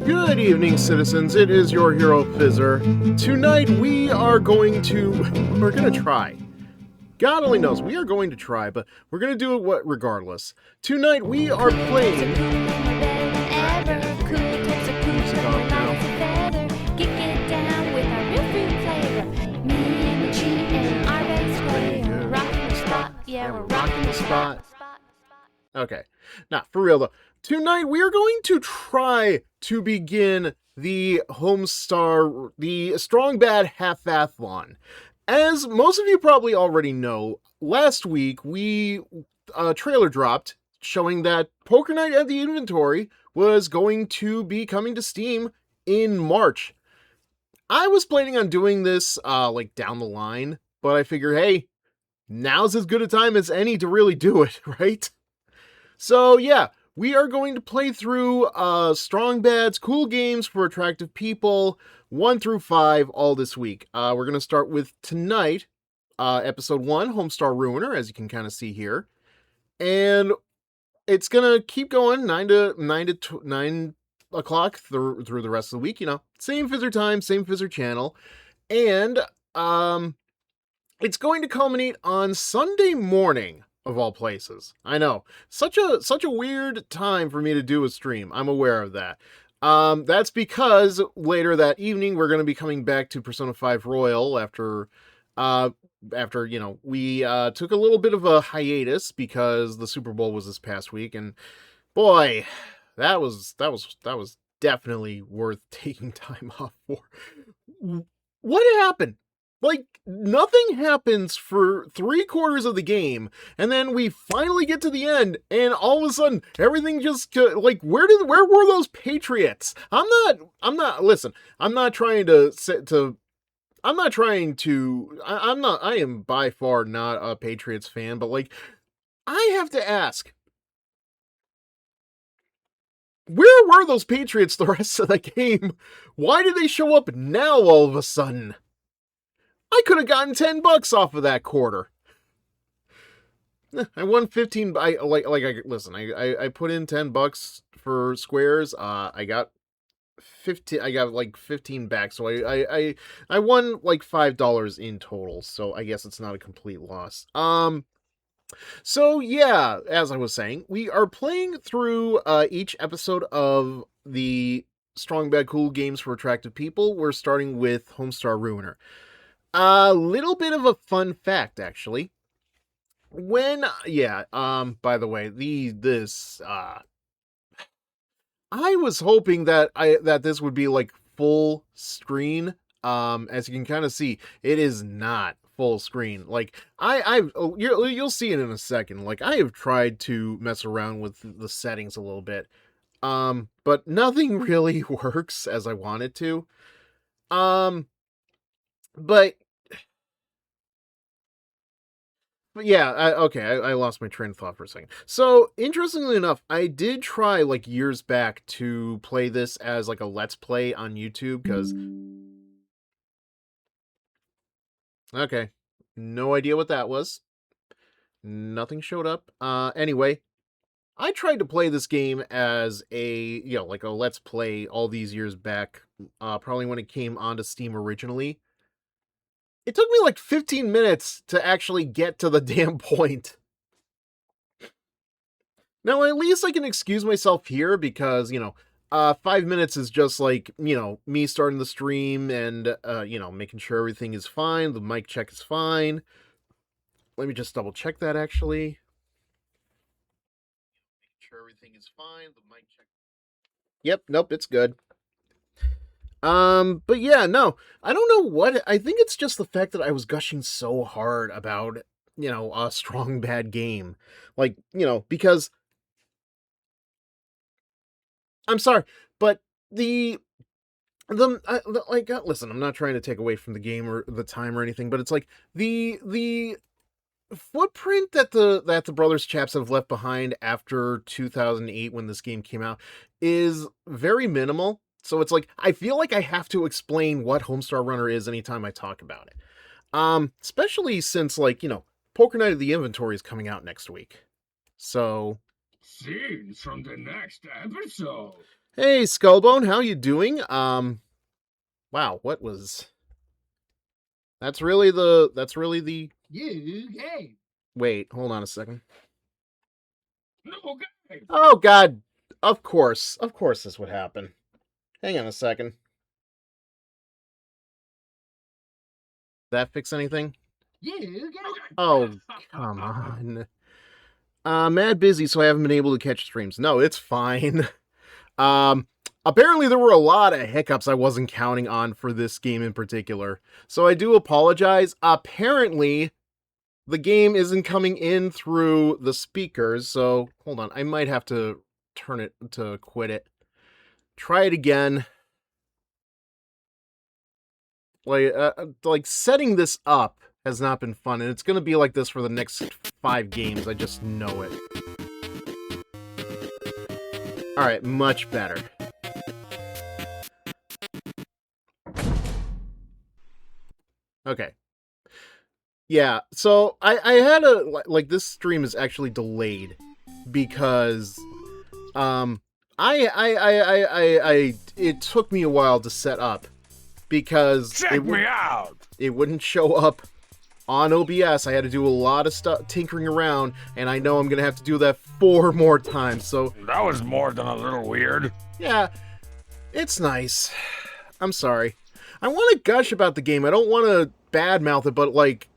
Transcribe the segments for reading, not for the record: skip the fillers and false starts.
Good evening, citizens. It is your HeroFizzer. Tonight we're going to try. God only knows, we are going to try, but we're going to do it regardless. Tonight we are playing... Music off now. Yeah, we're rocking the spot. Okay. Now, for real though, tonight we are going to try to begin the Homestar, the Strong Bad Half-Athlon. As most of you probably already know, last week a trailer dropped showing that Poker Night at the Inventory was going to be coming to Steam in March. I was planning on doing this like down the line, but I figure, hey, now's as good a time as any to really do it, right? So yeah, we are going to play through Strong Bad's Cool Games for Attractive People 1 through 5 all this week. We're going to start with tonight, episode 1, Homestar Ruiner, as you can kind of see here. And it's going to keep going 9 o'clock through the rest of the week, you know. Same Fizzer time, same Fizzer channel. And it's going to culminate on Sunday morning, of all places. I know. Such a weird time for me to do a stream. I'm aware of that. That's because later that evening we're going to be coming back to Persona 5 Royal after you know, we took a little bit of a hiatus because the Super Bowl was this past week, and boy, that was definitely worth taking time off for. What happened? Like, nothing happens for 3/4 of the game, and then we finally get to the end, and all of a sudden, everything just, like, where were those Patriots? I am by far not a Patriots fan, but, like, I have to ask, where were those Patriots the rest of the game? Why did they show up now all of a sudden? I could have gotten $10 off of that quarter. I won 15. I put in $10 for squares. I got 15. I got like 15 back. So I won like $5 in total. So I guess it's not a complete loss. So yeah, as I was saying, we are playing through each episode of the Strong Bad Cool Games for Attractive People. We're starting with Homestar Ruiner. A little bit of a fun fact, actually. By the way, I was hoping that this would be like full screen. As you can kind of see, it is not full screen. Like you'll see it in a second. Like I have tried to mess around with the settings a little bit. But nothing really works as I want it to. But yeah, I lost my train of thought for a second. So, interestingly enough, I did try, like, years back to play this as, like, a Let's Play on YouTube, because... Okay. No idea what that was. Nothing showed up. Anyway, I tried to play this game as like a Let's Play all these years back, probably when it came onto Steam originally. It took me like 15 minutes to actually get to the damn point. Now, at least I can excuse myself here because, 5 minutes is just like, me starting the stream and, making sure everything is fine. The mic check is fine. Let me just double check that, actually. Making sure everything is fine. The mic check. Yep, nope, it's good. But yeah, no, I don't know what, I think it's just the fact that I was gushing so hard about, a Strong Bad game. Like, because, I'm sorry, but listen, I'm not trying to take away from the game or the time or anything, but it's like, the footprint that the Brothers Chaps have left behind after 2008 when this game came out is very minimal. So it's like, I feel like I have to explain what Homestar Runner is anytime I talk about it. Especially since, like, Poker Night of the Inventory is coming out next week. So... Scenes from the next episode. Hey, Skullbone, how you doing? Wow, what was... That's really the... You game. Wait, hold on a second. No game. Oh, God. Of course this would happen. Hang on a second. That fix anything? You game. Oh, come on. Mad busy, so I haven't been able to catch streams. No, it's fine. Apparently there were a lot of hiccups I wasn't counting on for this game in particular. So I do apologize. Apparently, the game isn't coming in through the speakers, so hold on. I might have to turn it to quit it. Try it again. Like setting this up has not been fun, and it's going to be like this for the next 5 games. I just know it. Alright, much better. Okay. Yeah, so I had a... Like, this stream is actually delayed because... it took me a while to set up because... Check me out! It wouldn't show up on OBS. I had to do a lot of stuff, tinkering around, and I know I'm gonna have to do that 4 more times, so... That was more than a little weird. Yeah, it's nice. I'm sorry. I want to gush about the game. I don't want to badmouth it, but, like,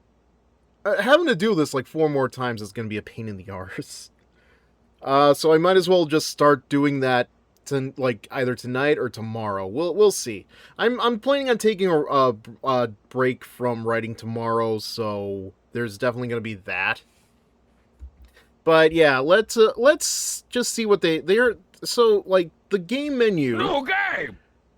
having to do this, like, 4 more times is gonna be a pain in the arse. So I might as well just start doing that like either tonight or tomorrow. We'll see. I'm planning on taking a break from writing tomorrow, so there's definitely going to be that. But yeah, let's just see what they're so like the game menu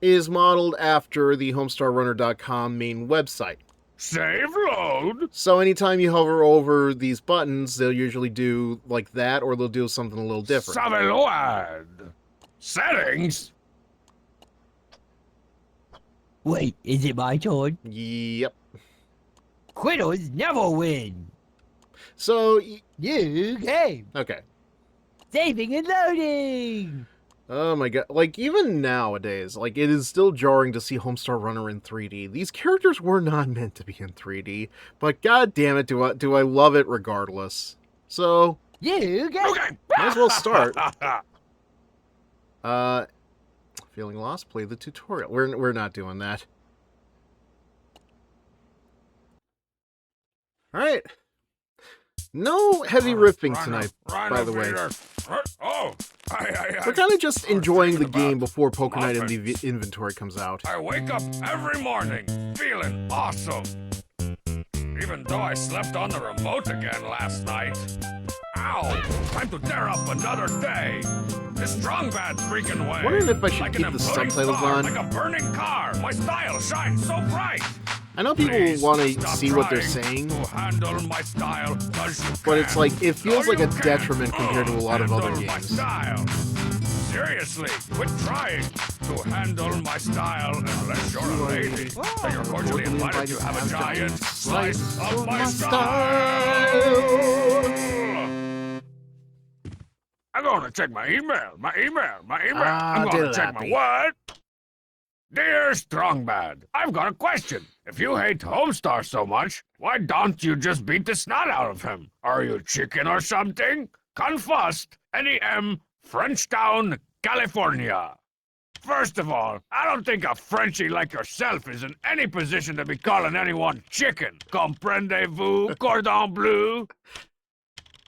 is modeled after the HomestarRunner.com main website. Save load. So anytime you hover over these buttons, they'll usually do like that, or they'll do something a little different. Save load. Settings? Wait, is it my turn? Yep. Quitters never win. So... New game. Okay. Saving and loading. Oh my god. Like, even nowadays, like, it is still jarring to see Homestar Runner in 3D. These characters were not meant to be in 3D, but god damn it, do I love it regardless. So... New game. Okay. Might as well start. Feeling lost? Play the tutorial. We're not doing that. Alright. No heavy riffing tonight, by the way. Oh, We're kind of just enjoying the game before Poker Night in the inventory comes out. I wake up every morning feeling awesome. Even though I slept on the remote again last night. Ow! Time to tear up another day. The strong bad freaking way. Wondering if I should like keep the subtitles on. Like a burning car. My style shines so bright. I know people want to see what they're saying, My style, but it's like, it feels like a detriment compared to a lot of other games. Seriously, quit trying to handle my style unless you're a lady. So you're cordially invited to have a giant slice of my style. I'm gonna check my email. I'm gonna check my what? Dear Strongbad, I've got a question. If you hate Homestar so much, why don't you just beat the snot out of him? Are you chicken or something? Confust, NEM, Frenchtown, California. First of all, I don't think a Frenchie like yourself is in any position to be calling anyone chicken. Comprendez-vous, cordon bleu?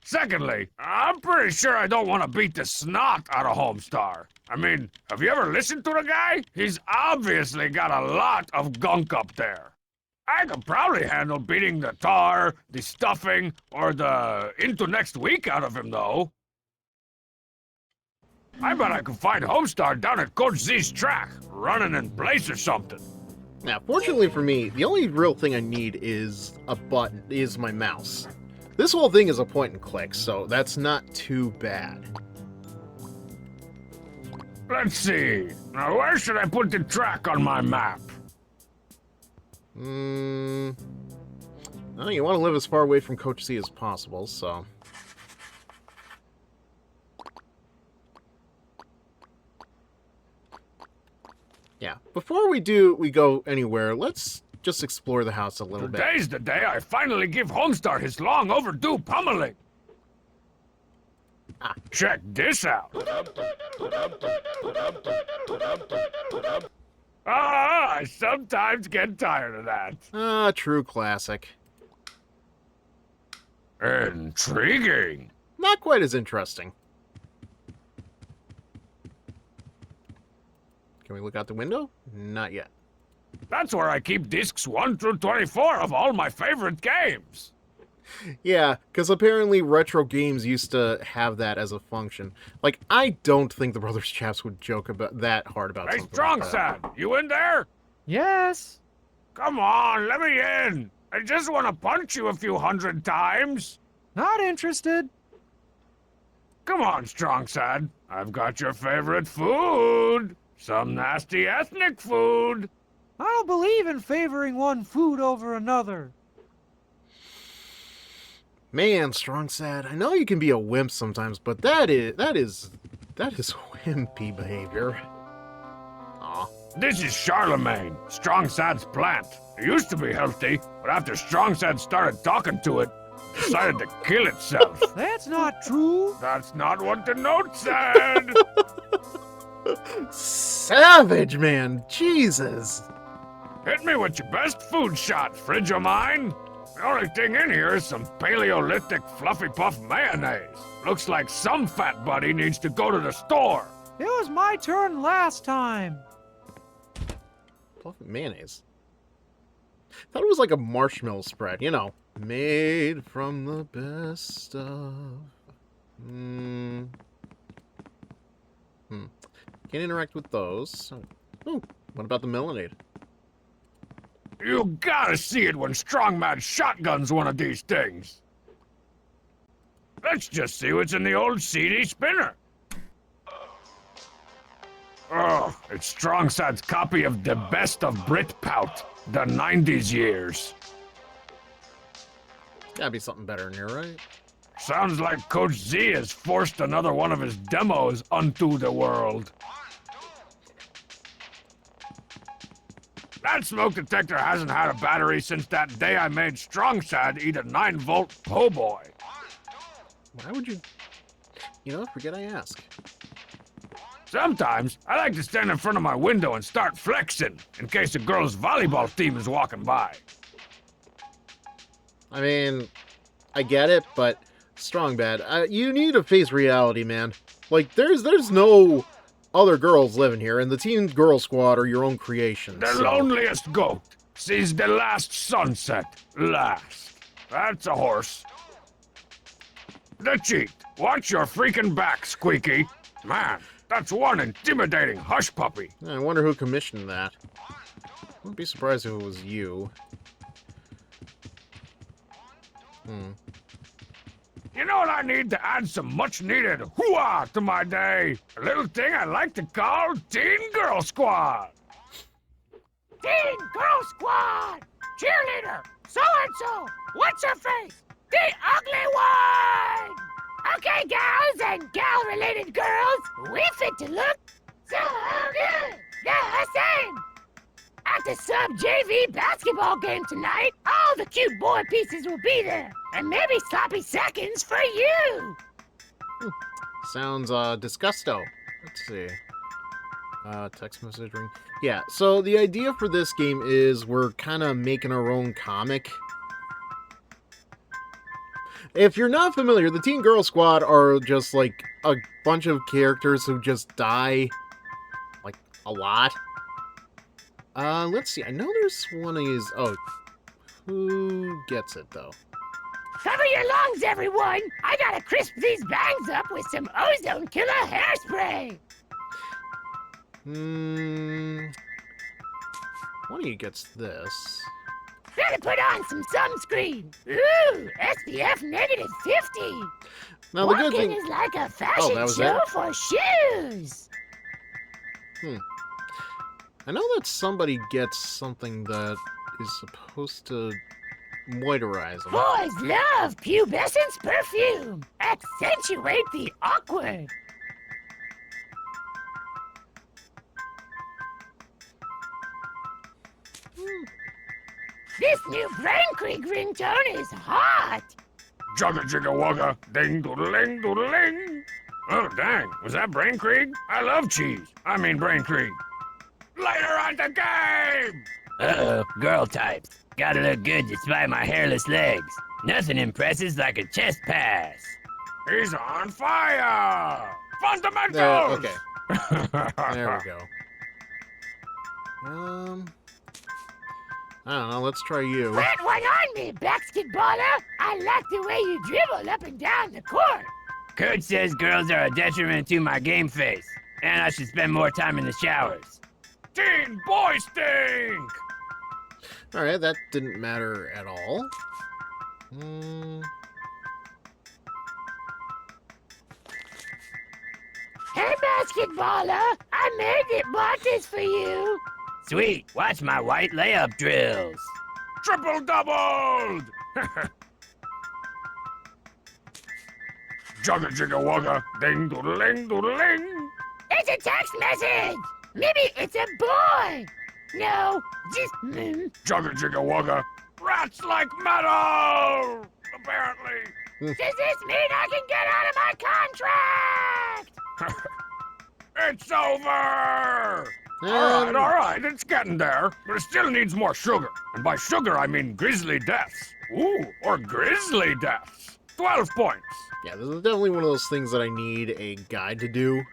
Secondly, I'm pretty sure I don't want to beat the snot out of Homestar. I mean, have you ever listened to the guy? He's obviously got a lot of gunk up there. I could probably handle beating the tar, the stuffing, or the into next week out of him, though. I bet I could find Homestar down at Coach Z's track, running in place or something. Now, fortunately for me, the only real thing I need is my mouse. This whole thing is a point and click, so that's not too bad. Let's see. Now, where should I put the track on my map? Well, you want to live as far away from Coach C as possible, so... Yeah, before we go anywhere, let's just explore the house a little bit. Today's the day I finally give Homestar his long overdue pummeling. Check this out. I sometimes get tired of that. True classic. Intriguing. Not quite as interesting. Can we look out the window? Not yet. That's where I keep discs 1 through 24 of all my favorite games. Yeah, because apparently retro games used to have that as a function. Like, I don't think the Brothers Chaps would joke about that hard about Hey, something Strong like that. Sad, you in there? Yes. Come on, let me in. I just want to punch you a few hundred times. Not interested. Come on, Strong Sad. I've got your favorite food. Some nasty ethnic food. I don't believe in favoring one food over another. Man, Strong Sad, I know you can be a wimp sometimes, but that is wimpy behavior. Aw. This is Charlemagne, Strong Sad's plant. It used to be healthy, but after Strong Sad started talking to it, it decided to kill itself. That's not true. That's not what the note said. Savage, man. Jesus. Hit me with your best food shot, fridge of mine. The only thing in here is some Paleolithic fluffy puff mayonnaise. Looks like some fat buddy needs to go to the store. It was my turn last time. Fluffy mayonnaise. Thought it was like a marshmallow spread, you know. Made from the best stuff. Can't interact with those. Oh, what about the melonade? You gotta see it when Strong Mad shotguns one of these things. Let's just see what's in the old CD spinner. Oh, it's Strong Sad's copy of The Best of Britpout, the 90s years. Gotta be something better in here, right? Sounds like Coach Z has forced another one of his demos onto the world. That smoke detector hasn't had a battery since that day I made Strong Sad eat a 9-volt po' boy. Why would you... You know, forget I asked. Sometimes I like to stand in front of my window and start flexing in case a girl's volleyball team is walking by. I mean, I get it, but Strong Bad, you need to face reality, man. Like, there's no other girls living here, and the Teen Girl Squad are your own creation. The loneliest goat sees the last sunset last. That's a horse. The cheat. Watch your freaking back, Squeaky. Man, that's one intimidating hush puppy. I wonder who commissioned that. Wouldn't be surprised if it was you. You know what I need to add some much-needed hoo-ah to my day? A little thing I like to call Teen Girl Squad. Teen Girl Squad! Cheerleader! So-and-so! What's her face? The ugly one! Okay, gals and gal-related girls, we fit to look so good! Yeah, same! At the sub-JV basketball game tonight, all the cute boy pieces will be there. And maybe sloppy seconds for you! Sounds, disgusto. Let's see. Text message ring. Yeah, so the idea for this game is we're kind of making our own comic. If you're not familiar, the Teen Girl Squad are just, like, a bunch of characters who just die, like, a lot. Let's see. I know there's one of these... Oh, who gets it, though? Cover your lungs, everyone! I gotta crisp these bangs up with some ozone killer hairspray! One of you gets this. Gotta put on some sunscreen! Ooh, SPF negative 50! Now, the good Walking thing... is like a fashion that was show it? for shoes! I know that somebody gets something that is supposed to moisturize them. Boys love pubescence perfume! Accentuate the awkward! This new Brain Creek ringtone is hot. Jugga jigga wugga, ding doodling doodling. Oh dang, was that Brain Creek? I love cheese. I mean Brain Creek. Later on the game! Uh-oh, girl types. Gotta look good despite my hairless legs. Nothing impresses like a chest pass. He's on fire! Fundamentals! Okay. There we go. I don't know. Let's try you. Put one on me, basketballer. I like the way you dribble up and down the court. Coach says girls are a detriment to my game face, and I should spend more time in the showers. Teen boy stink! All right, that didn't matter at all. Hey, basketballer, bought this for you. Sweet, watch my white layup drills. Triple doubled! Jugga jigga wugga, ding doodling doodling. It's a text message. Maybe it's a boy. No, just Jugga jigga wugga, rats like metal! Apparently. Does this mean I can get out of my contract? It's over! Alright, it's getting there, but it still needs more sugar. And by sugar, I mean grisly deaths. Ooh, or grisly deaths. 12 points. Yeah, this is definitely one of those things that I need a guide to do.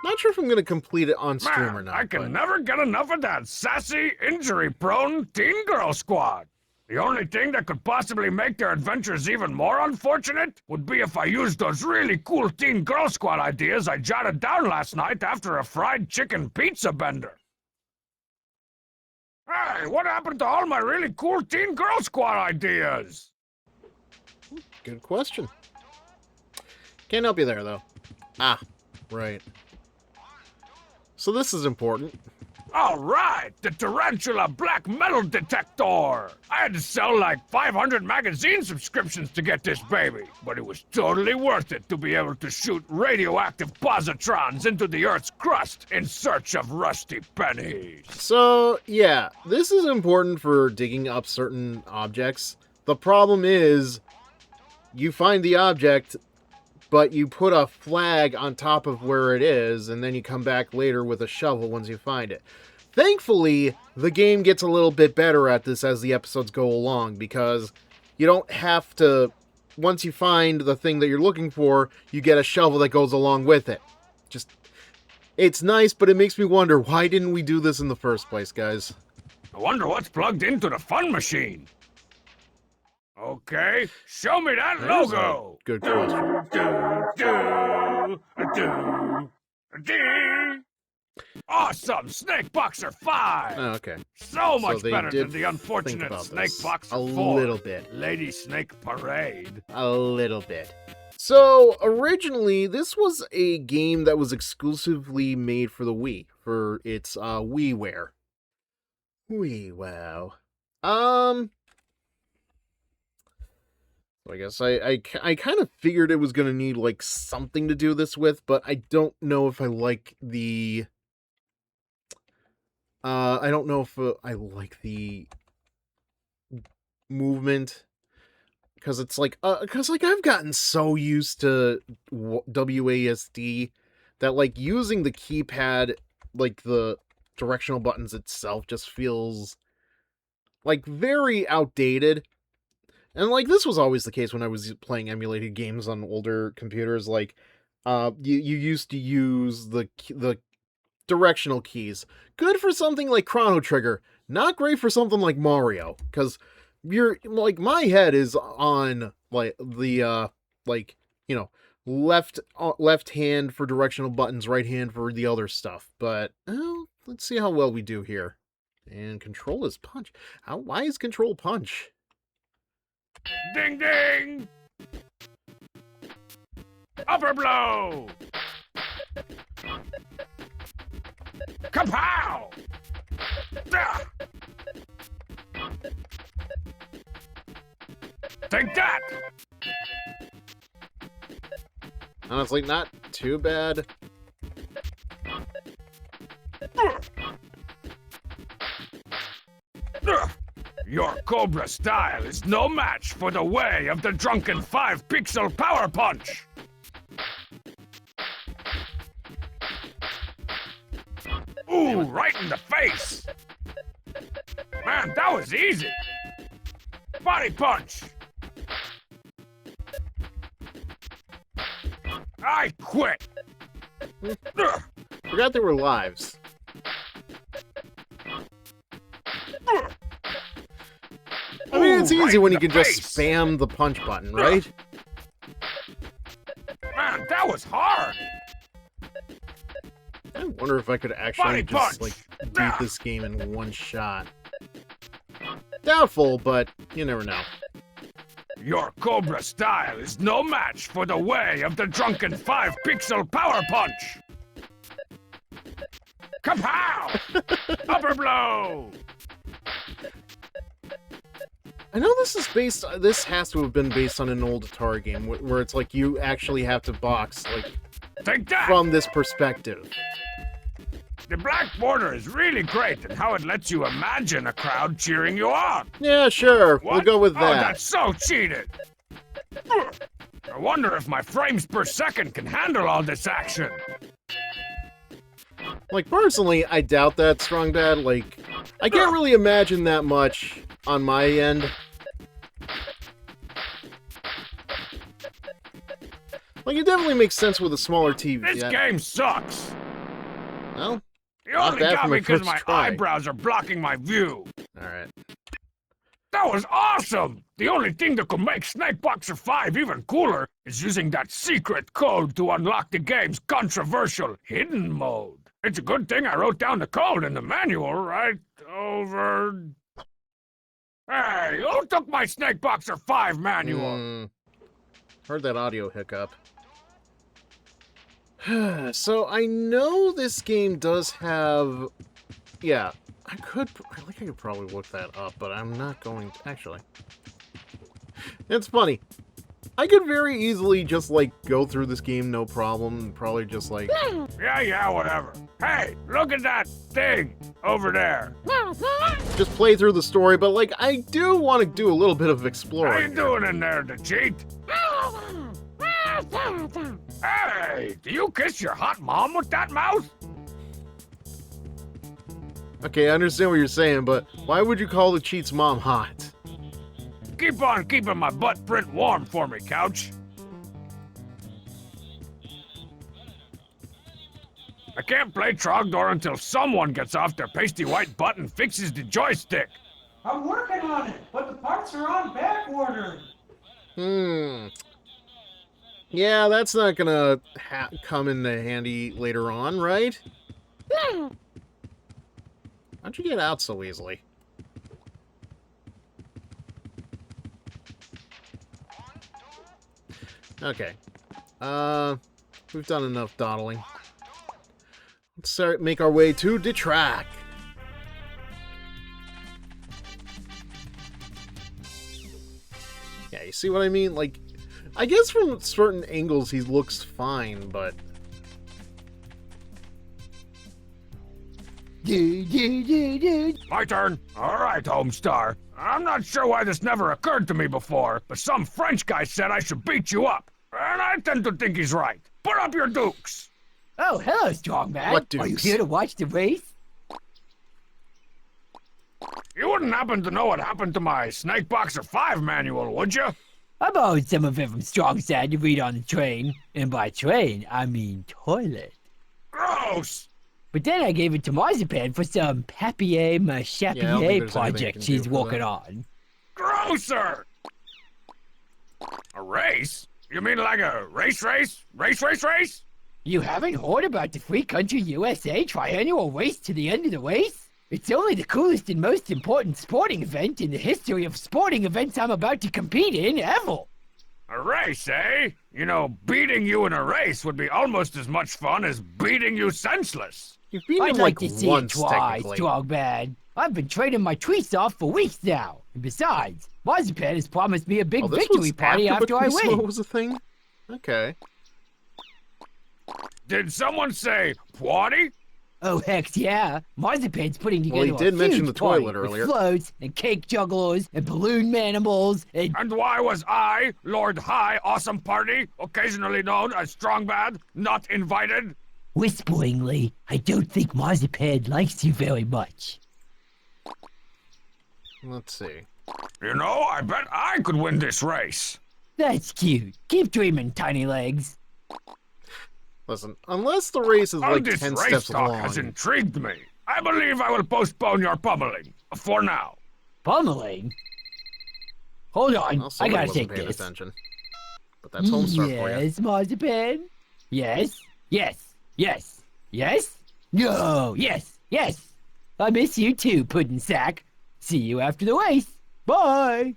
Not sure if I'm going to complete it on stream Man, or not. I can but... never get enough of that sassy, injury-prone teen girl squad. The only thing that could possibly make their adventures even more unfortunate would be if I used those really cool teen girl squad ideas I jotted down last night after a fried chicken pizza bender. Hey, what happened to all my really cool teen girl squad ideas? Good question. Can't help you there, though. Ah, right. So this is important. All right, the tarantula black metal detector. I had to sell like 500 magazine subscriptions to get this baby, but it was totally worth it to be able to shoot radioactive positrons into the Earth's crust in search of rusty pennies. So, yeah, this is important for digging up certain objects. The problem is, you find the object, but you put a flag on top of where it is, and then you come back later with a shovel once you find it. Thankfully, the game gets a little bit better at this as the episodes go along, because you don't have to... Once you find the thing that you're looking for, you get a shovel that goes along with it. Just... It's nice, but it makes me wonder, why didn't we do this in the first place, guys? I wonder what's plugged into the fun machine. Okay, show me that There's logo. a good question. Awesome! Snake Boxer 5! Oh, okay. So much they better did than the think unfortunate about Snake this Boxer a 4. little bit. Lady Snake Parade. A little bit. So, originally, this was a game that was exclusively made for the Wii, for its WiiWare. WiiWow. I guess I kind of figured it was going to need, like, something to do this with, but I don't know if I like the... I don't know if I like the movement, because it's like, I've gotten so used to WASD that, like, using the keypad, like, the directional buttons itself just feels, like, very outdated. And, like, this was always the case when I was playing emulated games on older computers. Like, you used to use the directional keys. Good for something like Chrono Trigger. Not great for something like Mario. Because, my head is on, like, the, left hand for directional buttons, right hand for the other stuff. But, let's see how well we do here. And control is punch. Why is control punch? Ding ding! Upper blow! Kapow! Ah! Take that! Honestly, not too bad. Your Cobra style is no match for the way of the drunken 5-pixel power punch. Ooh, right in the face. Man, that was easy. Body punch. I quit. Ugh. Forgot there were lives. I mean, it's Ooh, easy right when in you the can just face. spam the punch button, right? Man, that was hard. I wonder if I could actually Body just, punch. like, beat this game in one shot. Doubtful, but you never know. Your Cobra style is no match for the way of the drunken 5-pixel power punch. Kapow! Upper blow! I know this is based. This has to have been based on an old Atari game where it's like you actually have to box like Take that! from this perspective. The black border is really great in how it lets you imagine a crowd cheering you on. Yeah, sure. What? We'll go with Oh, that. that's so cheated. I wonder if my frames per second can handle all this action. Like personally, I doubt that, Strong Dad. Like, I can't really imagine that much on my end. Like, it definitely makes sense with a smaller TV. This game sucks. Well, You Not only bad got for me my because first my try. eyebrows are blocking my view. alright. That was awesome! The only thing that could make Snakeboxer 5 even cooler is using that secret code to unlock the game's controversial hidden mode. It's a good thing I wrote down the code in the manual right over... Hey, who took my Snakeboxer 5 manual? Heard that audio hiccup. So, I know this game does have... Yeah, I could probably look that up, but I'm not going to... Actually. It's funny. I could very easily just, like, go through this game no problem, and probably just, like... Yeah, whatever. Hey, look at that thing over there. just play through the story, but, like, I do want to do a little bit of How exploring. you doing in there to cheat? Hey, do you kiss your hot mom with that mouth? Okay, I understand what you're saying, but why would you call the cheat's mom hot? Keep on keeping my butt print warm for me, Couch. I can't play Trogdor until someone gets off their pasty white butt and fixes the joystick. I'm working on it, but the parts are on back order. Yeah, that's not gonna come in handy later on, right? How'd you get out so easily? Okay. We've done enough dawdling. Let's make our way to the track. Yeah, you see what I mean? Like, I guess from certain angles he looks fine, but... My turn. All right, Homestar. I'm not sure why this never occurred to me before, but some French guy said I should beat you up. And I tend to think he's right. Put up your dukes. Oh, hello, Strongman. What Are you dukes? here to watch the race? You wouldn't happen to know what happened to my Snakeboxer 5 manual, would you? I borrowed some of it from Strongstad to read on the train. And by train, I mean toilet. Gross! But then I gave it to Marzipan for some papier-mâché Yeah, I don't think there's anything you project can she's do for working that. on. Grosser! A race? You mean like a race? Race? You haven't heard about the Free Country USA triannual race to the end of the race? It's only the coolest and most important sporting event in the history of sporting events I'm about to compete in ever. A race, eh? You know, beating you in a race would be almost as much fun as beating you senseless. You've beaten I'd him like like to see once, it twice, technically. Strongman. I've been training my tweets off for weeks now. And besides, Marzipan has promised me a big Oh, this victory was party after I Bequeathment win. was a thing? Okay. Did someone say Pwatty? Oh, heck yeah. Marzipan's putting together Well, he did a mention huge the toilet party earlier. with floats and cake jugglers and balloon manimals and... And why was I, Lord High Awesome Party, occasionally known as Strong Bad, not invited? Whisperingly, I don't think Marzipan likes you very much. Let's see. You know, I bet I could win this race. That's cute. Keep dreaming, tiny legs. Listen, unless the race is All like this 10 race steps talk long. has intrigued me. I believe I will postpone your pummeling. For now. Pummeling? Hold on, Well, I somebody gotta wasn't take paying this. attention. But that's Homestar for you. Yes, Marzipan. Yes, yes, yes, yes. No, yes, yes. I miss you too, Puddin' Sack. See you after the race. Bye.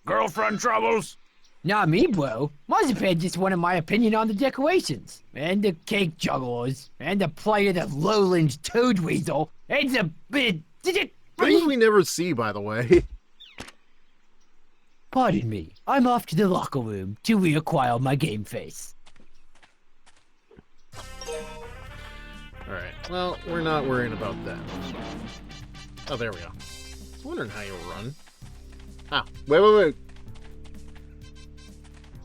Girlfriend troubles? Not me, bro. Marzipan just wanted my opinion on the decorations, and the cake jugglers, and the plight of the lowlands toad weasel, and the bit. Things we never see, by the way. Pardon me. I'm off to the locker room to reacquire my game face. Alright, well, we're not worrying about that. Oh, there we go. I was wondering how you run. Ah, wait.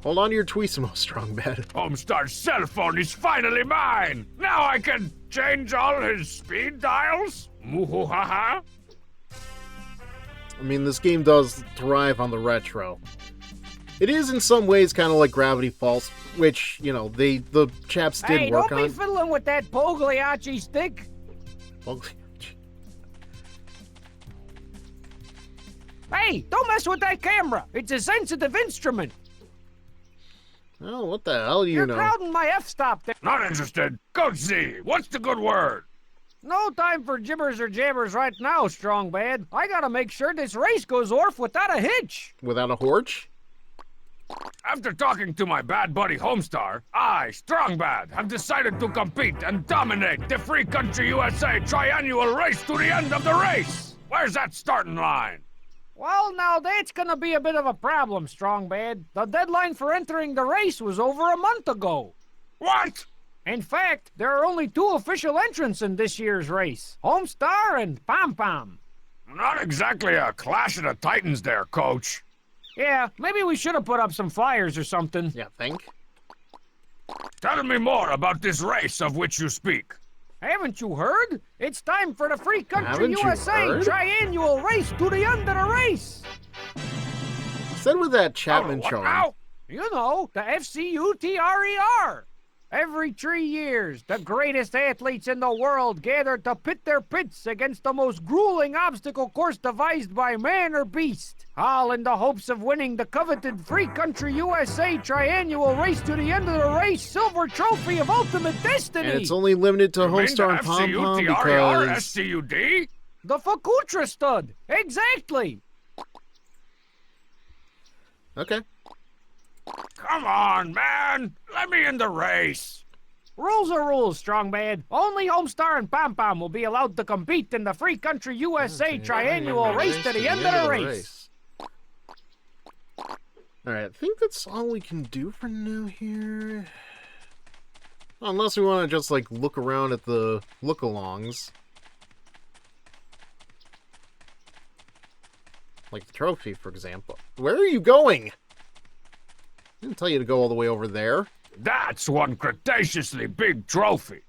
Hold on to your Tweesimo, Strong Bad. Homestar's cell phone is finally mine! Now I can change all his speed dials? Moo-hoo-ha-ha? I mean, this game does thrive on the retro. It is in some ways kind of like Gravity Falls, which, you know, the chaps did work on. Don't be fiddling with that Pogliacci stick. Hey, don't mess with that camera. It's a sensitive instrument. Oh, what the hell do you You're know? crowding my f-stop there. Not interested. Coach Z, what's the good word? No time for gibbers or jabbers right now, Strong Bad. I gotta make sure this race goes off without a hitch. Without a horch? After talking to my bad buddy Homestar, I, Strong Bad, have decided to compete and dominate the Free Country USA triannual race to the end of the race. Where's that starting line? Well, now that's gonna be a bit of a problem, Strong Bad. The deadline for entering the race was over a month ago. What? In fact, there are only 2 official entrants in this year's race, Homestar and Pom Pom. Not exactly a clash of the titans there, Coach. Yeah, maybe we should have put up some flyers or something. Yeah, think. Tell me more about this race of which you speak. Haven't you heard? It's time for the Free Country Haven't you USA heard? triannual race to the end of the race. Said with that Chapman what charm. now? You know, the FCUTRER. Every 3 years, the greatest athletes in the world gather to pit their pits against the most grueling obstacle course devised by man or beast, all in the hopes of winning the coveted Free Country USA triannual race to the end of the race silver trophy of ultimate destiny. And it's only limited to You mean Homestar and the Pom Pom FCUTRER because... SCUD? The Fakutra stud. Exactly. Okay. Come on, man! Let me in the race! Rules are rules, Strong Bad. Only Homestar and Pom Pom will be allowed to compete in the Free Country USA triannual race to the end of the race. Alright, I think that's all we can do for now here. Unless we want to just, like, look around at the look-alongs. Like the trophy, for example. Where are you going? I didn't tell you to go all the way over there. That's one Cretaceously big trophy.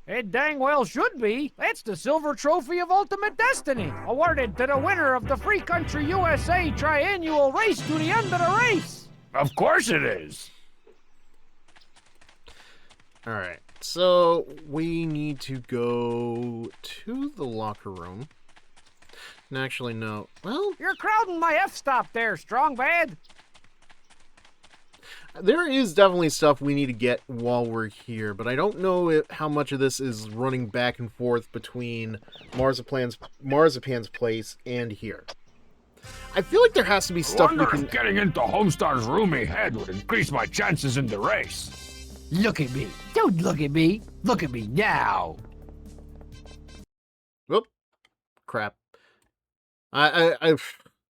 It dang well should be. That's the silver trophy of ultimate destiny, awarded to the winner of the Free Country USA triannual race to the end of the race. Of course it is. Alright, so we need to go to the locker room. And actually, no. Well, You're crowding my f-stop there, Strong Bad. there is definitely stuff we need to get while we're here, but I don't know how much of this is running back and forth between Marzipan's place and here. I feel like there has to be stuff we Wonder can... if getting into Homestar's roomy head would increase my chances in the race. Look at me. Don't look at me. Look at me now. Whoop. Crap. I've...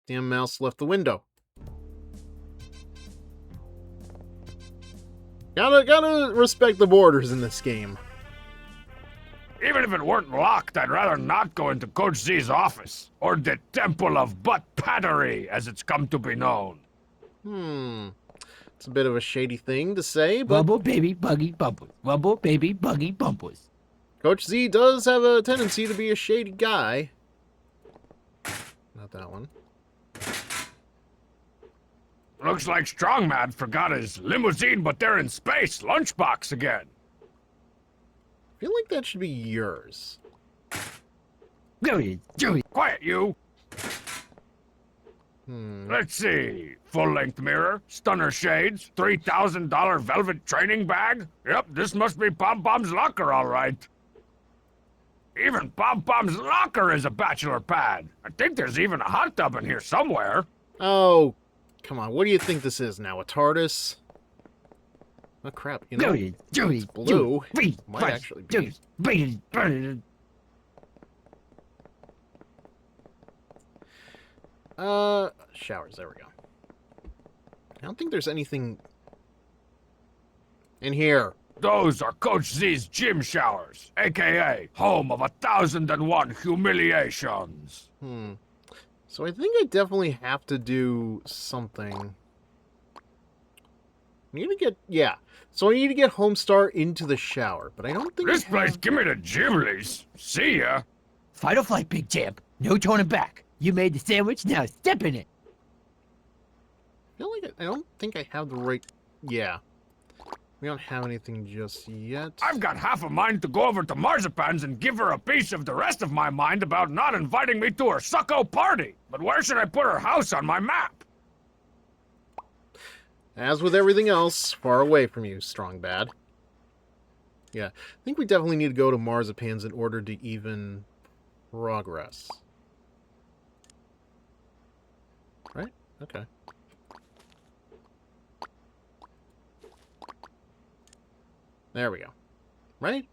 Damn mouse left the window. Gotta respect the borders in this game. Even if it weren't locked, I'd rather not go into Coach Z's office, or the Temple of Butt Pattery, as it's come to be known. It's a bit of a shady thing to say, but Wubble baby buggy bumpers. Wubble baby buggy bumpers. Coach Z does have a tendency to be a shady guy. Not that one. Looks like Strongman forgot his limousine, but they're in space lunchbox again. I feel like that should be yours. Joey. Quiet, you. Let's see. Full-length mirror, stunner shades, $3,000 velvet training bag. Yep, this must be Pom Pom's locker, all right. Even Pom Pom's locker is a bachelor pad. I think there's even a hot tub in here somewhere. Oh, come on. What do you think this is now? A TARDIS? Oh, crap. You know, Joey. it's blue. Might actually be. Showers. There we go. I don't think there's anything in here. Those are Coach Z's gym showers, a.k.a. home of 1,001 humiliations. So I think I definitely have to do something. I need to get, yeah. So I need to get Homestar into the shower, but I don't think This place give me the Ghiblis. See ya. Fight or flight, big champ. No turning back. You made the sandwich, now step in it. I feel like I don't think I have the right, yeah. We don't have anything just yet. I've got half a mind to go over to Marzipan's and give her a piece of the rest of my mind about not inviting me to her sucko party. But where should I put her house on my map? As with everything else, far away from you, Strong Bad. Yeah, I think we definitely need to go to Marzipan's in order to even progress. Right? Okay. There we go. Right?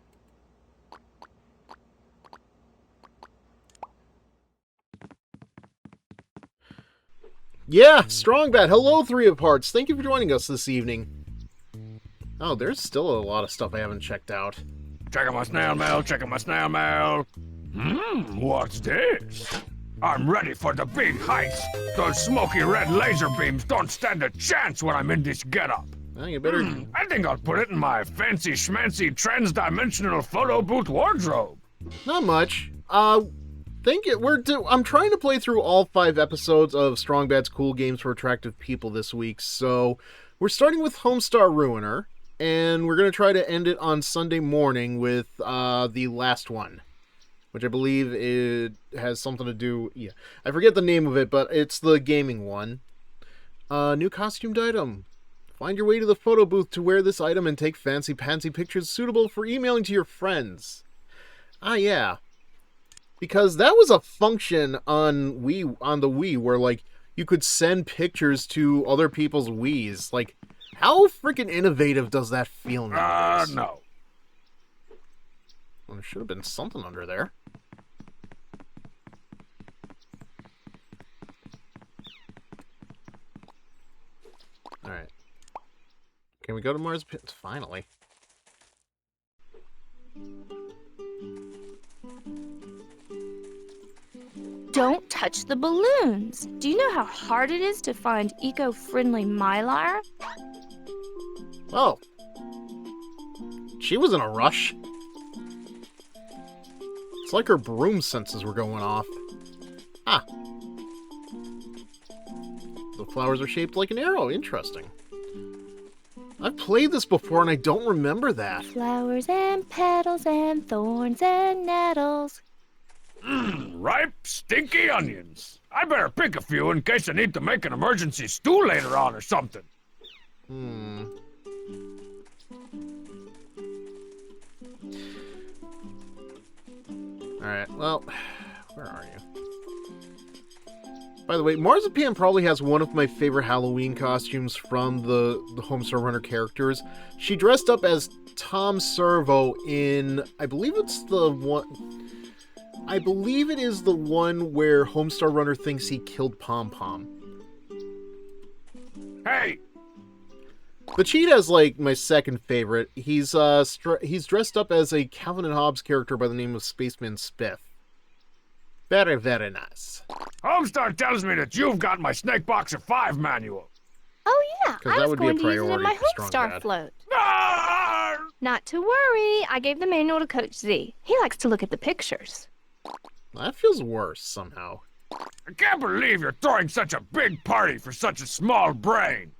Yeah, Strong Bad. Hello, Three of Hearts. Thank you for joining us this evening. Oh, there's still a lot of stuff I haven't checked out. Checking my snail mail, checking my snail mail. What's this? I'm ready for the big heist. Those smoky red laser beams don't stand a chance when I'm in this getup. Well, you better... I think I'll put it in my fancy schmancy trans-dimensional photo booth wardrobe. Not much. I'm trying to play through all 5 episodes of Strong Bad's Cool Games for Attractive People this week, so we're starting with Homestar Ruiner, and we're going to try to end it on Sunday morning with the last one, which I believe it has something to do... Yeah, I forget the name of it, but it's the gaming one. New costumed item. Find your way to the photo booth to wear this item and take fancy-pantsy pictures suitable for emailing to your friends. Ah, yeah. Because that was a function on the Wii where, like, you could send pictures to other people's Wiis. Like, how freaking innovative does that feel nowadays? No. Well, there should have been something under there. Alright. Can we go to Mars? Finally. Don't touch the balloons. Do you know how hard it is to find eco-friendly mylar? Oh. She was in a rush. It's like her broom senses were going off. Ah. The flowers are shaped like an arrow. Interesting. I've played this before and I don't remember that. Flowers and petals and thorns and nettles. Ripe, stinky onions. I better pick a few in case I need to make an emergency stew later on or something. Alright, well, where are you? By the way, Marzipan probably has one of my favorite Halloween costumes from the Homestar Runner characters. She dressed up as Tom Servo in, I believe it's the one... I believe it is the one where Homestar Runner thinks he killed Pom Pom. Hey! The cheat has, like, my second favorite. He's dressed up as a Calvin and Hobbes character by the name of Spaceman Spiff. Very, very nice. Homestar tells me that you've got my Snake Boxer 5 manual. Oh yeah, 'Cause I that was would be a going to use it in my priority for Strong Homestar Bad. float. Ah! Not to worry, I gave the manual to Coach Z. He likes to look at the pictures. That feels worse, somehow. I can't believe you're throwing such a big party for such a small brain.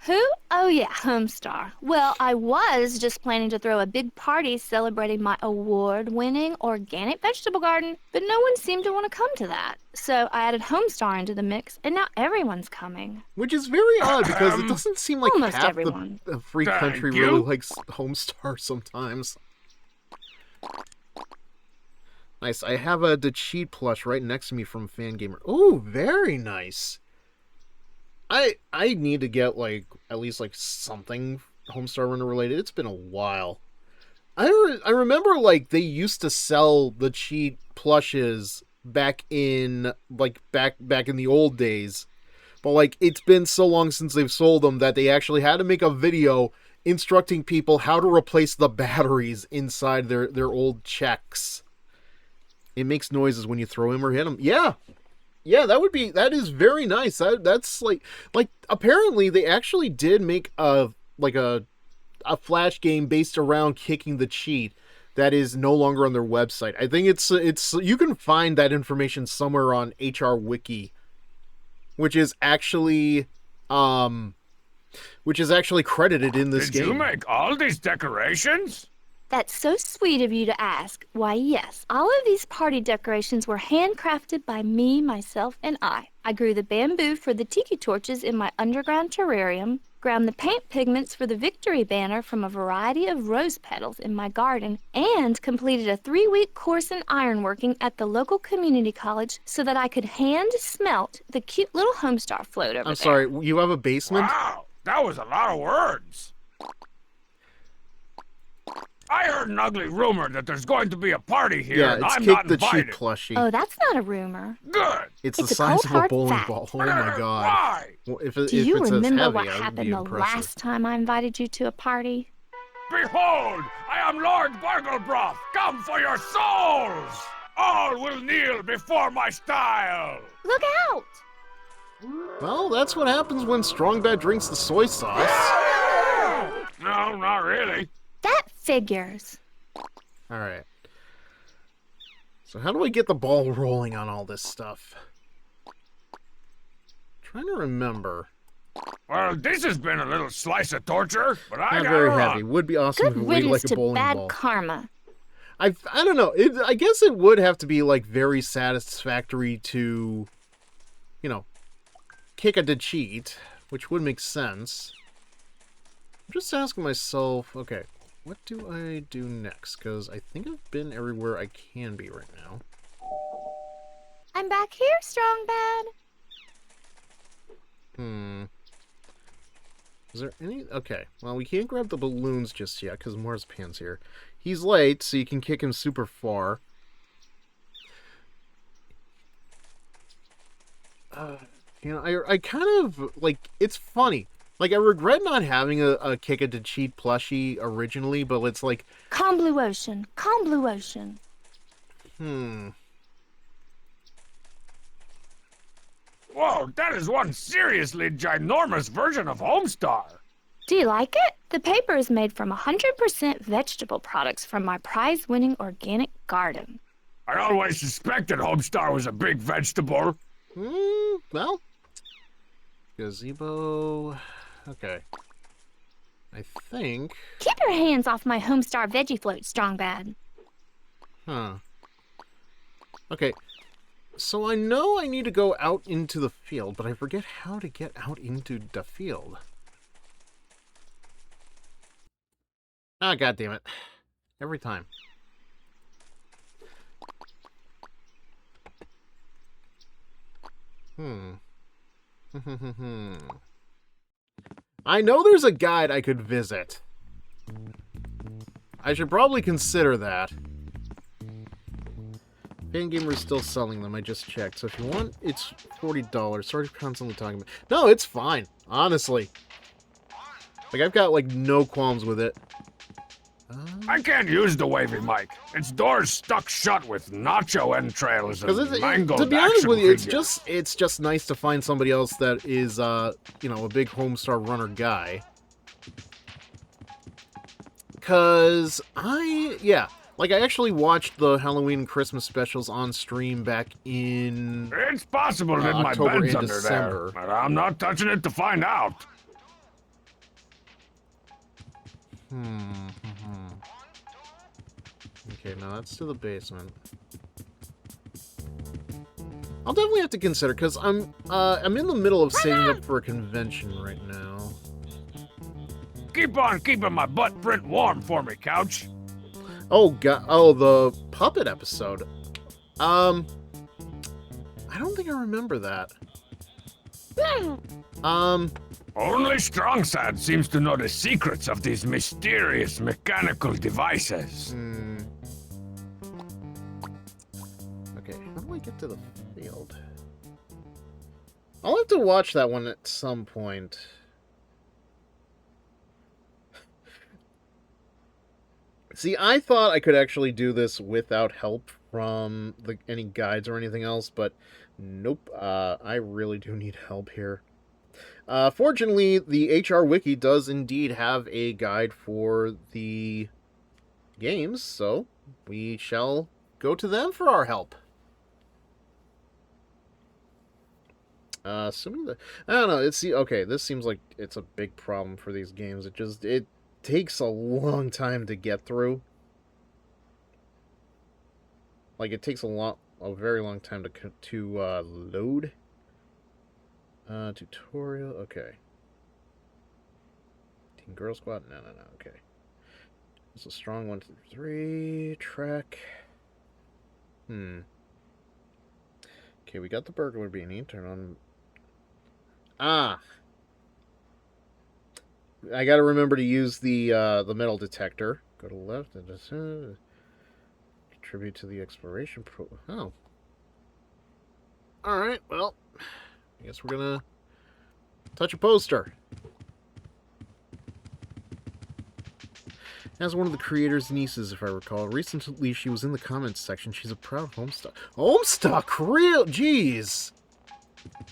Who? Oh yeah, Homestar. Well, I was just planning to throw a big party celebrating my award-winning organic vegetable garden, but no one seemed to want to come to that. So I added Homestar into the mix, and now everyone's coming. Which is very odd, because it doesn't seem like Almost half everyone. the free Thank country you. really likes Homestar sometimes. Nice. I have a the cheat plush right next to me from Fangamer. Oh, very nice. I need to get, like, at least, like, something Homestar Runner related. It's been a while. I remember, like, they used to sell the cheat plushes back in, like, back in the old days. But, like, it's been so long since they've sold them that they actually had to make a video instructing people how to replace the batteries inside their old checks. It makes noises when you throw him or hit him. Yeah. Yeah, that is very nice. That's like apparently they actually did make a flash game based around kicking the cheat that is no longer on their website. I think it's you can find that information somewhere on HR Wiki, which is actually credited in this game. Did you make all these decorations? That's so sweet of you to ask. Why, yes, all of these party decorations were handcrafted by me, myself, and I. I grew the bamboo for the tiki torches in my underground terrarium, ground the paint pigments for the victory banner from a variety of rose petals in my garden, and completed a 3-week course in ironworking at the local community college so that I could hand smelt the cute little Homestar float over there. I'm sorry, you have a basement? Wow, that was a lot of words. I heard an ugly rumor that there's going to be a party here, Yeah, and it's I'm Kick not the Cheat invited. plushie. Oh, that's not a rumor. Good. It's it's the a size cold, of a hard bowling fact. ball. Oh my god. Why? Well, if Do it you says remember heavy, what that would happened be the impressive. last time I invited you to a party? Behold, I am Lord Barglebroth. Come for your souls. All will kneel before my style. Look out! Well, that's what happens when Strong Bad drinks the soy sauce. No, not really. That figures. Alright. So how do I get the ball rolling on all this stuff? Trying to remember. Well, this has been a little slice of torture, but I Not got very run. heavy. Would be awesome if Good it weighed riddance like a to bowling bad ball. karma. I don't know. I guess it would have to be like very satisfactory to, you know, kick a dead cheat, which would make sense. I'm just asking myself, okay, what do I do next? Because I think I've been everywhere I can be right now. I'm back here, Strong Bad. Is there any... Okay, well, we can't grab the balloons just yet, because Marzipan's here. He's late, so you can kick him super far. You know, I kind of, like, it's funny. Like, I regret not having a Kick It to Cheat plushie originally, but it's like... Calm Blue Ocean. Calm Blue Ocean. Whoa, that is one seriously ginormous version of Homestar. Do you like it? The paper is made from 100% vegetable products from my prize-winning organic garden. I always suspected Homestar was a big vegetable. Well... Gazebo... Okay. I think... Keep your hands off my Homestar veggie float, Strong Bad. Huh. Okay. So I know I need to go out into the field, but I forget how to get out into the field. Ah, goddammit. Every time. I know there's a guide I could visit. I should probably consider that. Fangamer is still selling them, I just checked. So if you want, it's $40. Sorry for constantly talking about... No, it's fine. Honestly. Like, I've got, like, no qualms with it. I can't use the wavy mic. Its door's stuck shut with nacho entrails and mangled to be honest with you, figures. it's just nice to find somebody else that is, you know, a big Homestar runner guy. Because like, I actually watched the Halloween and Christmas specials on stream back in... It's possible that my October bed's and under December. there, but I'm not touching it to find out. Okay, now that's to the basement. I'll definitely have to consider, because I'm in the middle of saving up for a convention right now. Keep on keeping my butt print warm for me, Couch. Oh, God. Oh, the puppet episode. I don't think I remember that. Only Strongside seems to know the secrets of these mysterious mechanical devices. Okay, how do I get to the field? I'll have to watch that one at some point. See, I thought I could actually do this without help from any guides or anything else, but nope, I really do need help here. Fortunately, the HR Wiki does indeed have a guide for the games, so we shall go to them for our help. Assuming that... I don't know, okay, this seems like it's a big problem for these games. It takes a long time to get through. Like, it takes a very long time to load. Tutorial, okay. Team Girl Squad, no, okay. It's a strong 1, 2, 3, track. Okay, we got the burglar beanie, turn on... I gotta remember to use the metal detector. Go to the left and just contribute to the exploration Oh. Alright, well, I guess we're gonna touch a poster. As one of the creator's nieces, if I recall, recently she was in the comments section. She's a proud Homestuck. Homestuck? Real? Jeez.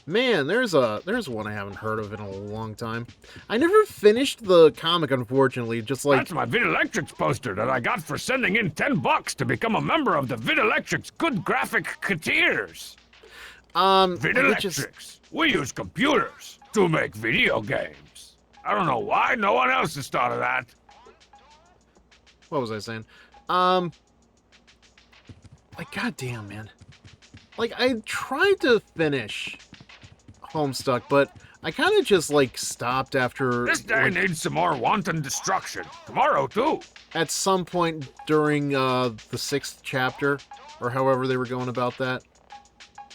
Man, there's one I haven't heard of in a long time. I never finished the comic, unfortunately. Just like... That's my Vidalectrix poster that I got for sending in $10 to become a member of the Vidalectrix Good Graphic Cateers. Vidalectrix. We use computers to make video games. I don't know why no one else has thought of that. What was I saying? Like, goddamn, man. Like, I tried to finish Homestuck, but I kind of just, like, stopped after... This day needs some more wanton destruction. Tomorrow, too. At some point during the 6th chapter, or however they were going about that.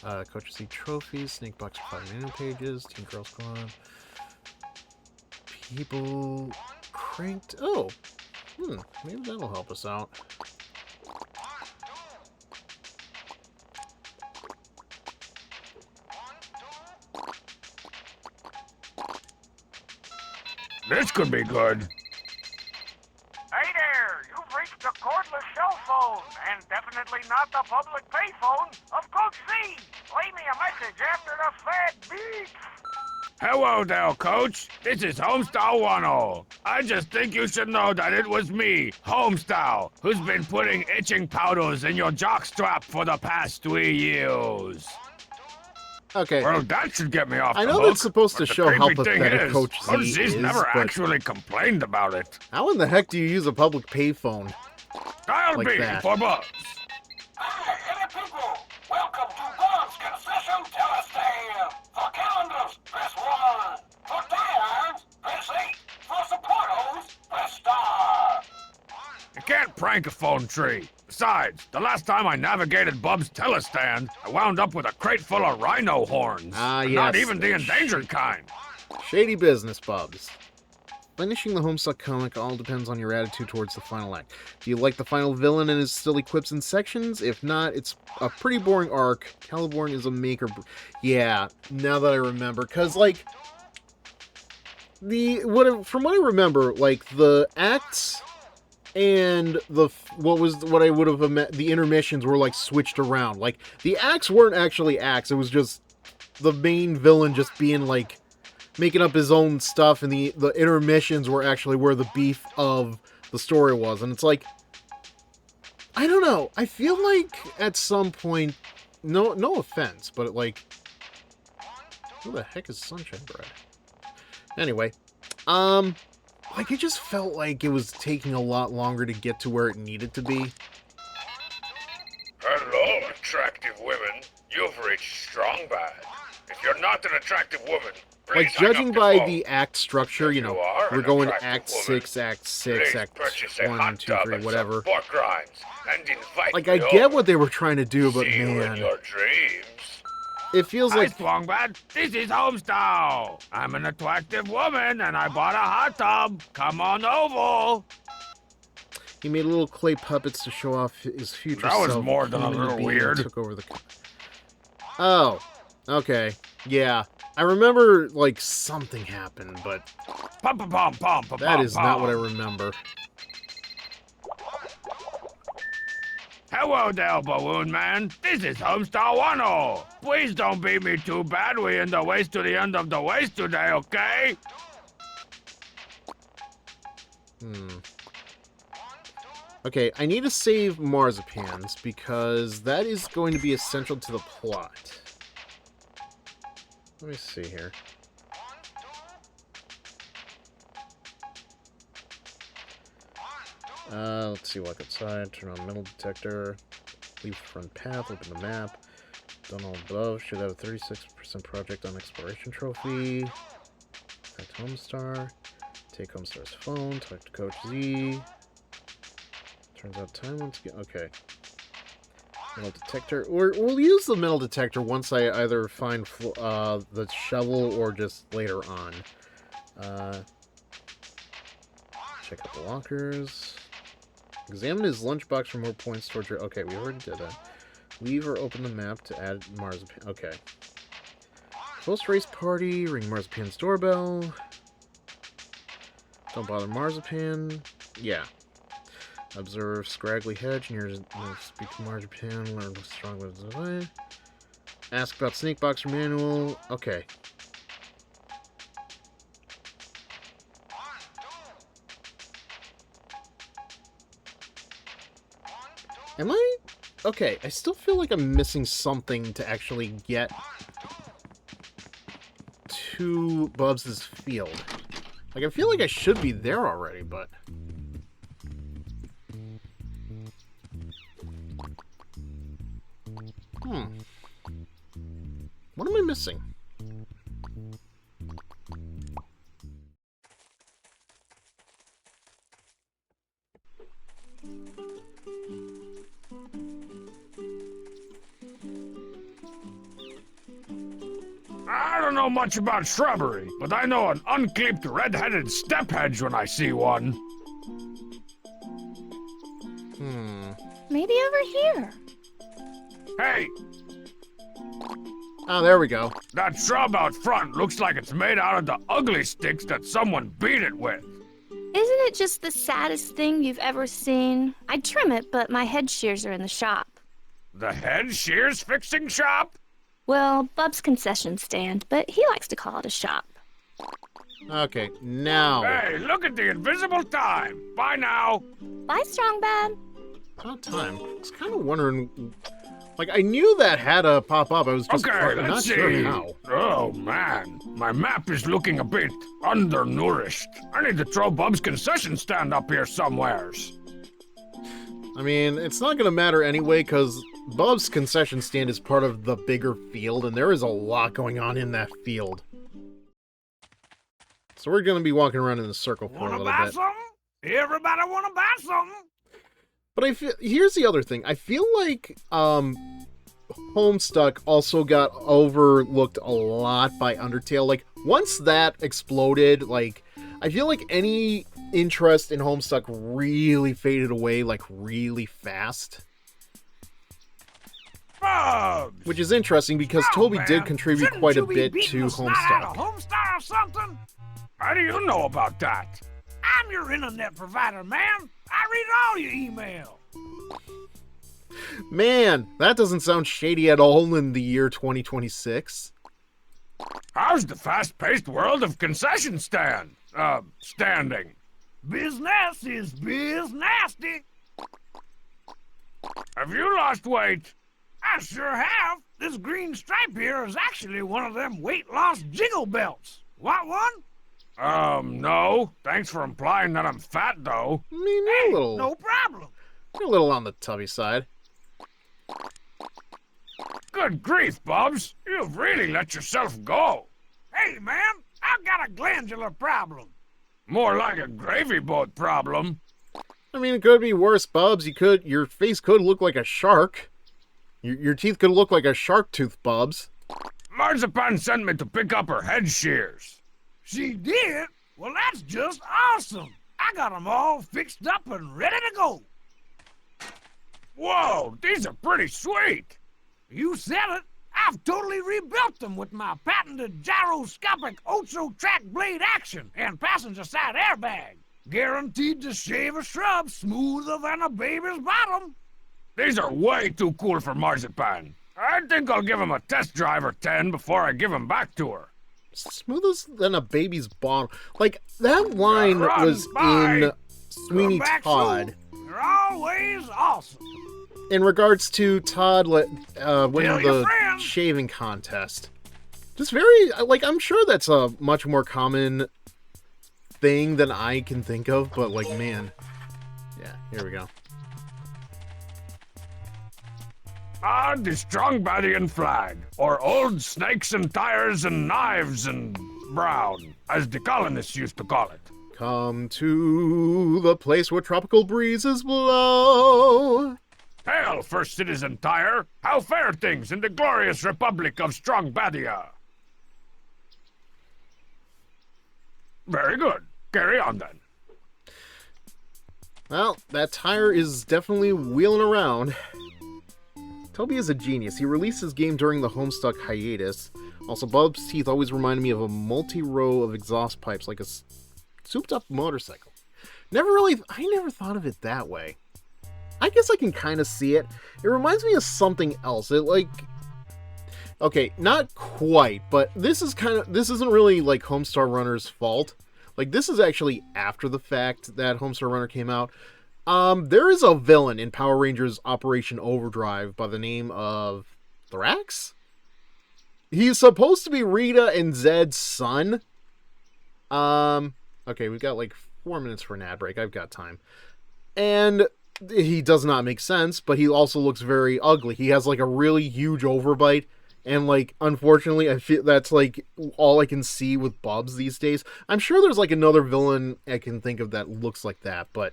Coach C trophies, Snake Box 5 manual pages, Team Girl Squad. People cranked... Oh. Maybe that'll help us out. This could be good. Hey there, you've reached the cordless cell phone, and definitely not the public payphone of Coach C. Leave me a message after the fat beep. Hello there, Coach. This is Homestar 10. I just think you should know that it was me, Homestar, who's been putting itching powders in your jockstrap for the past 3 years. Okay. Well, that should get me off the I know hook, that's supposed to but the show how creepy thing pathetic is, Coach Z Z's is, never but actually complained about it. how in the heck do you use a public payphone? Dial Like B that. for Buzz. Hey, people! Welcome to Bob's Concession Telestand! For calendars, press 1. For dials, press 8. For supporters, press star. You can't prank a phone tree. Besides, the last time I navigated Bub's telestand, I wound up with a crate full of rhino horns. Ah, And not yes. even the endangered kind. Shady business, Bubs. Finishing the Homestuck comic all depends on your attitude towards the final act. Do you like the final villain and his silly quips and sections? If not, it's a pretty boring arc. Caliborn is a maker... Yeah, now that I remember. Because, like... from what I remember, like the acts and what I would have the intermissions were like switched around. Like the acts weren't actually acts. It was just the main villain just being like making up his own stuff, and the intermissions were actually where the beef of the story was. And it's like, I don't know. I feel like at some point, no offense, but like, who the heck is Sunshine Bread? Anyway, like it just felt like it was taking a lot longer to get to where it needed to be. Hello, attractive women. You've reached Strong Bad. If you're not an attractive woman, please Like, judging by the act structure, If you know, you are we're an going attractive Act woman, 6, Act 6, please Act purchase a 1, hot 2, tub 3, and whatever. some pork rinds and invite Like, me I get over. what they were trying to do, but See you in man, your dreams. it feels Hi, like... Swangbad. This is Homestar. I'm an attractive woman, and I bought a hot tub. Come on over. He made little clay puppets to show off his future That was self. more than a Came into little being and weird. Took over the... Oh, okay. Yeah. I remember, like, something happened, but Pum pum pum pum pum. that is not what I remember. Hello there, Balloon Man. This is Homestar 10. Please don't beat me too bad. We're in the waist to the end of the waist today, okay? Okay, I need to save Marzipans, because that is going to be essential to the plot. Let me see here. Let's see, walk outside, turn on metal detector, leave front path, open the map, done all above, should have a 36% project on exploration trophy, act Homestar, take Homestar's phone, talk to Coach Z, turns out time once again, okay. Metal detector, or we'll use the metal detector once I either find the shovel or just later on. Check out the lockers. Examine his lunchbox for more points towards your... Okay, we already did that. Leave or open the map to add Marzipan. Okay. Post-race party. Ring Marzipan's doorbell. Don't bother Marzipan. Yeah. Observe scraggly hedge near speak to Marzipan. Learn what's strong with his design. Ask about sneak box or manual. Okay. Am I? Okay, I still feel like I'm missing something to actually get to Bubs' field. Like, I feel like I should be there already, but... What am I missing? I don't know much about shrubbery, but I know an unclipped red-headed step hedge when I see one. Maybe over here. Hey, Oh, there we go. that shrub out front looks like it's made out of the ugly sticks that someone beat it with. Isn't it just the saddest thing you've ever seen? I'd trim it, but my head shears are in the shop. The head shears fixing shop? Well, Bub's concession stand, but he likes to call it a shop. Okay, now... Hey, look at the invisible time. Bye now. Bye, Strongbad. About time. I was kind of wondering... Like, I knew that had to pop up. I was just Okay, not let's sure see. how. Oh, man. My map is looking a bit undernourished. I need to throw Bub's concession stand up here somewheres. I mean, it's not going to matter anyway, because Bub's concession stand is part of the bigger field, and there is a lot going on in that field. So we're going to be walking around in a circle for a Wanna little buy bit. something? Everybody wanna buy something? But I feel, here's the other thing. I feel like Homestuck also got overlooked a lot by Undertale. Like, once that exploded, like, I feel like any interest in Homestuck really faded away, like, really fast. Bubs! Which is interesting because Oh, Toby man. did contribute Shouldn't quite a you be bit beating to the snot out of Homestuck. Homestar or something? How do you know about that? I'm your internet provider, ma'am. I read all your email. Man, that doesn't sound shady at all in the year 2026. How's the fast-paced world of concession standing? Business is nasty. Have you lost weight? I sure have. This green stripe here is actually one of them weight loss jiggle belts. Want one? No. Thanks for implying that I'm fat, though. I mean, you're a little, No problem. you're a little on the tubby side. Good grief, Bubs. You've really let yourself go. Hey, man, I've got a glandular problem. More like a gravy boat problem. I mean, it could be worse, Bubs. Your face could look like a shark. Your teeth could look like a shark tooth, Bubs. Marzipan sent me to pick up her head shears. She did? Well, that's just awesome. I got them all fixed up and ready to go. Whoa, these are pretty sweet. You said it. I've totally rebuilt them with my patented gyroscopic Ocho-track blade action and passenger side airbag. Guaranteed to shave a shrub smoother than a baby's bottom. These are way too cool for Marzipan. I think I'll give him a test drive or 10 before I give him back to her. Smoothest than a baby's bottom. Like, that line Run, was bye. in Sweeney Come back Todd. soon. You're always awesome. In regards to Todd winning Tell your the friends. shaving contest. Just very, like, I'm sure that's a much more common thing than I can think of, but, like, man. Yeah, here we go. The Strongbadian flag, or old snakes and tires and knives and brown, as the colonists used to call it. Come to the place where tropical breezes blow. Hail, First Citizen Tire! How fare things in the glorious Republic of Strongbadia? Very good. Carry on, then. Well, that tire is definitely wheeling around. Toby is a genius. He released his game during the Homestuck hiatus. Also, Bub's teeth always reminded me of a multi-row of exhaust pipes, like a souped-up motorcycle. I never thought of it that way. I guess I can kind of see it. It reminds me of something else. Okay, not quite, but this isn't really like Homestar Runner's fault. Like, this is actually after the fact that Homestar Runner came out. There is a villain in Power Rangers Operation Overdrive by the name of Thrax? He's supposed to be Rita and Zed's son. Okay, we've got like 4 minutes for an ad break. I've got time. And he does not make sense, but he also looks very ugly. He has like a really huge overbite, and like, unfortunately, I feel that's like all I can see with Bubs these days. I'm sure there's like another villain I can think of that looks like that, but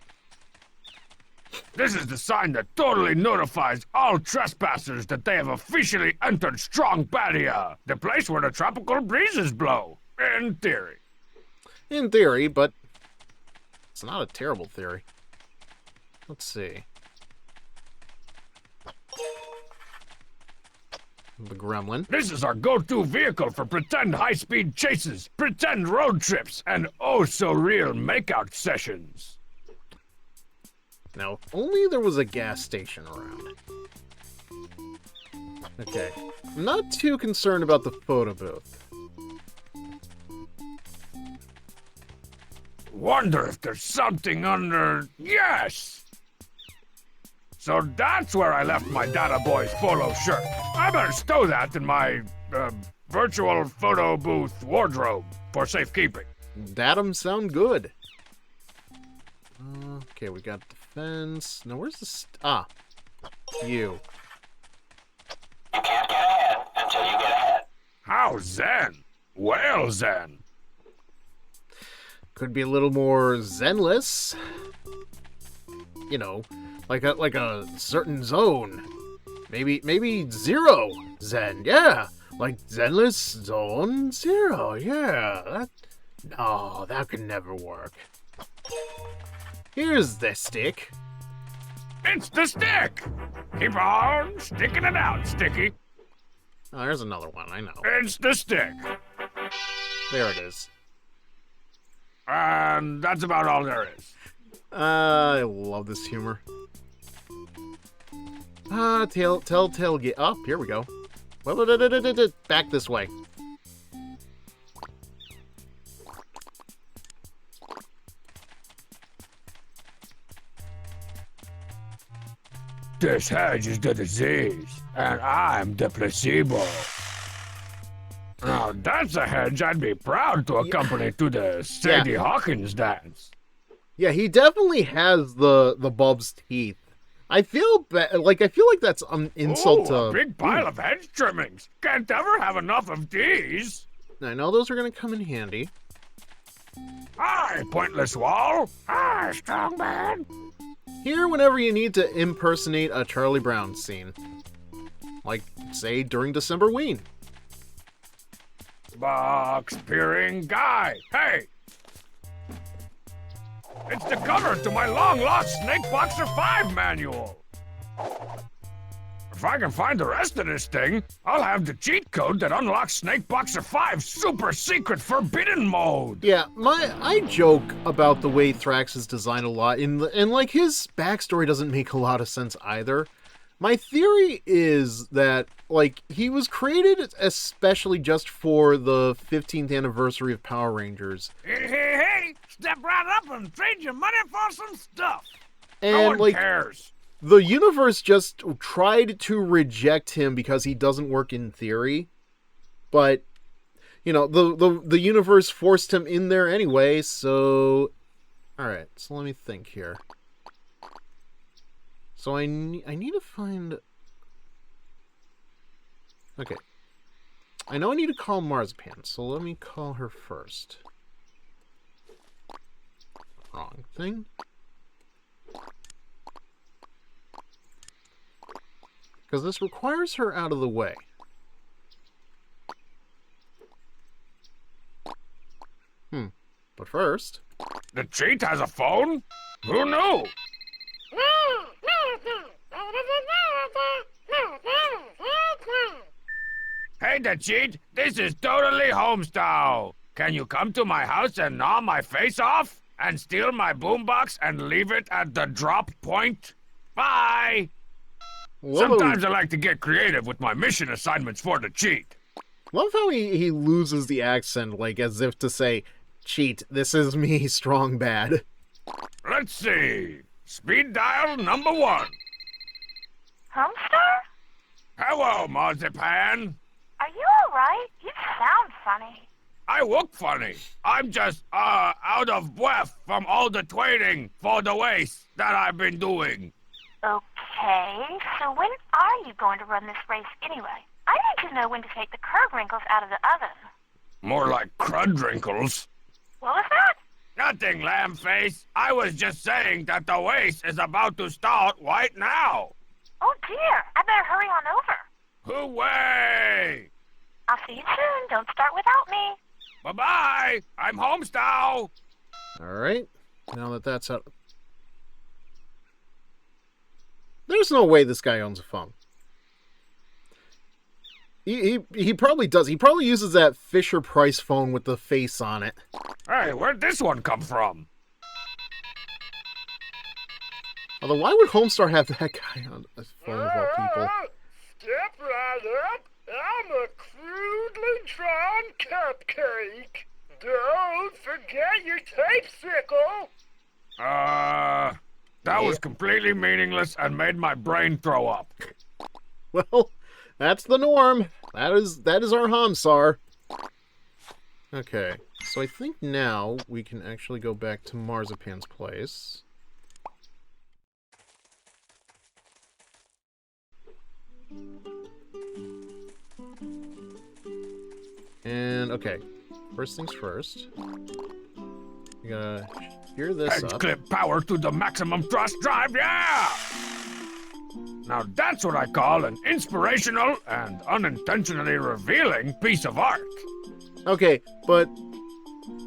This is the sign that totally notifies all trespassers that they have officially entered Strongbadia, the place where the tropical breezes blow. In theory. in theory, but it's not a terrible theory. Let's see. The Gremlin. This is our go-to vehicle for pretend high-speed chases, pretend road trips, and oh-so-real makeout sessions. Now, if only there was a gas station around. Okay. I'm not too concerned about the photo booth. Wonder if there's something under... Yes! So that's where I left my Data Boys polo shirt. I better stow that in my, virtual photo booth wardrobe for safekeeping. Datums sound good. Okay, we got defense. Now, where's the... you. You can't get ahead until you get ahead. How zen? Well zen. Could be a little more zenless. You know, like a certain zone. Maybe 0 zen. Yeah, like zenless zone 0. Yeah, that could never work. Here's the stick. It's the stick! Keep on sticking it out, Sticky. Oh, there's another one. I know. It's the stick. There it is. And that's about all there is. I love this humor. Telltale get up. Here we go. Back this way. This hedge is the disease, and I'm the placebo. Now, that's a hedge I'd be proud to accompany to the Sadie Hawkins dance. Yeah, he definitely has the bulb's teeth. I feel like that's an insult to a big pile of hedge trimmings. Can't ever have enough of these. I know those are gonna come in handy. Hi, pointless wall. Hi, strong man. Here whenever you need to impersonate a Charlie Brown scene. Like, say, during Decemberween. Box-peering guy. Hey! It's the cover to my long-lost Snake Boxer 5 manual. If I can find the rest of this thing, I'll have the cheat code that unlocks Snake Boxer 5's super secret forbidden mode. Yeah, I joke about the way Thrax is designed a lot, and like his backstory doesn't make a lot of sense either. My theory is that like he was created especially just for the 15th anniversary of Power Rangers. Hey, step right up and trade your money for some stuff. And No one like cares. the universe just tried to reject him because he doesn't work in theory. But you know, the universe forced him in there anyway, so alright, so let me think here. So I need to find... Okay. I know I need to call Marzipan, so let me call her first. Wrong thing. Because this requires her out of the way. But first... The cheat has a phone? Who knew? Hey, the cheat, this is totally Homestar. Can you come to my house and gnaw my face off? And steal my boombox and leave it at the drop point? Bye! Whoa. Sometimes I like to get creative with my mission assignments for the cheat. Love how he loses the accent, like as if to say, cheat, this is me, strong bad. Let's see. Speed dial number 1. Homestar? Hello, Marzipan. Are you alright? You sound funny. I look funny. I'm just, out of breath from all the training for the race that I've been doing. Okay, so when are you going to run this race anyway? I need to know when to take the curd wrinkles out of the oven. More like crud wrinkles. What was that? Nothing, lamb face. I was just saying that the race is about to start right now. Oh dear, I better hurry on over. Hooray! I'll see you soon. Don't start without me. Bye-bye. I'm Homestar. Alright, now that that's out... There's no way this guy owns a phone. He probably does. He probably uses that Fisher-Price phone with the face on it. Hey, where'd this one come from? Although, why would Homestar have that guy on a phone of all people? Step right up. I'm a crudely drawn cupcake. Don't forget your tape sickle. That was completely meaningless and made my brain throw up. Well, that's the norm. That is our Homestar. Okay, so I think now we can actually go back to Marzipan's place. And, okay, first things first. You gotta gear this Edge up. clip power to the maximum thrust drive, yeah! Now that's what I call an inspirational and unintentionally revealing piece of art. Okay, but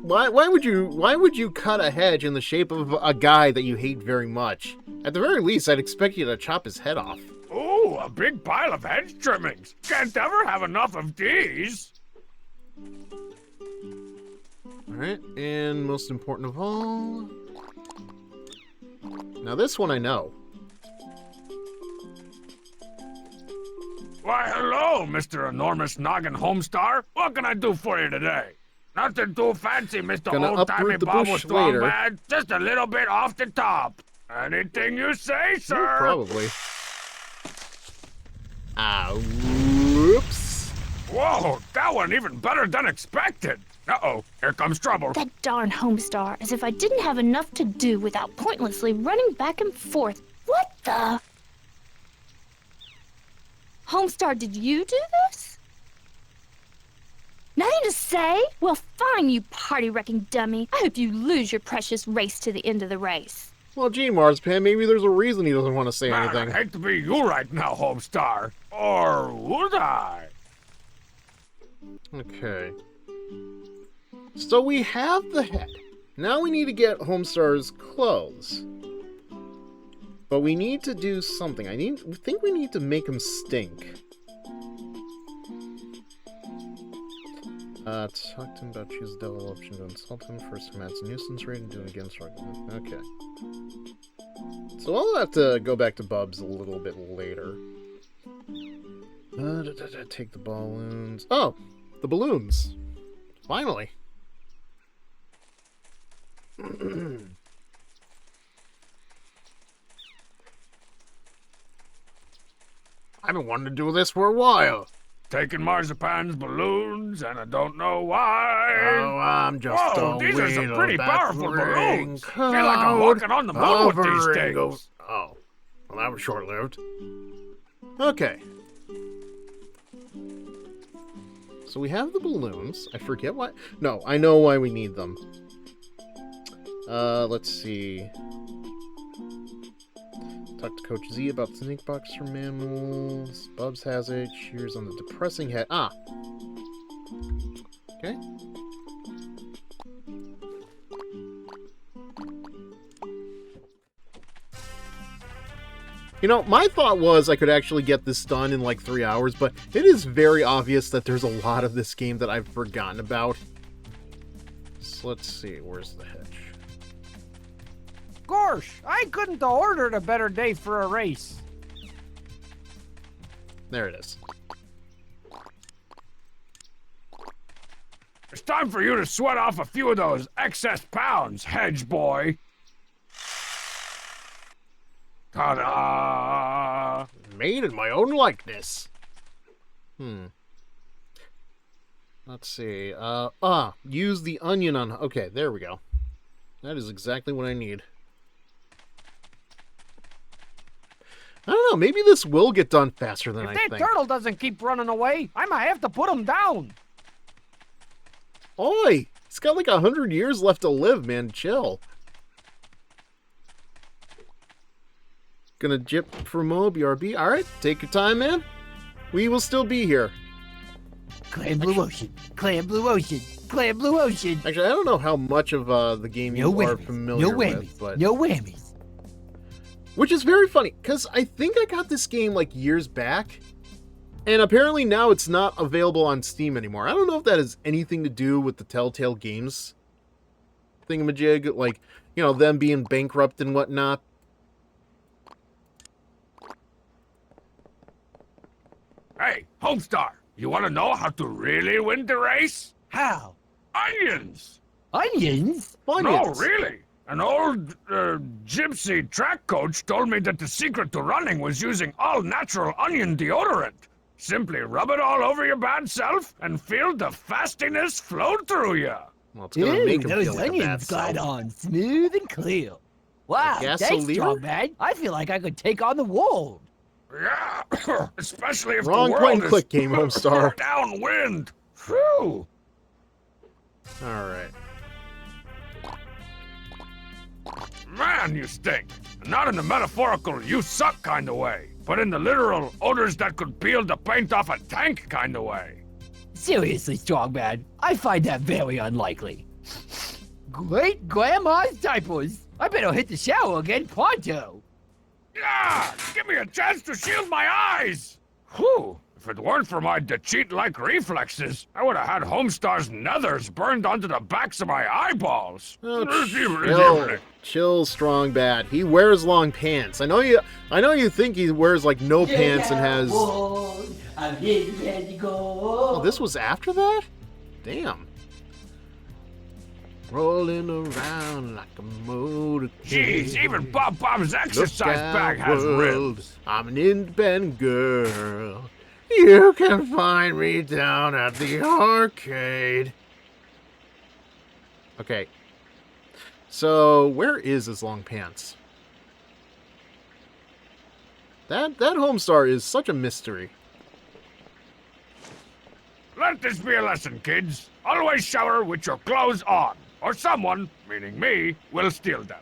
why would you cut a hedge in the shape of a guy that you hate very much? At the very least, I'd expect you to chop his head off. Ooh, a big pile of hedge trimmings. Can't ever have enough of these. Alright, and most important of all... Now this one I know. Why, hello, Mr. Enormous Noggin Homestar. What can I do for you today? Nothing too fancy, Mr. Gonna Old-Timey uproot the Bob bush with strong later. bad. Just a little bit off the top. Anything you say, sir. Probably. Ah, whoops. Whoa, that went even better than expected. Uh-oh, here comes trouble. That darn Homestar, as if I didn't have enough to do without pointlessly running back and forth. What the? Homestar, did you do this? Nothing to say? Well, fine, you party-wrecking dummy. I hope you lose your precious race to the end of the race. Well, gee, Marspan, maybe there's a reason he doesn't want to say Man, anything. I hate to be you right now, Homestar. Or would I? Okay. So we have the head. Now we need to get Homestar's clothes. But we need to do something. I think we need to make him stink. Talk to him about choose the devil option to insult him. First commands a nuisance rate and do it against argument. Okay. So I'll have to go back to Bubs a little bit later. Take the balloons. Oh! The balloons. Finally. I've been wanting to do this for a while. Taking Marzipan's balloons, and I don't know why. Oh, I'm just Whoa, these are some pretty powerful balloons. Feel like I'm cloud walking on the moon with these hovering things. Oh, well, that was short-lived. Okay. So we have the balloons. I forget why. No, I know why we need them. Let's see. Talk to Coach Z about the sneak box for mammals. Bubs has it. Cheers on the depressing head. Ah. Okay. You know, my thought was I could actually get this done in like 3 hours, but it is very obvious that there's a lot of this game that I've forgotten about. So let's see, where's the hedge? Gosh, I couldn't have ordered a better day for a race. There it is. It's time for you to sweat off a few of those excess pounds, hedge boy. Ta-da! Made in my own likeness. Let's see. Use the onion on... Okay, there we go. That is exactly what I need. I don't know, maybe this will get done faster than I If that think. turtle doesn't keep running away, I might have to put him down. Oi! He's got like 100 years left to live, man. Chill. Gonna jip for Mo, BRB. Alright, take your time, man. We will still be here. Clan Blue Ocean, Clan Blue Ocean, Clan Blue Ocean. Actually, I don't know how much of the game you are familiar no whammies, with, but... no whammies. Which is very funny, because I think I got this game like years back, and apparently now it's not available on Steam anymore. I don't know if that has anything to do with the Telltale Games thingamajig, like, you know, them being bankrupt and whatnot. Hey, Homestar, you want to know how to really win the race? How? Onions! Onions? No, really. An old gypsy track coach told me that the secret to running was using all-natural onion deodorant. Simply rub it all over your bad self and feel the fastiness flow through you. Well, it's gonna make him those feel like a bad onions glide self. on smooth and clear. Wow, thanks, gasoline? strong man. I feel like I could take on the world. Yeah, especially if Wrong the point world and click is game, Homestar. downwind. Phew. Alright. Man, you stink. Not in the metaphorical you suck kind of way, but in the literal odors that could peel the paint off a tank kind of way. Seriously, strong man, I find that very unlikely. Great grandma's diapers. I better hit the shower again pronto. Yeah, give me a chance to shield my eyes. Whew, If it weren't for my cheat-like reflexes, I would have had Homestar's nethers burned onto the backs of my eyeballs. Oh, chill, Strong Bad. He wears long pants. I know you think he wears like no pants and has. I'm ready to go. Oh, this was after that? Damn. Rolling around like a motorcade. Jeez, even Bob-Bomb's exercise bag has ribs. I'm an independent girl. You can find me down at the arcade. Okay. So, where is his long pants? That Homestar is such a mystery. Let this be a lesson, kids. Always shower with your clothes on, or someone, meaning me, will steal them.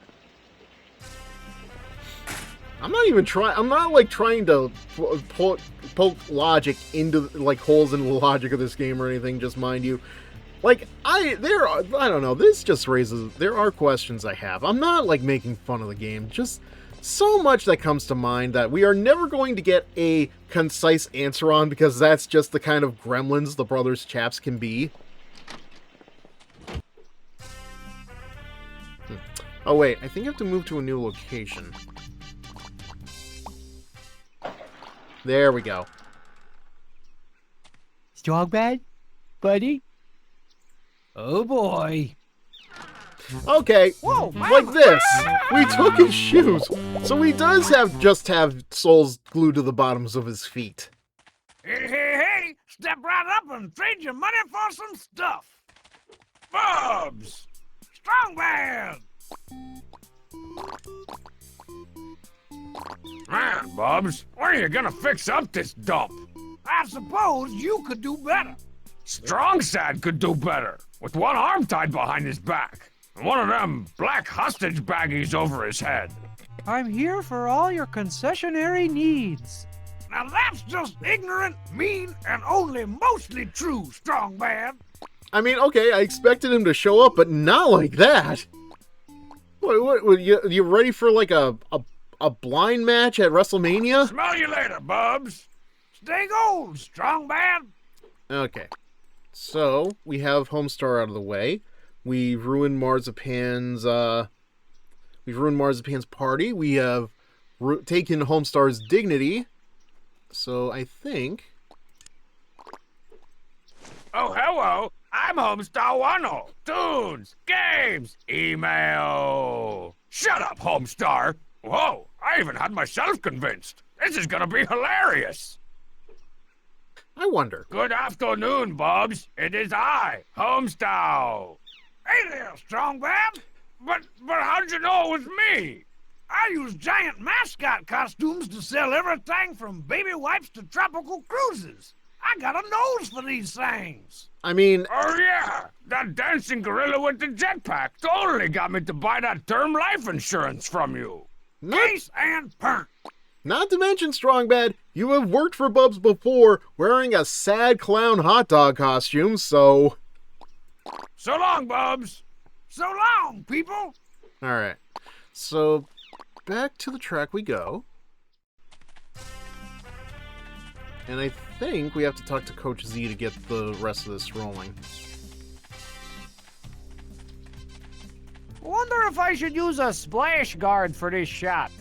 I'm not even trying. I'm not like trying to poke logic into like holes in the logic of this game or anything. Just mind you, like I don't know. This just raises. There are questions I have. I'm not like making fun of the game. Just so much that comes to mind that we are never going to get a concise answer on because that's just the kind of gremlins the Brothers Chaps can be. Oh wait, I think I have to move to a new location. There we go. Strong Bad? Buddy? Oh boy. Okay, Whoa, like this. We took his shoes, so he does just have soles glued to the bottoms of his feet. Hey, step right up and trade your money for some stuff. Bubs! Strong Man! Man, Bubs, when are you gonna fix up this dump? I suppose you could do better. Strong Sad could do better, with one arm tied behind his back, and one of them black hostage baggies over his head. I'm here for all your concessionary needs. Now that's just ignorant, mean, and only mostly true, Strong Man. I mean, okay, I expected him to show up, but not like that. What you ready for like a blind match at WrestleMania? Smell you later, Bubs. Stay gold, Strong Man. Okay, so we have Homestar out of the way. We've ruined Marzipan's party. We have taken Homestar's dignity. So I think. Oh, hello. I'm Homestar 10. Tunes, games, email. Shut up, Homestar. Whoa, I even had myself convinced. This is gonna be hilarious. I wonder. Good afternoon, Bubs. It is I, Homestar. Hey there, Strong Man. But how'd you know it was me? I use giant mascot costumes to sell everything from baby wipes to tropical cruises. I got a nose for these things. I mean... Oh yeah, that dancing gorilla with the jetpack totally got me to buy that term life insurance from you. Case and perk. Not to mention, Strong Bad, you have worked for Bubs before wearing a sad clown hot dog costume, so... So long, Bubs. So long, people. Alright, so back to the track we go. And I think we have to talk to Coach Z to get the rest of this rolling. Wonder if I should use a splash guard for this shot.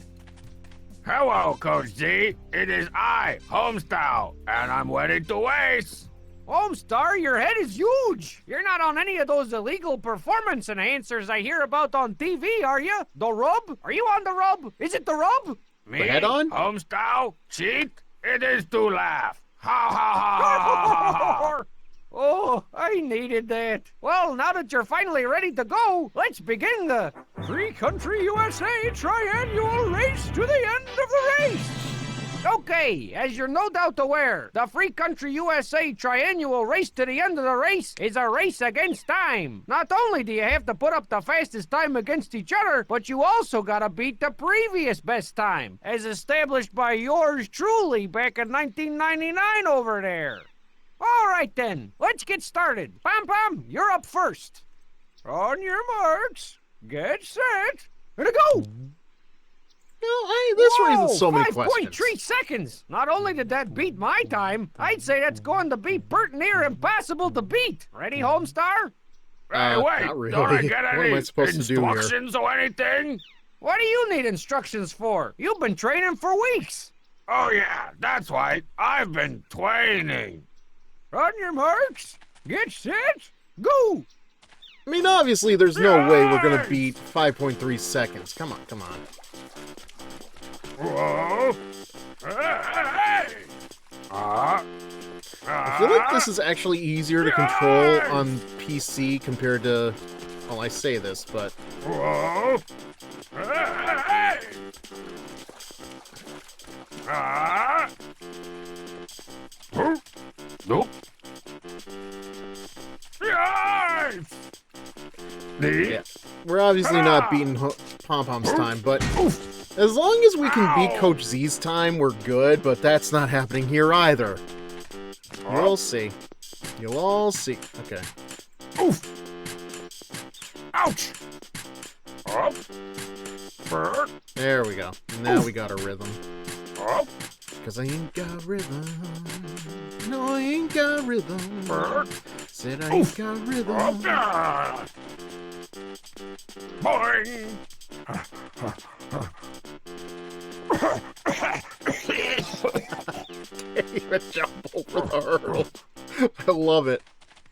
Hello, Coach Z. It is I, Homestar, and I'm ready to race. Homestar, your head is huge. You're not on any of those illegal performance enhancers I hear about on TV, are you? The rub? Are you on the rub? Is it the rub? Me? The head on? Homestar? Cheat? It is to laugh. Ha ha ha ha ha ha. Oh, I needed that. Well, now that you're finally ready to go, let's begin the Free Country USA Triannual Race to the end of the race. Okay, as you're no doubt aware, the Free Country USA Triannual Race to the end of the race is a race against time. Not only do you have to put up the fastest time against each other, but you also gotta beat the previous best time, as established by yours truly back in 1999 over there. All right then, let's get started. Pom Pom, you're up first. On your marks, get set, and go! This raises so many 5.3 questions. seconds. Not only did that beat my time, I'd say that's going to be pert near impossible to beat. Ready, Homestar? Hey, wait, not really. don't I get What any am I supposed to do here? instructions or anything? What do you need instructions for? You've been training for weeks. Oh yeah, that's right. I've been training. On your marks, get set, go. I mean, obviously, there's no way we're gonna beat 5.3 seconds. Come on, come on. Whoa. Hey. I feel like this is actually easier to control on PC compared to... Well, I say this, but... Whoa. Hey. Nope. Yes. Yeah. We're obviously not beating Pom-Pom's time, but... As long as we can beat Coach Z's time, we're good, but that's not happening here either. You'll see. You'll all see. Okay. Oof. Ouch. Up. Bird. There we go. Now we got a rhythm. Up. Cause I ain't got rhythm. No, I ain't got rhythm. Bird. Said I ain't got rhythm. Up. Boing. Can't even jump over the hurdle. I love it.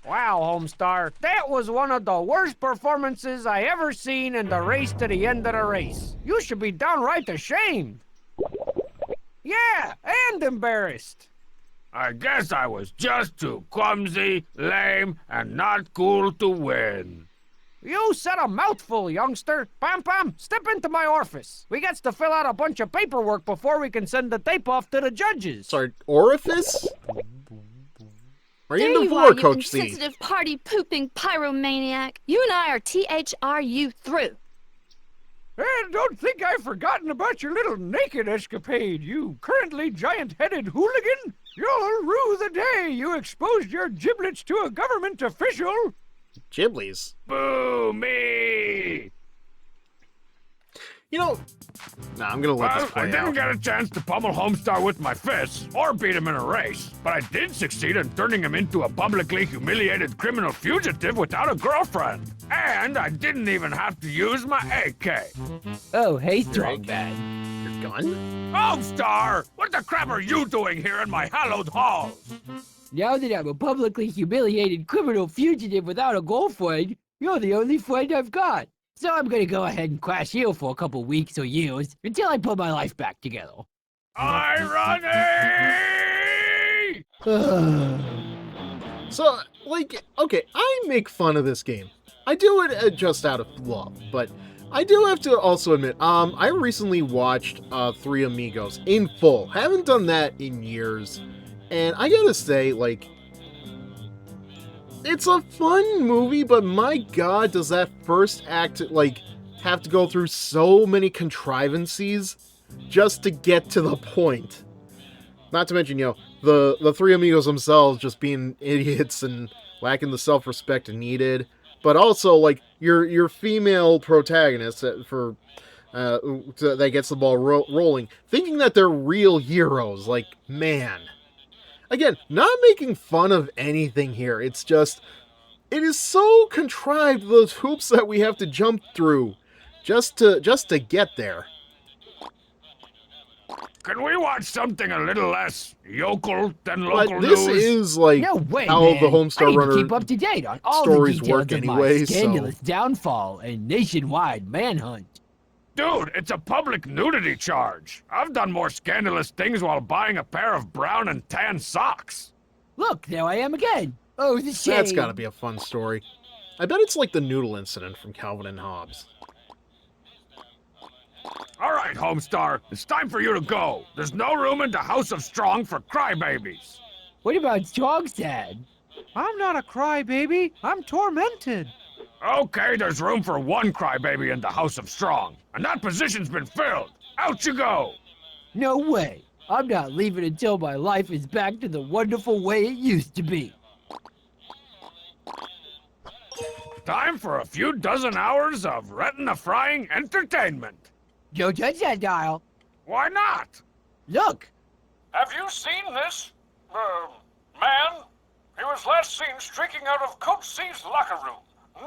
Wow, Homestar, that was one of the worst performances I ever seen in the race to the end of the race. You should be downright ashamed. Yeah, and embarrassed. I guess I was just too clumsy, lame, and not cool to win. You said a mouthful, youngster. Pom-Pom, step into my office. We got to fill out a bunch of paperwork before we can send the tape off to the judges. Sorry, orifice? Are you There in the you floor, are, you Coach Z? insensitive party-pooping pyromaniac. You and I are THRU through. And don't think I've forgotten about your little naked escapade, you currently giant-headed hooligan. You'll rue the day you exposed your giblets to a government official. Giblies. Boo me! You know, nah, I'm gonna let Well, this play I didn't out. get a chance to pummel Homestar with my fists or beat him in a race, but I did succeed in turning him into a publicly humiliated criminal fugitive without a girlfriend. And I didn't even have to use my AK. Oh, hey, Strongbad. Your gun? Homestar! What the crap are you doing here in my hallowed halls? Now that I'm a publicly humiliated criminal fugitive without a girlfriend, you're the only friend I've got. So I'm gonna go ahead and crash here for a couple weeks or years until I put my life back together. Irony! So, like, okay, I make fun of this game. I do it just out of love, but I do have to also admit, I recently watched Three Amigos in full. Haven't done that in years, and I gotta say, like, it's a fun movie, but my god, does that first act, like, have to go through so many contrivances just to get to the point. Not to mention, you know, the Three Amigos themselves just being idiots and lacking the self-respect needed, but also, like, your female protagonist that gets the ball rolling, thinking that they're real heroes. Like, man. Again, not making fun of anything here. It's just, it is so contrived, those hoops that we have to jump through just to get there. Can we watch something a little less yokel than But local this news? is like No way, how man. the Homestar I need Runner to keep up to date on all the stories details work of anyway, my so- scandalous downfall and nationwide manhunt. Dude, it's a public nudity charge. I've done more scandalous things while buying a pair of brown and tan socks. Look, there I am again. Oh, the shame. That's gotta be a fun story. I bet it's like the noodle incident from Calvin and Hobbes. All right, Homestar, it's time for you to go. There's no room in the House of Strong for crybabies. What about Strongstad? I'm not a crybaby. I'm tormented. Okay, there's room for one crybaby in the House of Strong, and that position's been filled. Out you go. No way. I'm not leaving until my life is back to the wonderful way it used to be. Time for a few dozen hours of retina-frying entertainment. Don't touch that dial. Why not? Look. Have you seen this, man? He was last seen streaking out of Coach C's locker room,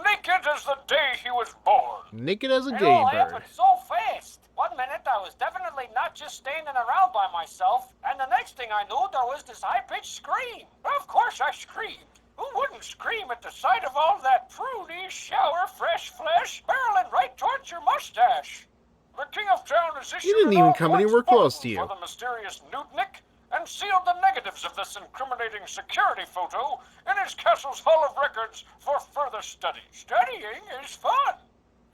naked as the day he was born. Naked as a It gay all bird. happened so fast. 1 minute I was definitely not just standing around by myself, and the next thing I knew there was this high-pitched scream. Of course I screamed. Who wouldn't scream at the sight of all that pruny, shower, fresh flesh barreling right towards your mustache? The King of Town is issued didn't even come anywhere close to you. for the mysterious Newtnick and sealed the negatives of this incriminating security photo in his castle's Hall of Records for further study. Studying is fun.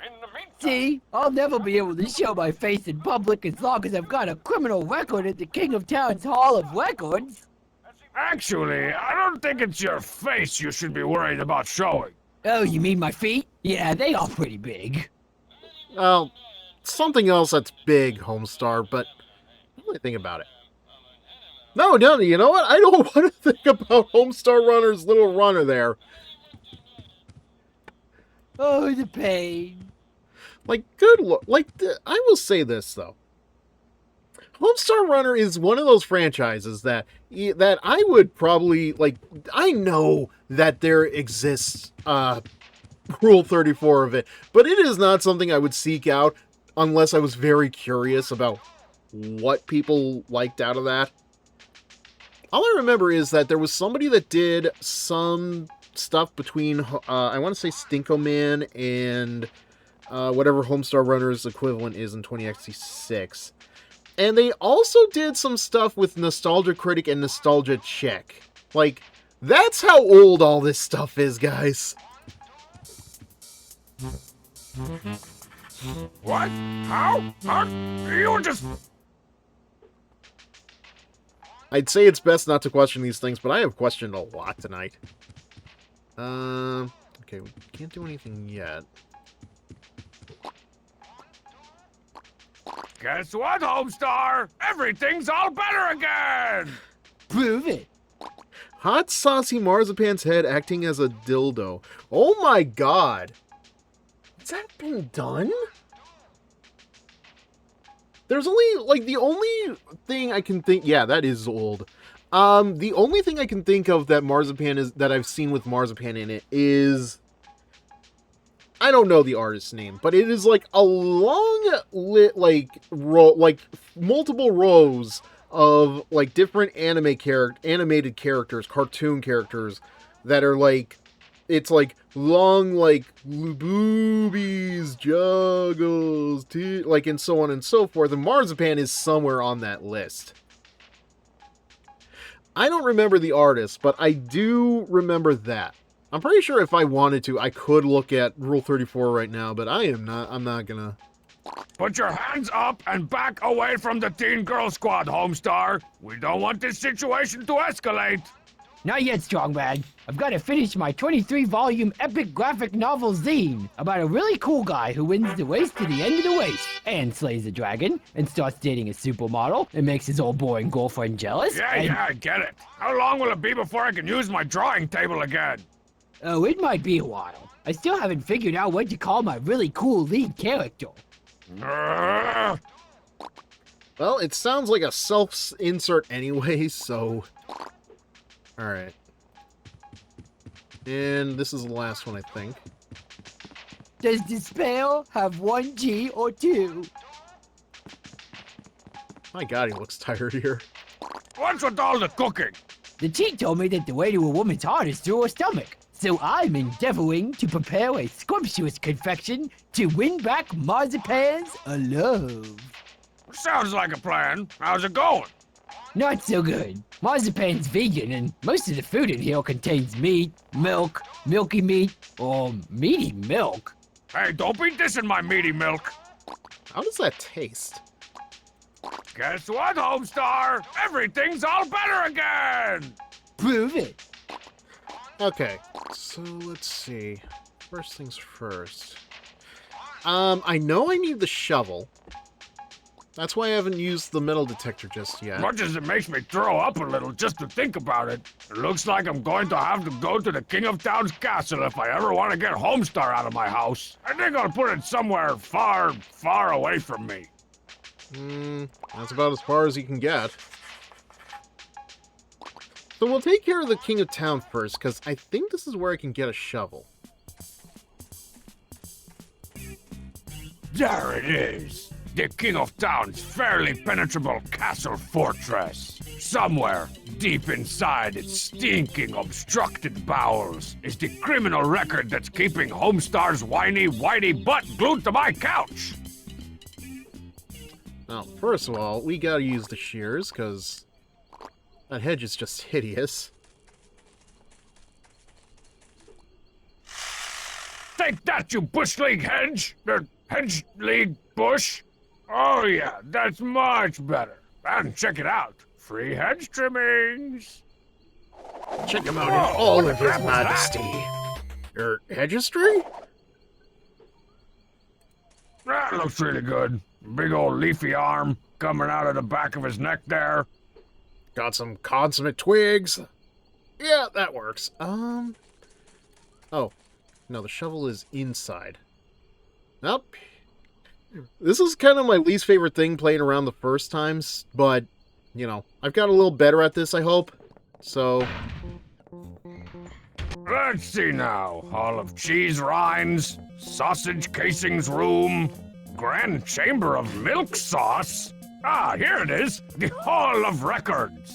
In the meantime... See, I'll never be able to show my face in public as long as I've got a criminal record at the King of Town's Hall of Records. Actually, I don't think it's your face you should be worried about showing. Oh, you mean my feet? Yeah, they are pretty big. Well, something else that's big, Homestar, but really think about it. No, you know what? I don't want to think about Homestar Runner's little runner there. Oh, the pain. Like, good look. Like, I will say this, though. Homestar Runner is one of those franchises that I would probably, like, I know that there exists Rule 34 of it, but it is not something I would seek out unless I was very curious about what people liked out of that. All I remember is that there was somebody that did some stuff between, I want to say Stinko Man and whatever Homestar Runner's equivalent is in 20xT6. And they also did some stuff with Nostalgia Critic and Nostalgia Check. Like, that's how old all this stuff is, guys. What? How? You were just... I'd say it's best not to question these things, but I have questioned a lot tonight. Okay, we can't do anything yet. Guess what, Homestar? Everything's all better again! Prove it. Hot saucy marzipan's head acting as a dildo. Oh my god. Has that been done? There's only, like, the only thing I can think... Yeah, that is old. The only thing I can think of that Marzipan is... that I've seen with Marzipan in it is... I don't know the artist's name, but it is, like, a long, multiple rows of, like, different animated characters, cartoon characters, that are, like... It's, like, long, like, boobies, juggles, like, and so on and so forth. And Marzipan is somewhere on that list. I don't remember the artist, but I do remember that. I'm pretty sure if I wanted to, I could look at Rule 34 right now, but I'm not gonna. Put your hands up and back away from the Teen Girl Squad, Homestar. We don't want this situation to escalate. Not yet, Strongman. I've got to finish my 23-volume epic graphic novel zine about a really cool guy who wins the race to the end of the race and slays a dragon and starts dating a supermodel and makes his old boring girlfriend jealous. Yeah, I get it. How long will it be before I can use my drawing table again? Oh, it might be a while. I still haven't figured out what to call my really cool lead character. Ugh. Well, it sounds like a self-insert anyway, so... Alright. And this is the last one, I think. Does the spell have 1 G or 2? My god, he looks tired here. What's with all the cooking? The cheat told me that the way to a woman's heart is through her stomach. So I'm endeavoring to prepare a scrumptious confection to win back Marzipan's love. Sounds like a plan. How's it going? Not so good. Marzipan's vegan, and most of the food in here contains meat, milk, milky meat, or meaty milk. Hey, don't be dissing my meaty milk. How does that taste? Guess what, Homestar? Everything's all better again! Prove it. Okay, so let's see. First things first. I know I need the shovel. That's why I haven't used the metal detector just yet. Much as it makes me throw up a little just to think about it, it looks like I'm going to have to go to the King of Town's castle if I ever want to get Homestar out of my house. I think I'll put it somewhere far, far away from me. That's about as far as you can get. So we'll take care of the King of Town first, because I think this is where I can get a shovel. There it is! The King of Town's fairly penetrable castle fortress. Somewhere, deep inside its stinking, obstructed bowels, is the criminal record that's keeping Homestar's whiny, whitey butt glued to my couch! Now, first of all, we gotta use the shears, because that hedge is just hideous. Take that, you Bush League hedge! Hedge League Bush! Oh yeah, that's much better. And check it out. Free hedge trimmings. Check him out in all of his majesty. Your hedgistry? That looks really good. Big old leafy arm coming out of the back of his neck there. Got some consummate twigs. Yeah, that works. Oh. No, the shovel is inside. Nope. This is kind of my least favorite thing playing around the first times, but, you know, I've got a little better at this, I hope. So... Let's see now. Hall of cheese rinds, sausage casings room, grand chamber of milk sauce. Ah, here it is. The Hall of Records.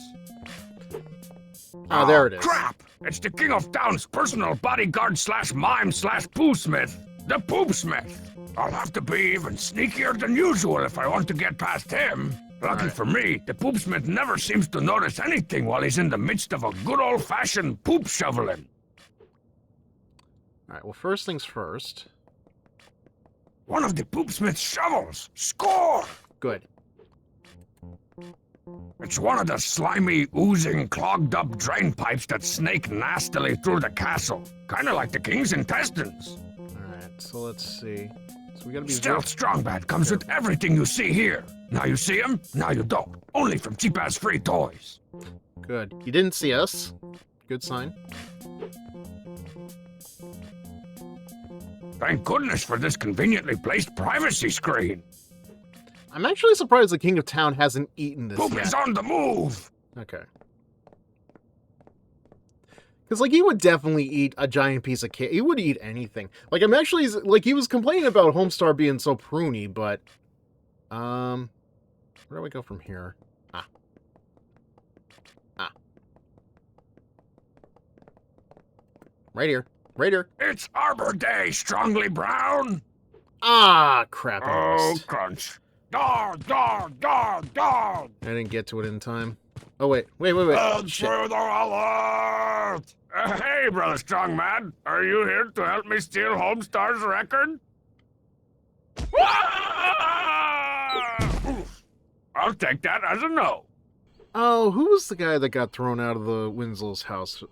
Ah, there it is. Crap! It's the King of Town's personal bodyguard slash mime slash poosmith, the Poopsmith. I'll have to be even sneakier than usual if I want to get past him. Lucky for me, the Poopsmith never seems to notice anything while he's in the midst of a good old-fashioned poop shoveling. Alright, well, first things first. One of the Poopsmith's shovels! Score! Good. It's one of the slimy, oozing, clogged-up drain pipes that snake nastily through the castle. Kinda like the king's intestines. Alright, so let's see. So we gotta be... Stealth Strongbad comes with everything you see here. Now you see him, now you don't. Only from cheap-ass free toys. Good. He didn't see us. Good sign. Thank goodness for this conveniently placed privacy screen. I'm actually surprised the King of Town hasn't eaten this Poop yet. is on the move! Okay. Because, like, he would definitely eat a giant piece of cake. He would eat anything. Like, I'm actually... Like, he was complaining about Homestar being so pruny, but... Where do I go from here? Right here. Right here. It's Arbor Day, strongly brown! Ah, crap. I Oh, missed. crunch. Dar, dar, dar, dar! I didn't get to it in time. Oh, wait. Shit. Intruder alert! Hey, Brother Strongman, are you here to help me steal Homestar's record? Oof. I'll take that as a no. Oh, who was the guy that got thrown out of the Winslow's house?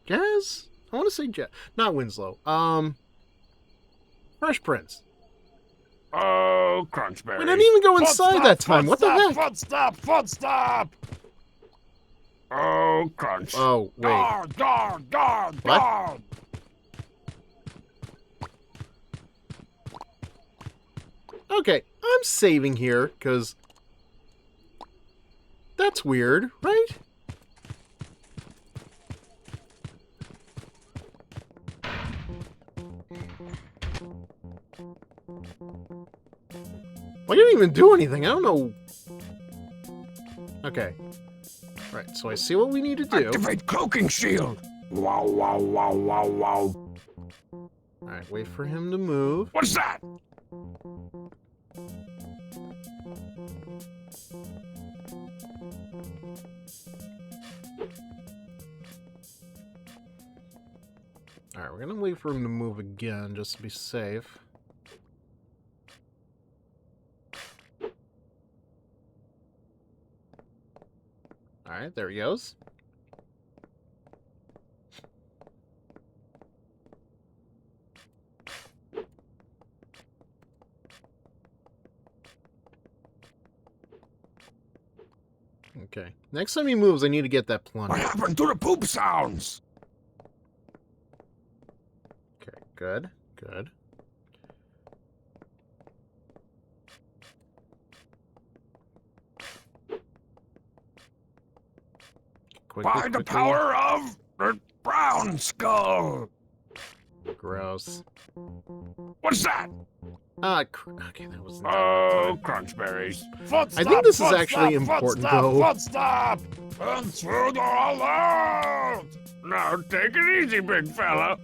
Jazz? I want to say Jazz. Not Winslow. Fresh Prince. Oh, Crunchberry. We didn't even go inside that time. What the heck? Footstop! Oh, Crunch. Oh, wait. Dar! What? Okay, I'm saving here, because... That's weird, right? Well, you didn't even do anything. I don't know. Okay. Right, so I see what we need to do. Activate cloaking shield. Wow. Alright, wait for him to move. What's that? Alright, we're gonna wait for him to move again, just to be safe. Alright, there he goes. Okay. Next time he moves, I need to get that plunder. What happened to the poop sounds? Okay, good. By the power of the brown skull. Gross. What's that? Okay, that was. Oh, crunchberries. I think this is actually important, though. Footstop! Intruder alert! Now take it easy, big fella.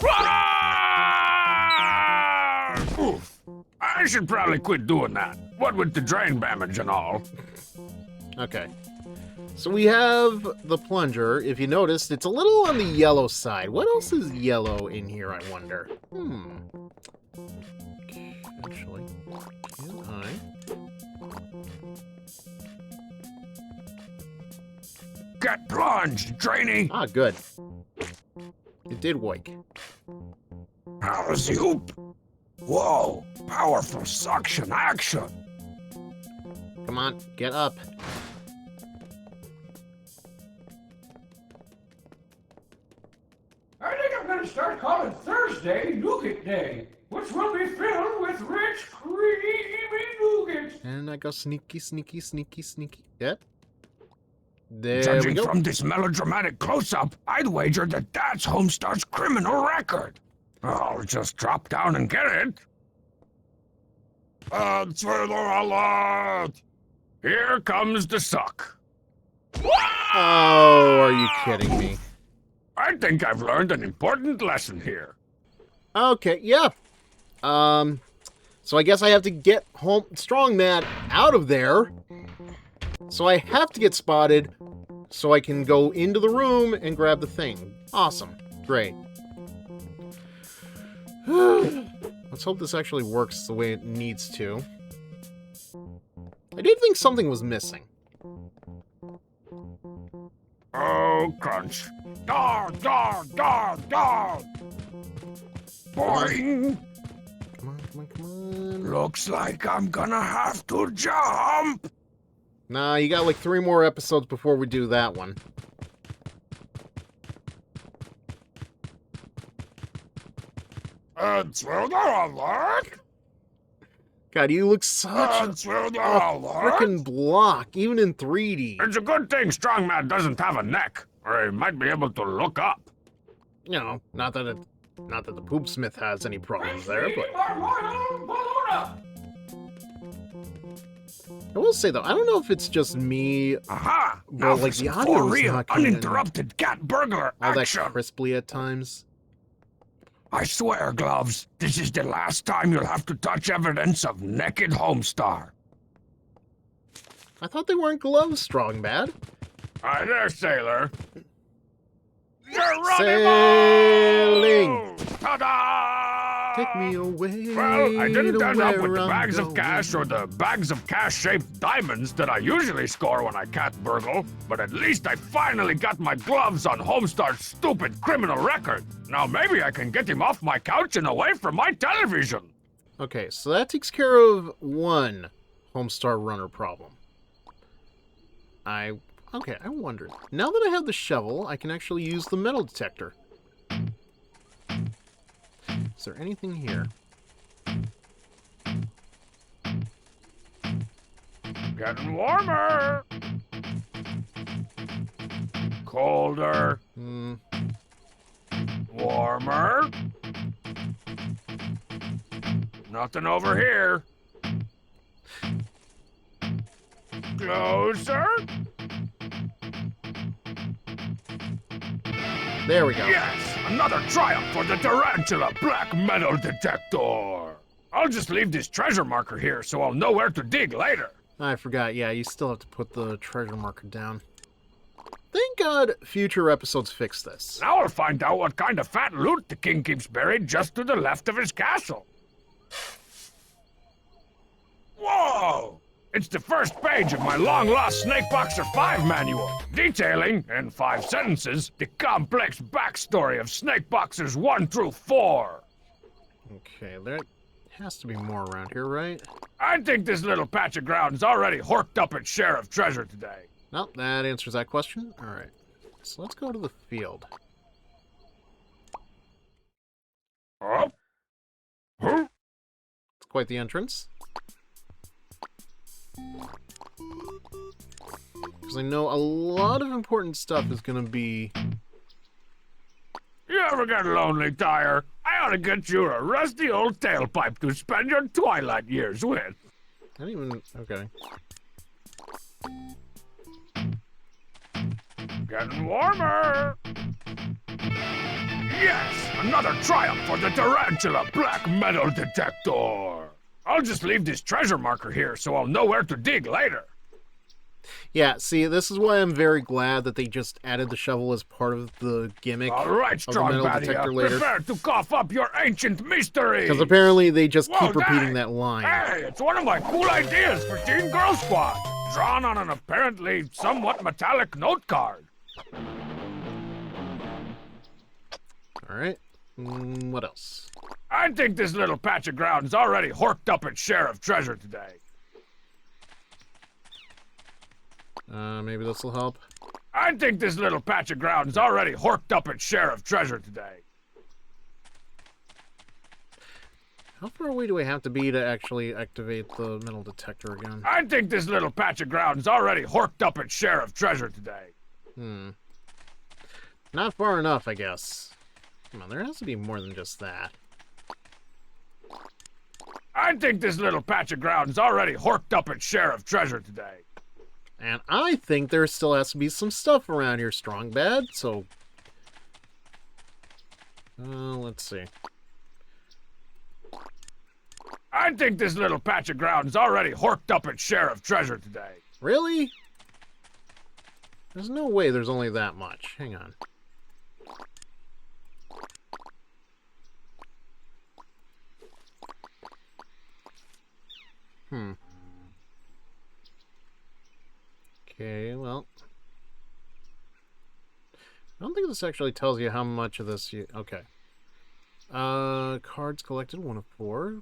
Ah! Oof. I should probably quit doing that. What with the drain damage and all. Okay. So we have the plunger. If you noticed, it's a little on the yellow side. What else is yellow in here, I wonder? Actually, can I? Get plunged, drainy! Ah, good. It did wake. How's you? Whoa, powerful suction action. Come on, get up. I think I'm gonna start calling Thursday Nougat Day, which will be filled with rich, creamy nougats. And I go sneaky, sneaky, sneaky, sneaky. Yep. There Judging we go. from this melodramatic close-up, I'd wager that that's Homestar's criminal record. I'll just drop down and get it. Intruder alert! Here comes the suck. Oh, are you kidding me? I think I've learned an important lesson here. Okay, yeah. So I guess I have to get Strong Matt out of there. So I have to get spotted so I can go into the room and grab the thing. Awesome. Great. Let's hope this actually works the way it needs to. I did think something was missing. Oh, crunch. Dar, dar, dar, dar. Boing. Come on, come on, come on. Looks like I'm gonna have to jump. Nah, you got like 3 more episodes before we do that one. Intruder alert! God, you look such Intruder a alert! freaking block, even in 3D. It's a good thing Strongman doesn't have a neck, or he might be able to look up. You know, not that the Poopsmith has any problems there, but I will say though, I don't know if it's just me. Aha! But Now like for the some audio for is real, not coming in uninterrupted cat burglar all that action. crisply at times. I swear, Gloves, this is the last time you'll have to touch evidence of naked Homestar. I thought they weren't gloves, Strong Bad. Hi there, sailor. Sailing. Ta-da! Take me away. Well, I didn't to end up where with the I'm bags of going. cash or the bags of cash-shaped diamonds that I usually score when I cat burgle, but at least I finally got my gloves on Homestar's stupid criminal record. Now maybe I can get him off my couch and away from my television. Okay, so that takes care of one Homestar runner problem. I wondered. Now that I have the shovel, I can actually use the metal detector. Is there anything here? Getting warmer. Colder. Warmer. Nothing over here. Closer. There we go. Yes, another triumph for the tarantula black metal detector. I'll just leave this treasure marker here so I'll know where to dig later. I forgot. Yeah, you still have to put the treasure marker down. Thank God future episodes fix this. Now I'll find out what kind of fat loot the king keeps buried just to the left of his castle. Whoa! It's the first page of my long-lost Snakeboxer 5 manual, detailing, in 5 sentences, the complex backstory of Snakeboxers 1 through 4. Okay, there has to be more around here, right? I think this little patch of ground's already horked up its share of treasure today. Nope, that answers that question. All right, so let's go to the field. Oh? Huh? It's quite the entrance. because I know a lot of important stuff is going to be... You ever get lonely, Tyre? I ought to get you a rusty old tailpipe to spend your twilight years with. I didn't even... Okay. Getting warmer. Yes, another triumph for the Tarantula Black Metal Detector. I'll just leave this treasure marker here so I'll know where to dig later. Yeah, see, this is why I'm very glad that they just added the shovel as part of the gimmick All right, of the strong metal detector later. prepare to cough up your ancient mystery. Because apparently they just keep Whoa, repeating dang. that line. Hey, it's one of my cool ideas for Teen Girl Squad, drawn on an apparently somewhat metallic note card. Alright, what else? I think this little patch of ground's already horked up its share of treasure today. Maybe this will help. I think this little patch of ground's already horked up its share of treasure today. How far away do I have to be to actually activate the metal detector again? I think this little patch of ground's already horked up its share of treasure today. Not far enough, I guess. Come on, there has to be more than just that. I think this little patch of ground's already horked up its share of treasure today. And I think there still has to be some stuff around here, Strong Bad, so... let's see. I think this little patch of ground's already horked up its share of treasure today. Really? There's no way there's only that much. Hang on. Okay, well... I don't think this actually tells you how much of this you... Okay. Cards collected, 1 of 4.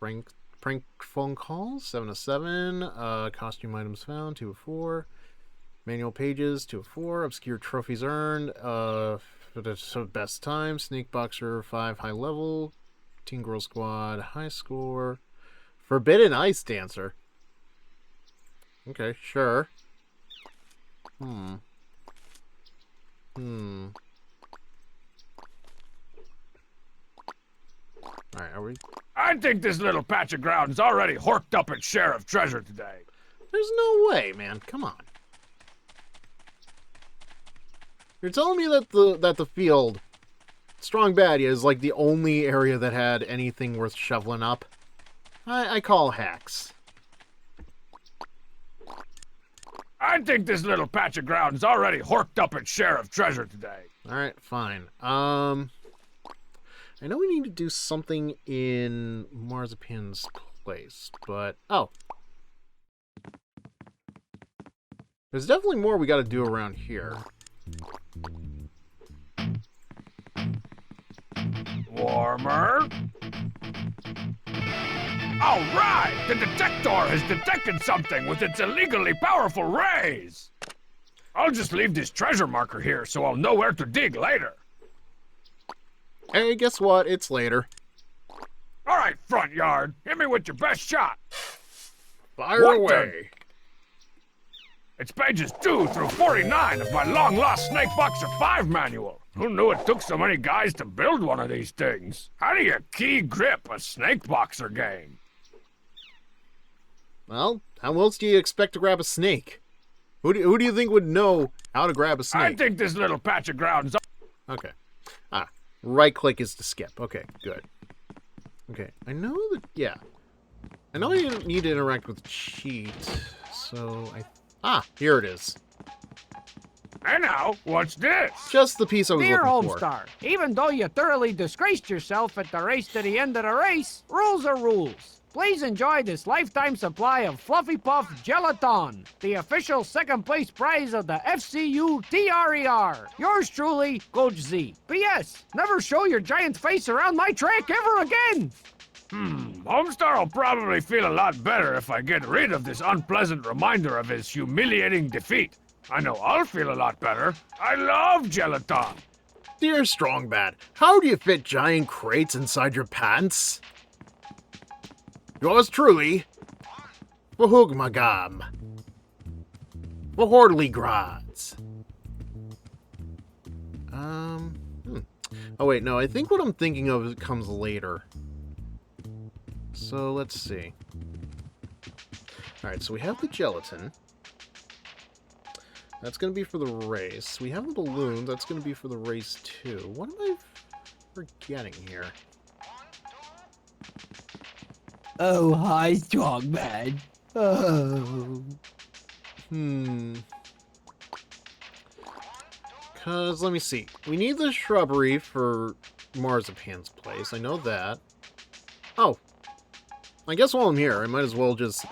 Prank phone calls, 7 of 7. Costume items found, 2 of 4. Manual pages, 2 of 4. Obscure trophies earned, best time. Snake Boxer, 5, high level. Teen Girl Squad, high score. Forbidden Ice Dancer. Okay, sure. Alright, are we... I think this little patch of ground's already horked up its share of treasure today. There's no way, man. Come on. You're telling me that the field, Strong Bad, is like the only area that had anything worth shoveling up? I call hacks. I think this little patch of ground's already horked up its share of treasure today. Alright, fine. I know we need to do something in Marzipan's place, but... Oh. There's definitely more we gotta do around here. Warmer. All right! The detector has detected something with its illegally powerful rays! I'll just leave this treasure marker here so I'll know where to dig later. Hey, guess what? It's later. All right, front yard. Hit me with your best shot. Fire away. It's pages 2 through 49 of my long-lost Snake Boxer 5 manual. Who knew it took so many guys to build one of these things? How do you key grip a Snake Boxer game? Well, how else do you expect to grab a snake? Who do you think would know how to grab a snake? I think this little patch of ground's... Okay. Right click is to skip. Okay, good. Okay, I know that... Yeah. I know I didn't need to interact with cheat, so I... here it is. And now, what's this? Just the piece I was Dear looking for. Homestar, even though you thoroughly disgraced yourself at the race to the end of the race, rules are rules. Please enjoy this lifetime supply of Fluffy Puff Gelaton, the official second-place prize of the FCU TRER. Yours truly, Coach Z. P.S. Never show your giant face around my track ever again! Homestar will probably feel a lot better if I get rid of this unpleasant reminder of his humiliating defeat. I know I'll feel a lot better. I love Gelaton. Dear Strong Bad, how do you fit giant crates inside your pants? Yours truly, Wahugmagam. Behortligrads. Oh wait, no, I think what I'm thinking of comes later. So let's see. Alright, so we have the gelatin. That's going to be for the race. We have the balloon. That's going to be for the race too. What am I forgetting here? Oh, hi, strong man. Oh. Because, let me see. We need the shrubbery for Marzipan's place. I know that. Oh. I guess while I'm here, I might as well just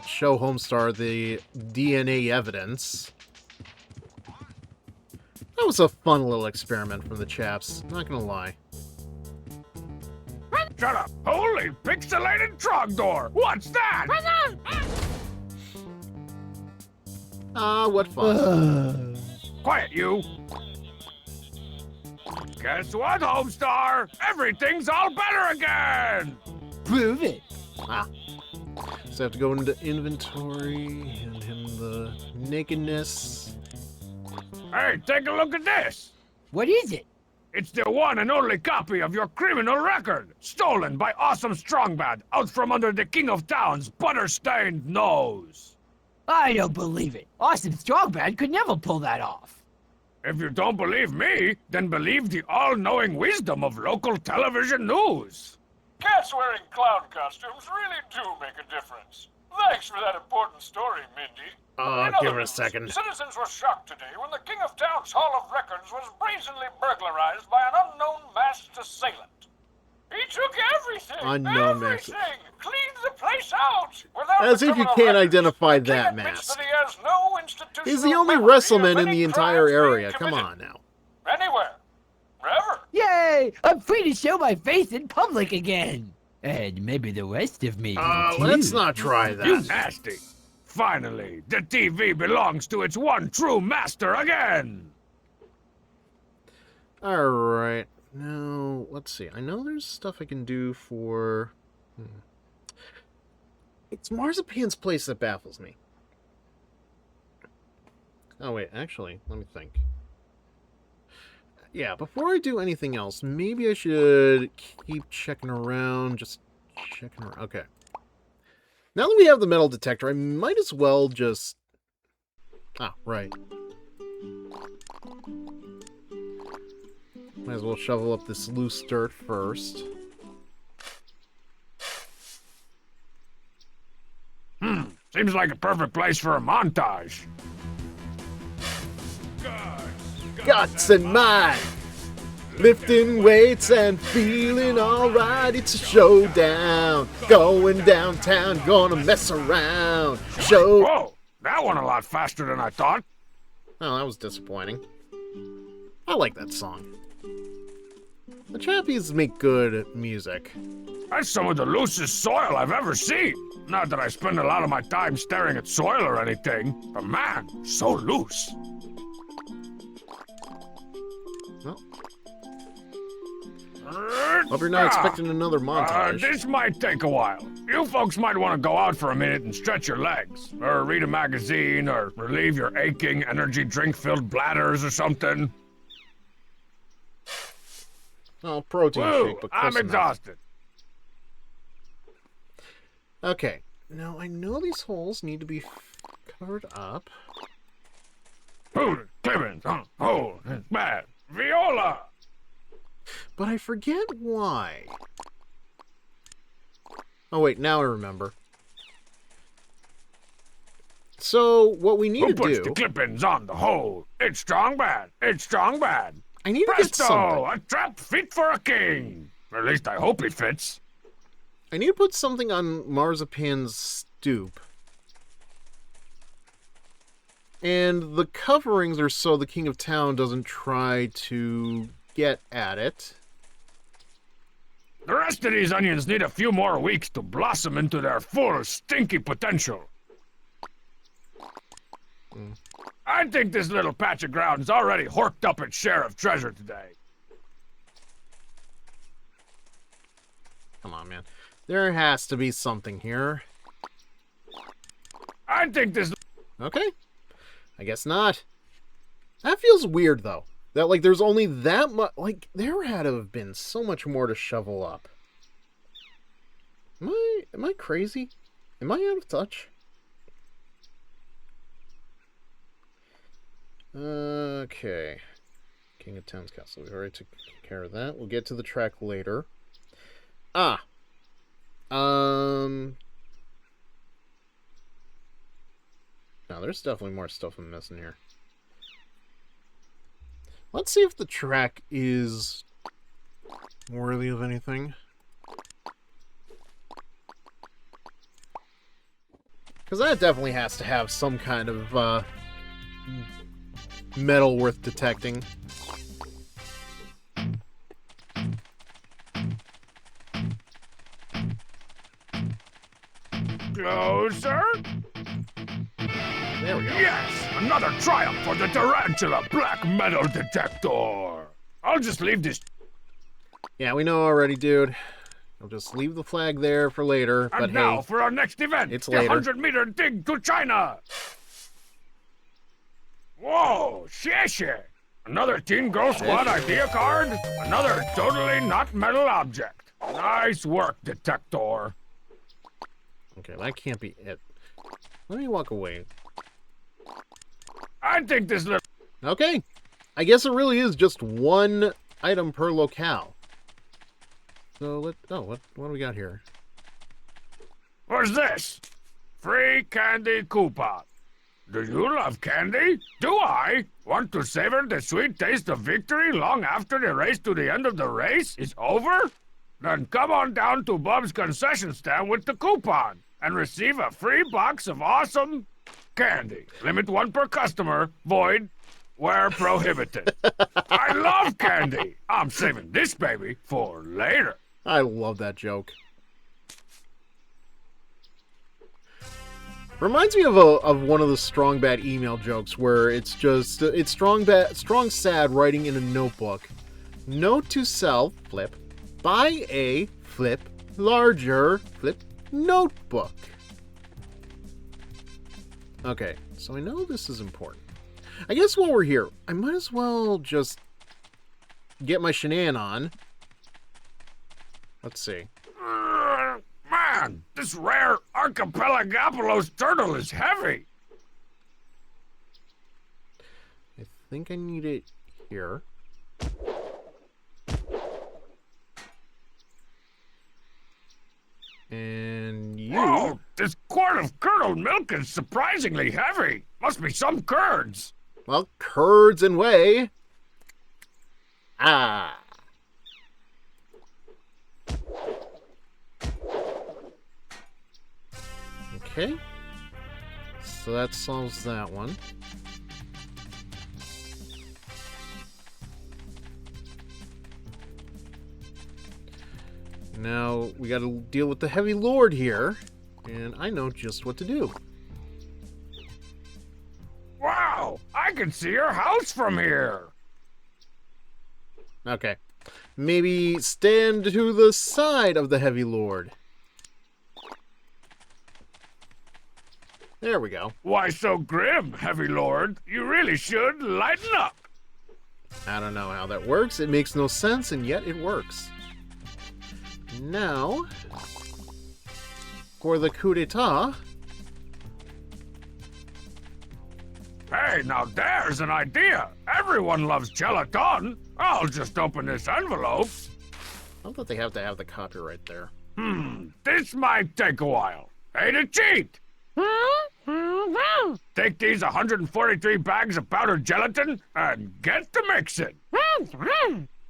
show Homestar the DNA evidence. That was a fun little experiment from the chaps, not gonna lie. Shut up! Holy pixelated Trogdor! What's that? What fun. Quiet, you! Guess what, Homestar? Everything's all better again! Prove it. So I have to go into inventory, hand him the nakedness. Hey, take a look at this! What is it? It's the one and only copy of your criminal record, stolen by Awesome Strongbad out from under the King of Town's butter-stained nose. I don't believe it. Awesome Strongbad could never pull that off. If you don't believe me, then believe the all-knowing wisdom of local television news. Cats wearing clown costumes really do make a difference. Thanks for that important story, Mindy. Give it a second. Citizens were shocked today when the King of Town's Hall of Records was brazenly burglarized by an unknown masked assailant. He took everything! Everything! Cleaned the place out! As if you can't identify that mask. He's the only wrestleman in the entire area. Come on now. Anywhere. Forever. Yay! I'm free to show my face in public again. And maybe the rest of me, too. Let's not try that. You nasty! Finally, the TV belongs to its one true master again! Alright. Now, let's see. I know there's stuff I can do for... It's Marzipan's place that baffles me. Oh, wait. Actually, let me think. Yeah, before I do anything else, maybe I should keep checking around. Just checking around. Okay. Now that we have the metal detector, I might as well just... Ah, right. Might as well shovel up this loose dirt first. Seems like a perfect place for a montage. Guts and mind! Lifting weights and feeling alright. It's a showdown. Going downtown, gonna mess around. Whoa! That went a lot faster than I thought. Oh, that was disappointing. I like that song. The Chappies make good music. That's some of the loosest soil I've ever seen. Not that I spend a lot of my time staring at soil or anything, but man, so loose. Well, hope you're not expecting another montage. This might take a while. You folks might want to go out for a minute and stretch your legs, or read a magazine, or relieve your aching energy drink-filled bladders or something. Oh, protein shake, but close I'm enough. exhausted. Okay, now I know these holes need to be covered up. Clemens, oh, bad. Viola! But I forget why. Oh wait, now I remember. So, what we need to do... Who puts the clip-ins on the hole? It's strong bad. It's strong bad. I need to Presto! get something. A trap fit for a king. At least I hope it fits. I need to put something on Marzipan's stoop. And the coverings are so the King of Town doesn't try to get at it. The rest of these onions need a few more weeks to blossom into their full, stinky potential. I think this little patch of ground's already horked up its share of treasure today. Come on, man. There has to be something here. I think this... Okay. I guess not. That feels weird, though. That, like, there's only that much... Like, there had to have been so much more to shovel up. Am I crazy? Am I out of touch? Okay. King of Town's Castle. We already took care of that. We'll get to the track later. Ah. No, there's definitely more stuff I'm missing here. Let's see if the track is worthy of anything. Because that definitely has to have some kind of metal worth detecting. Closer? There we go. Yes! Another triumph for the Tarantula Black Metal Detector! I'll just leave this... Yeah, we know already, dude. I'll just leave the flag there for later, but And now hey, for our next event! it's the later. 100-meter dig to China! Whoa! Sheshe! Another Teen Girl Squad idea card? Another totally not metal object. Nice work, Detector. Okay, that can't be it. Let me walk away. I think this little... Okay. I guess it really is just one item per locale. So what do we got here? What's this? Free candy coupon. Do you love candy? Do I? Want to savor the sweet taste of victory long after the race to the end of the race is over? Then come on down to Bob's concession stand with the coupon and receive a free box of awesome candy. Limit 1 per customer. Void where prohibited. I love candy. I'm saving this baby for later. I love that joke. Reminds me of one of the Strong Bad email jokes where it's Strong Sad writing in a notebook. Note to self, flip, buy a flip larger flip notebook. Okay, so I know this is important. I guess while we're here, I might as well just get my shenan on. Let's see. Man, this rare Archipelagopolis turtle is heavy. I think I need it here. And you... Whoa, this quart of curdled milk is surprisingly heavy. Must be some curds. Well, curds and whey. Ah. Okay. So that solves that one. Now we got to deal with the heavy lord here, and I know just what to do. Wow, I can see your house from here. Okay. Maybe stand to the side of the heavy lord. There we go. Why so grim, heavy lord? You really should lighten up. I don't know how that works. It makes no sense, and yet it works. Now, for the coup d'etat. Hey, now there's an idea. Everyone loves gelatin. I'll just open this envelope. I thought they have to have the copyright there. This might take a while. Hey to cheat. Take these 143 bags of powdered gelatin and get to mixing.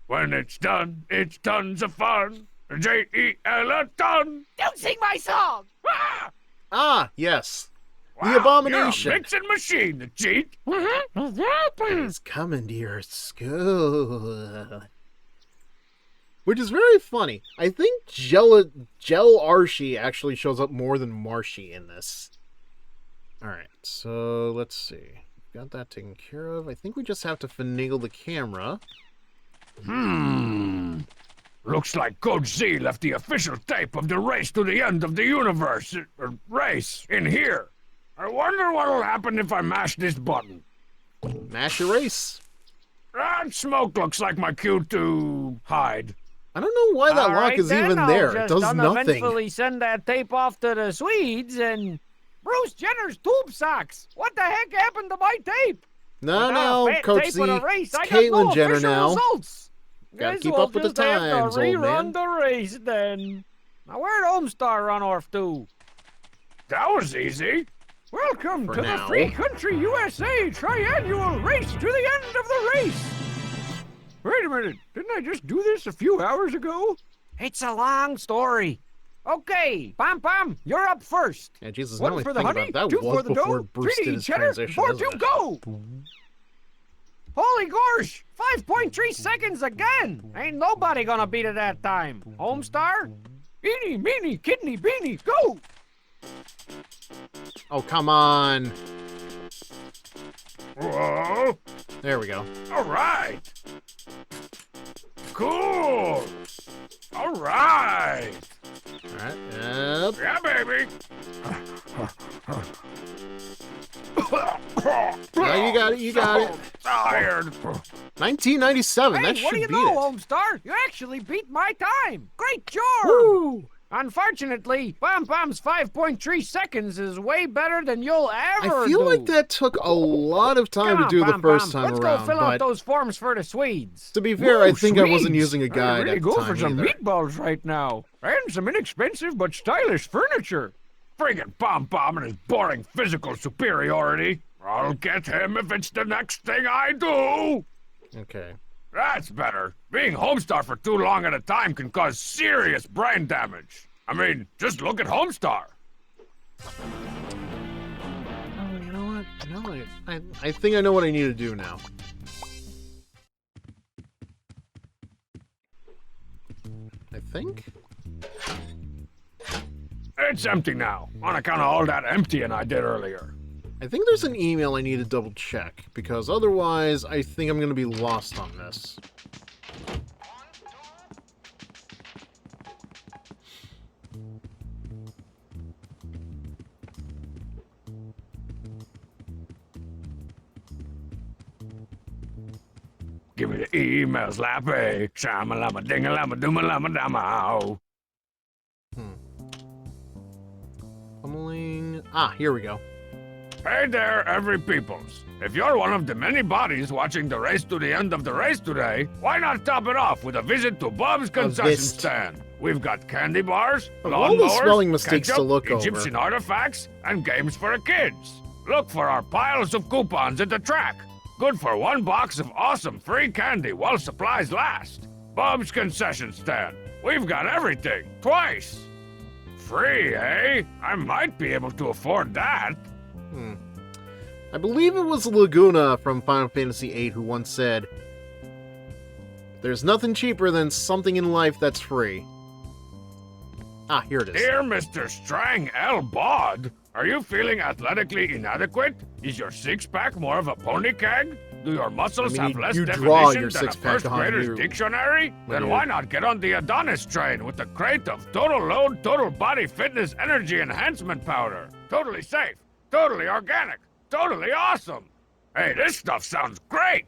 When it's done, it's tons of fun. J-E-L-A-ton. Don't sing my song! Ah, yes. Wow, The abomination. You're a mixing machine, the cheat. He's coming to your school. Which is very funny. I think Gel Archie actually shows up more than Marshy in this. Alright, so let's see. Got that taken care of. I think we just have to finagle the camera. Looks like Coach Z left the official tape of the race to the end of the universe race in here. I wonder what'll happen if I mash this button. Mash erase. That smoke looks like my cue to hide. I don't know why that All lock right, is then, even I'll there. It just does nothing. uneventfully send that tape off to the Swedes and Bruce Jenner's tube socks. What the heck happened to my tape? No, Without a no, fat Coach tape Z. with a It's race, I got no Caitlyn Jenner official now. Results. Gotta Guess keep we'll up with the just have to times, old rerun man. the race then. Now where'd Homestar run off to? That was easy. Welcome For to now. the Free Country USA Triannual Race to the end of the race. Wait a minute, didn't I just do this a few hours ago? It's a long story. Okay, Pom Pom, you're up first. Yeah, Jesus, One now I for the think honey, about it, two that for was the before dough, Bruce three did to his cheddar, transition, four isn't to it? go. Holy gosh, 5.3 seconds again. Ain't nobody gonna beat it that time. Homestar? Eeny, meeny, kidney, beanie, go! Oh, come on. Whoa. There we go. All right. Cool. All right. All right. Yep. Yeah, baby. No, you got it. You got it. Tired. 1997. Hey, That what should do you beat know, it. Homestar? You actually beat my time. Great job! Woo! Unfortunately, Pom Pom's 5.3 seconds is way better than you'll ever I feel do. like that took a lot of time Come to on, do the Pom first Pom. time Let's around, go fill out but those forms for the Swedes. to be fair, I Woo, think I wasn't Swedes. using a guide I really at the go time for some either. meatballs right now. And some inexpensive but stylish furniture. Friggin' Pom Pom and his boring physical superiority. I'll get him if it's the next thing I do. Okay. That's better. Being Homestar for too long at a time can cause serious brain damage. I mean, just look at Homestar. Oh, you know what? No, I think I know what I need to do now. I think? It's empty now, on account of all that emptying I did earlier. I think there's an email I need to double check, because otherwise I think I'm going to be lost on this. Give me the emails, Lappy. Shama-lama, ding-a-lama, dooma-lama-dama. Pummeling. Ah, here we go. Hey there, every peoples. If you're one of the many bodies watching the race to the end of the race today, why not top it off with a visit to Bob's concession vist. stand? We've got candy bars, Of all the lawnmowers, spelling mistakes ketchup, to look over. Egyptian artifacts, and games for the kids. Look for our piles of coupons at the track. Good for one box of awesome free candy while supplies last. Bob's concession stand. We've got everything, twice. Free, eh? I might be able to afford that. I believe it was Laguna from Final Fantasy VIII who once said, "There's nothing cheaper than something in life that's free." Ah, here it is. Dear Mr. Strang L. Bod, are you feeling athletically inadequate? Is your six-pack more of a pony keg? Do your muscles I mean, have less you draw definition your than a six-pack first on grader's you dictionary? Then you- why not get on the Adonis train with a crate of total load, total body fitness energy enhancement powder? Totally safe, totally organic, totally awesome. Hey, this stuff sounds great.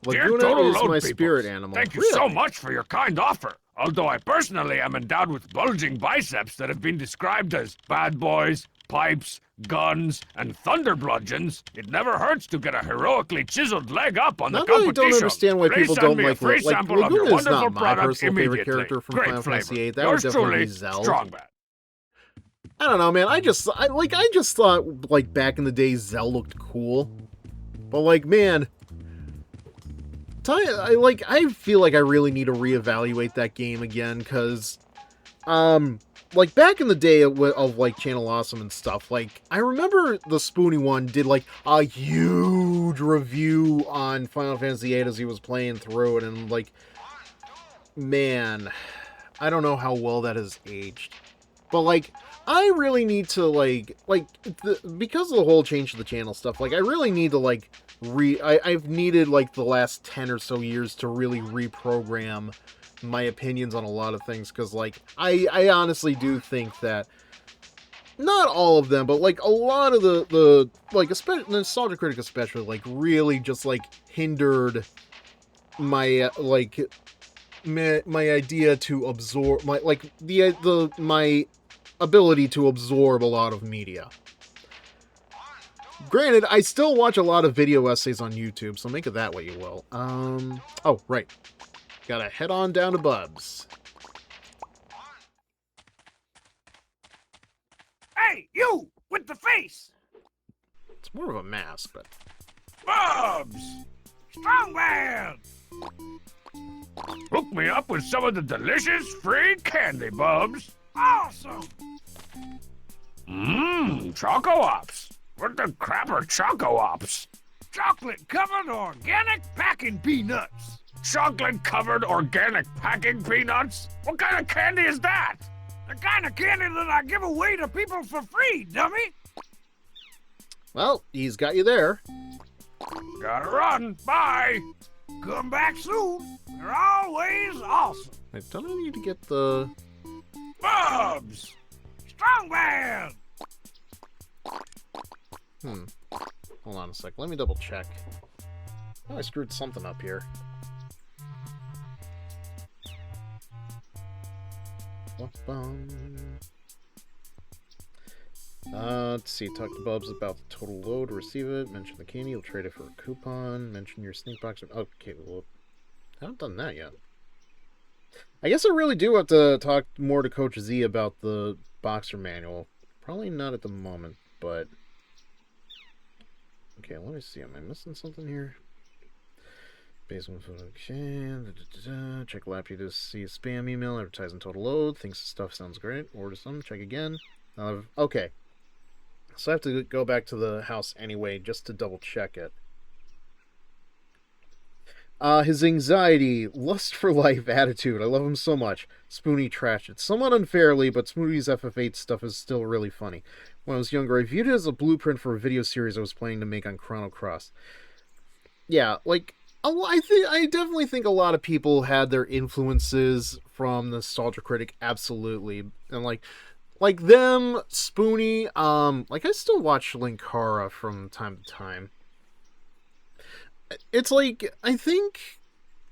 Dear Laguna Total is Load my peoples, spirit animal. Thank you Really? so much for your kind offer. Although I personally am endowed with bulging biceps that have been described as bad boys, pipes, guns, and thunder bludgeons, it never hurts to get a heroically chiseled leg up on Not the that I competition. don't understand why Please people send don't me a like free like sample of your Laguna is wonderful not my product personal favorite immediately. character from Great Final flavor. Fantasy VIII. That Yours would definitely truly, be Zell. Strongman. I don't know, man. I just thought like back in the day Zell looked cool, but like man, I feel like I really need to reevaluate that game again because, like back in the day of like Channel Awesome and stuff, like I remember the Spoony one did like a huge review on Final Fantasy VIII as he was playing through it, and like, man, I don't know how well that has aged, but like. I really need to, because of the whole change to the channel stuff, like, I really need to, like, I've needed, like, the last 10 or so years to really reprogram my opinions on a lot of things, because, like, I honestly do think that not all of them, but like a lot of the like especially Nostalgia Critic especially like really just like hindered my my idea to absorb my my ability to absorb a lot of media. Granted, I still watch a lot of video essays on YouTube, so make it that way you will. Oh, right. Gotta head on down to Bubs. Hey, you! With the face! It's more of a mask, but... Bubs! Strongman! Hook me up with some of the delicious free candy, Bubs. Awesome! Mmm, Choco Ops. What the crap are Choco Ops? Chocolate-covered organic packing peanuts. Chocolate-covered organic packing peanuts? What kind of candy is that? The kind of candy that I give away to people for free, dummy. Well, he's got you there. Gotta run. Bye. Come back soon. They're always awesome. I don't need to get the... Bubs! Strongman! Hold on a sec. Let me double check. Oh, I screwed something up here. Let's see. Talk to Bubs about the total load. Receive it. Mention the candy. You'll trade it for a coupon. Mention your sneak box. Okay, well, I haven't done that yet. I guess I really do have to talk more to Coach Z about the boxer manual. Probably not at the moment, but... Okay, let me see. Am I missing something here? Basement photo. Okay. Check lap you to see a spam email. Advertising total load. Thinks the stuff sounds great. Order some. Check again. Okay. So I have to go back to the house anyway just to double check it. His anxiety, lust for life attitude. I love him so much. Spoonie trashed it somewhat unfairly, but Spoonie's FF8 stuff is still really funny. When I was younger, I viewed it as a blueprint for a video series I was planning to make on Chrono Cross. Yeah, like, I definitely think a lot of people had their influences from Nostalgia Critic, absolutely. And like them, Spoonie, like I still watch Linkara from time to time. It's like, I think,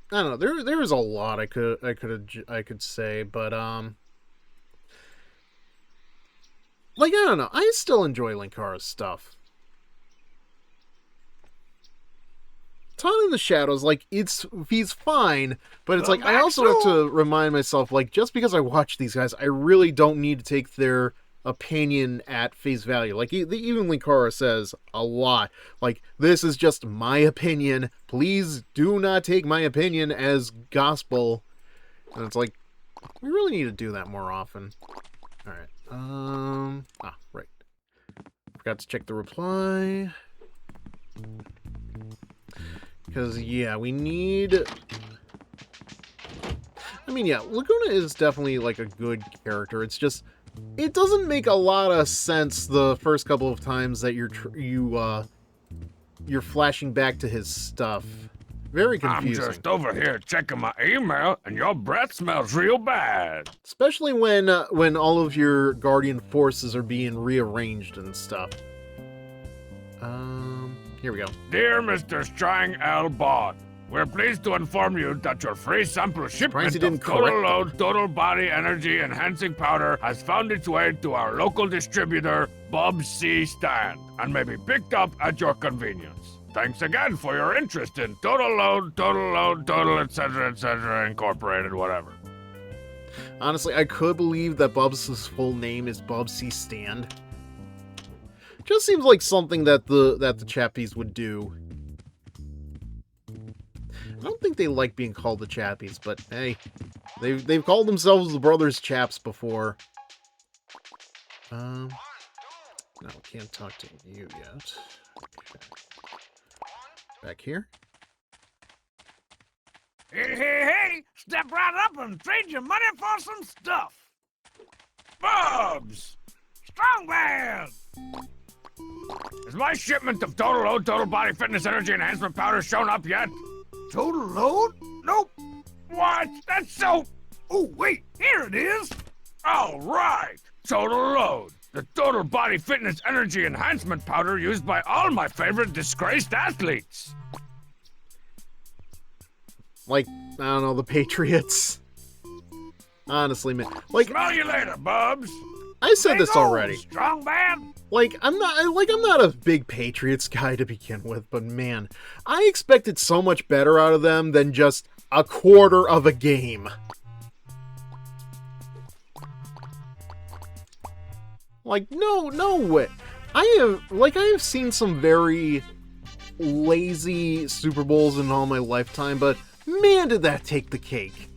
I don't know, there is a lot I could say, but like, I don't know, I still enjoy Linkara's stuff. Ton in the Shadows, like, he's fine, but it's like, I also have to remind myself, like, just because I watch these guys, I really don't need to take their opinion at face value. Like, even Linkara says a lot, like, this is just my opinion, please do not take my opinion as gospel. And it's like, we really need to do that more often. Alright, right. Forgot to check the reply. Because, yeah, we need... I mean, yeah, Laguna is definitely, like, a good character. It's just, it doesn't make a lot of sense the first couple of times that you're flashing back to his stuff. Very confusing. I'm just over here checking my email, and your breath smells real bad. Especially when all of your Guardian forces are being rearranged and stuff. Here we go. Dear Mr. Strang L. Bot, we're pleased to inform you that your free sample shipment of Total Load Total Body Energy Enhancing Powder has found its way to our local distributor, Bubs C. Stand, and may be picked up at your convenience. Thanks again for your interest in Total Load, Total, etc., Incorporated, whatever. Honestly, I could believe that Bubs' full name is Bubs C. Stand. Just seems like something that the Chappies would do. I don't think they like being called the Chappies, but hey, they've called themselves the Brothers Chaps before. No, can't talk to you yet. Okay. Back here. Hey, step right up and trade your money for some stuff. Bubs! Strongman! Has my shipment of Total Load Total Body Fitness Energy Enhancement Powder shown up yet? Total Load? Nope. What? That's so... Oh, wait, here it is. All right. Total Load. The total body fitness energy enhancement powder used by all my favorite disgraced athletes. Like, I don't know, the Patriots. Honestly, man. Like, Smell you later, bubs. I said this already. Strong man. Like, I'm not a big Patriots guy to begin with, but man, I expected so much better out of them than just a quarter of a game. Like, no way. I have seen some very lazy Super Bowls in all my lifetime, but man, did that take the cake.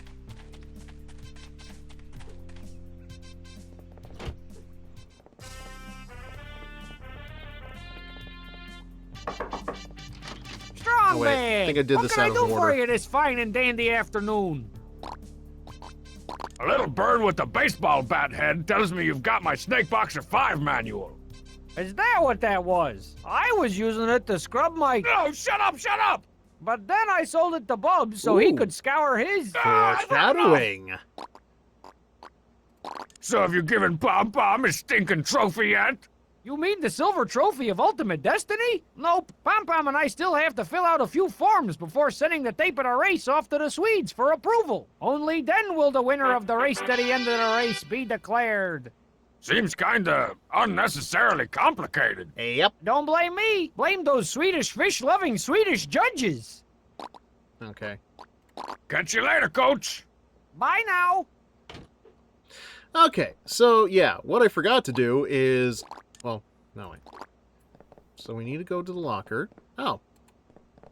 Strong Oh, wait, I man! think I did what this can out I of do for order. you this fine and dandy afternoon? A little bird with a baseball bat head tells me you've got my Snake Boxer 5 manual. Is that what that was? I was using it to scrub my... No, shut up, shut up! But then I sold it to Bubs so he Ooh. could scour his... Foreshadowing. So have you given Pom Pom his stinking trophy yet? You mean the silver trophy of Ultimate Destiny? Nope. Pom Pom and I still have to fill out a few forms before sending the tape of the race off to the Swedes for approval. Only then will the winner of the race to the end of the race be declared. Seems kinda unnecessarily complicated. Yep. Don't blame me. Blame those Swedish fish-loving Swedish judges. Okay. Catch you later, coach. Bye now. Okay, so yeah, what I forgot to do is... Well, no, wait. So we need to go to the locker. Oh.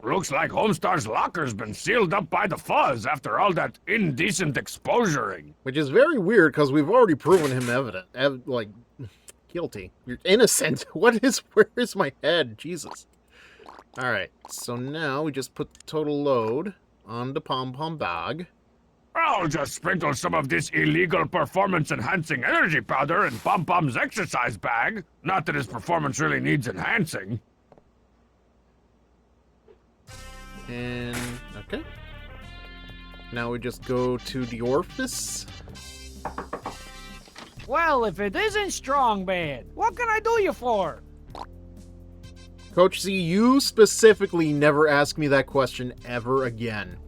Looks like Homestar's locker's been sealed up by the fuzz after all that indecent exposuring. Which is very weird, because we've already proven him guilty. You're innocent. Where is my head? Jesus. Alright, so now we just put the total load on the pom-pom bag. I'll just sprinkle some of this illegal performance-enhancing energy powder in Pom Pom's exercise bag. Not that his performance really needs enhancing. And, okay. Now we just go to the orifice. Well, if it isn't strong, man, what can I do you for? Coach Z, you specifically never ask me that question ever again.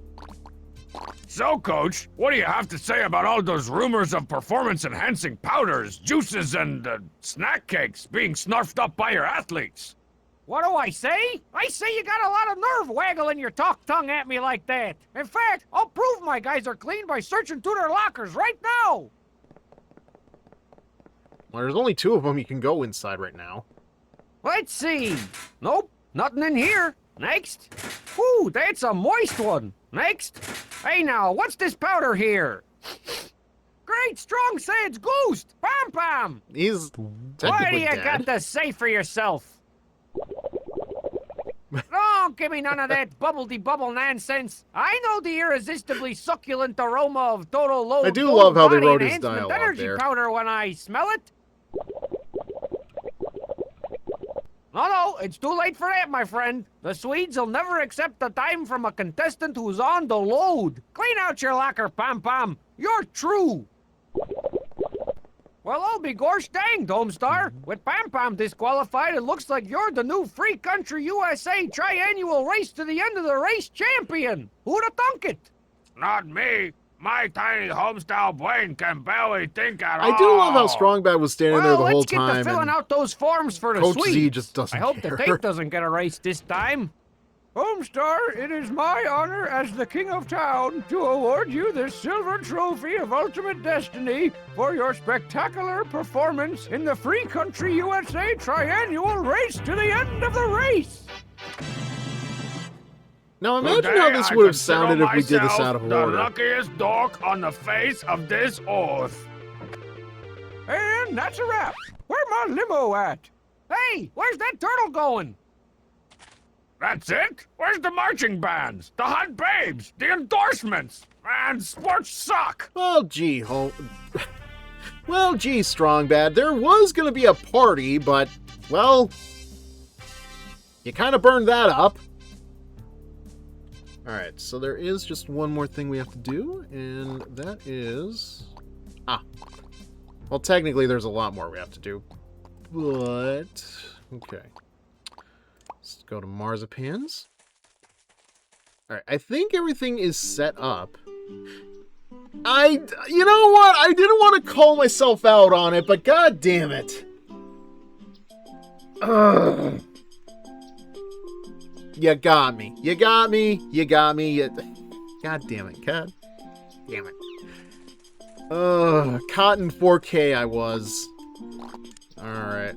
So, Coach, what do you have to say about all those rumors of performance-enhancing powders, juices, and snack cakes being snarfed up by your athletes? What do I say? I say you got a lot of nerve waggling your talk tongue at me like that. In fact, I'll prove my guys are clean by searching through their lockers right now. Well, there's only 2 of them you can go inside right now. Let's see. Nope, nothing in here. Next. Ooh, that's a moist one. Next. Hey now, what's this powder here? Great, Strong says Ghost! Pom Pom! He's What do technically you dead. got to say for yourself? Don't give me none of that bubble-de-bubble nonsense. I know the irresistibly succulent aroma of total load. I do total love how they body wrote his enhancement dialogue energy there. powder when I smell it. No, it's too late for that, my friend. The Swedes will never accept the time from a contestant who's on the load. Clean out your locker, Pom Pom. You're true. Well, I'll be gosh danged, Homestar. With Pom Pom disqualified, it looks like you're the new Free Country USA Triannual Race to the End of the Race champion. Who'd have thunk it? Not me. My tiny homestyle brain can barely think at all. I do love how Strongbad was standing there Well, the whole let's get time. to filling and out those forms for the Coach Swedes. Z just doesn't I hope care. the tape doesn't get erased this time. Homestar, it is my honor as the King of Town to award you this silver trophy of Ultimate Destiny for your spectacular performance in the Free Country USA Triannual Race to the End of the Race. Now imagine Today, how this I would have consider sounded if we did this myself out of the order. luckiest dork on the face of this earth. And that's a wrap. Where my limo at? Hey, where's that turtle going? That's it? Where's the marching bands? The hot babes? The endorsements? Man, sports suck! Well, gee, well, gee, Strongbad, there was gonna be a party, but, well, you kind of burned that up. Alright, so there is just one more thing we have to do, and that is... well, technically there's a lot more we have to do. But okay. Let's go to Marzipans. Alright, I think everything is set up. You know what? I didn't want to call myself out on it, but god damn it. Ugh. You got me. You got me. You got me. God damn it. God damn it. Cotton 4K I was. Alright.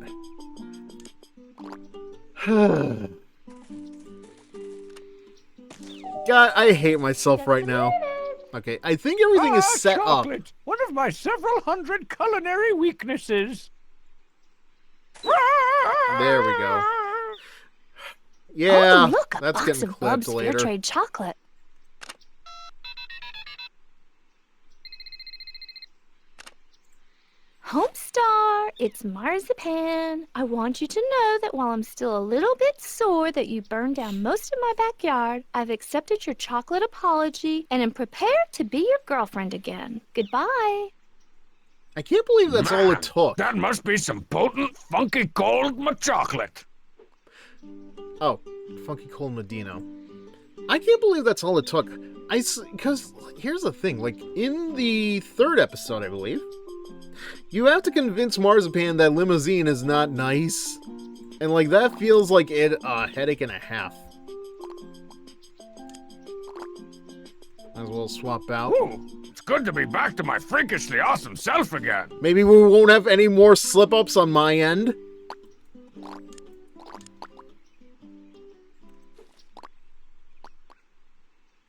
God, I hate myself right now. Okay, I think everything is set chocolate, up. One of my several hundred culinary weaknesses. There we go. Yeah, Oh, look, a that's box getting of clipped Bob's Fair later. Trade chocolate. Homestar, it's Marzipan. I want you to know that while I'm still a little bit sore that you burned down most of my backyard, I've accepted your chocolate apology and am prepared to be your girlfriend again. Goodbye. I can't believe that's all it took. That must be some potent, funky cold chocolate. Oh, Funky Cold Medino. I can't believe that's all it took. Because here's the thing, like, in the 3rd episode, I believe, you have to convince Marzipan that limousine is not nice. And, like, that feels like a headache and a half. Might as well swap out. Ooh, it's good to be back to my freakishly awesome self again. Maybe we won't have any more slip-ups on my end.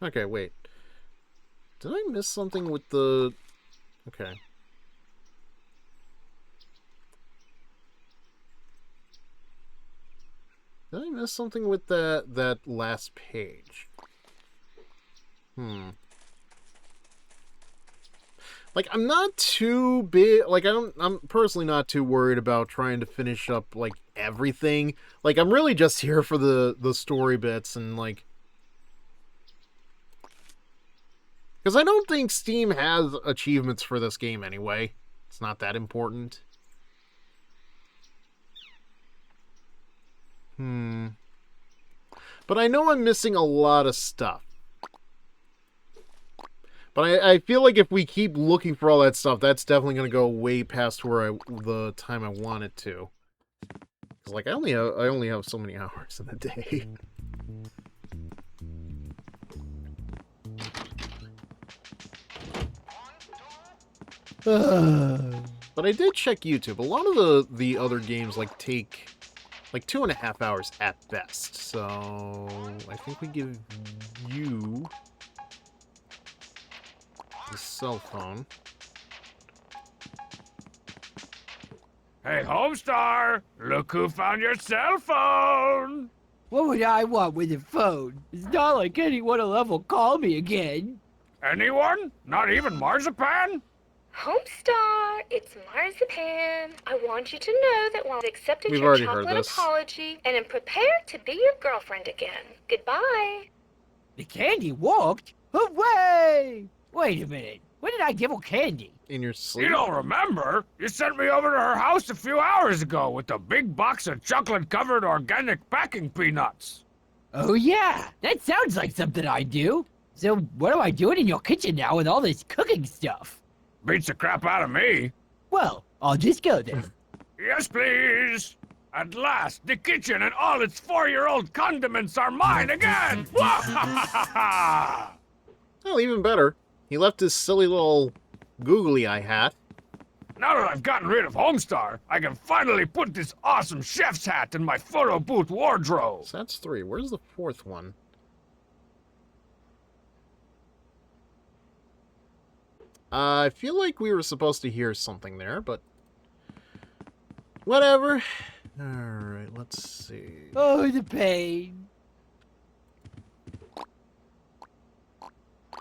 Okay, wait. Did I miss something with the... Okay. Did I miss something with that last page? Like, I'm not too big... Like, I'm personally not too worried about trying to finish up, like, everything. Like, I'm really just here for the story bits and, like... Because I don't think Steam has achievements for this game anyway. It's not that important. But I know I'm missing a lot of stuff. But I feel like if we keep looking for all that stuff, that's definitely going to go way past where the time I want it to. Because, like, I only have so many hours in a day. But I did check YouTube. A lot of the other games like take like 2.5 hours at best. So I think we give you the cell phone. Hey, Homestar! Look who found your cell phone! What would I want with a phone? It's not like anyone will ever call me again. Anyone? Not even Marzipan? Homestar, it's Marzipan. I want you to know that while I've accepted We've your already heard chocolate this. apology and am prepared to be your girlfriend again. Goodbye. The candy walked? Hooray! Wait a minute. When did I give her candy? In your sleep? You don't remember? You sent me over to her house a few hours ago with a big box of chocolate-covered organic packing peanuts. Oh yeah, that sounds like something I do. So what am I doing in your kitchen now with all this cooking stuff? Beats the crap out of me. Well, I'll just go then. Yes, please. At last, the kitchen and all its 4-year-old condiments are mine again. Well, even better. He left his silly little googly eye hat. Now that I've gotten rid of Homestar, I can finally put this awesome chef's hat in my photo booth wardrobe. So that's 3. Where's the 4th one? I feel like we were supposed to hear something there, but whatever. Alright, let's see. Oh, the pain.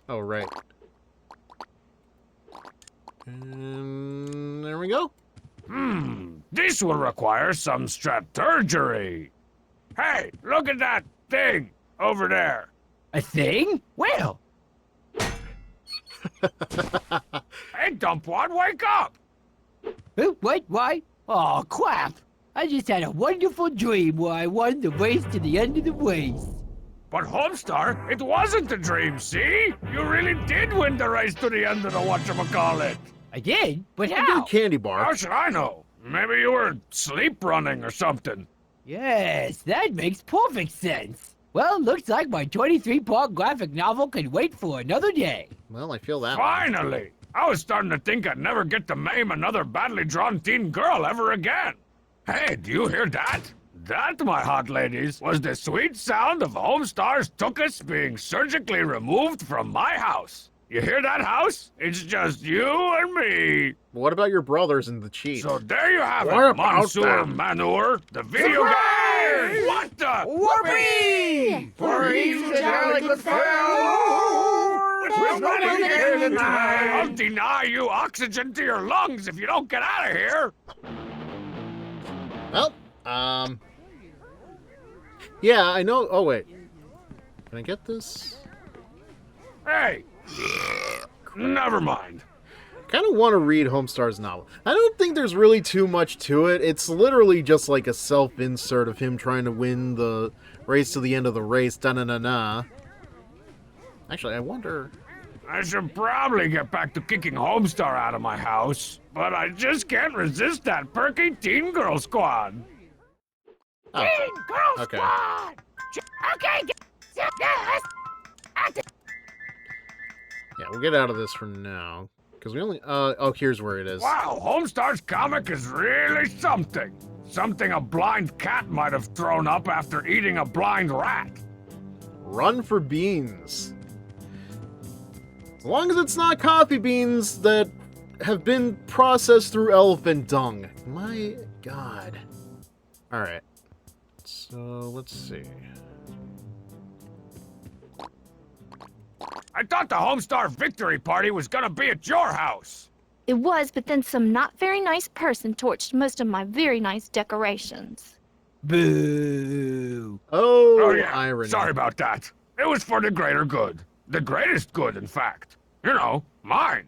Oh, right. And there we go. This will require some strategy. Hey, look at that thing over there. A thing? Well. Hey, Dumpwad, wake up! What? Why? Oh, crap. I just had a wonderful dream where I won the race to the end of the race. But Homestar, it wasn't a dream, see? You really did win the race to the end of the whatchamacallit. I did? But Good how? candy bar. How should I know? Maybe you were sleep running or something. Yes, that makes perfect sense. Well, looks like my 23-part graphic novel can wait for another day. Well, I feel that. Finally! I was starting to think I'd never get to maim another badly drawn teen girl ever again. Hey, do you hear that? That, my hot ladies, was the sweet sound of Homestar's tuchus being surgically removed from my house. You hear that, house? It's just you and me. What about your brothers in the cheat? So there you have What it, about Monsieur them? Manure, the video game. What the? Whoopee! For each delicate I'll deny you oxygen to your lungs if you don't get out of here. Well, yeah, I know. Oh, wait. Can I get this? Hey. Never mind. Kind of want to read Homestar's novel. I don't think there's really too much to it. It's literally just like a self-insert of him trying to win the race to the end of the race. Da-na-na-na. Actually, I wonder... I should probably get back to kicking Homestar out of my house, but I just can't resist that perky teen girl squad. Oh, Teen Girl okay. Squad! Okay, yes! Yeah, we'll get out of this for now. Because we only... oh, here's where it is. Wow, Homestar's comic is really something. Something a blind cat might have thrown up after eating a blind rat. Run for beans. As long as it's not coffee beans that have been processed through elephant dung. My God. Alright. So, let's see. I thought the Homestar victory party was gonna be at your house. It was, but then some not very nice person torched most of my very nice decorations. Boo! Oh, yeah, irony. sorry about that. It was for the greater good. The greatest good, in fact. You know, mine.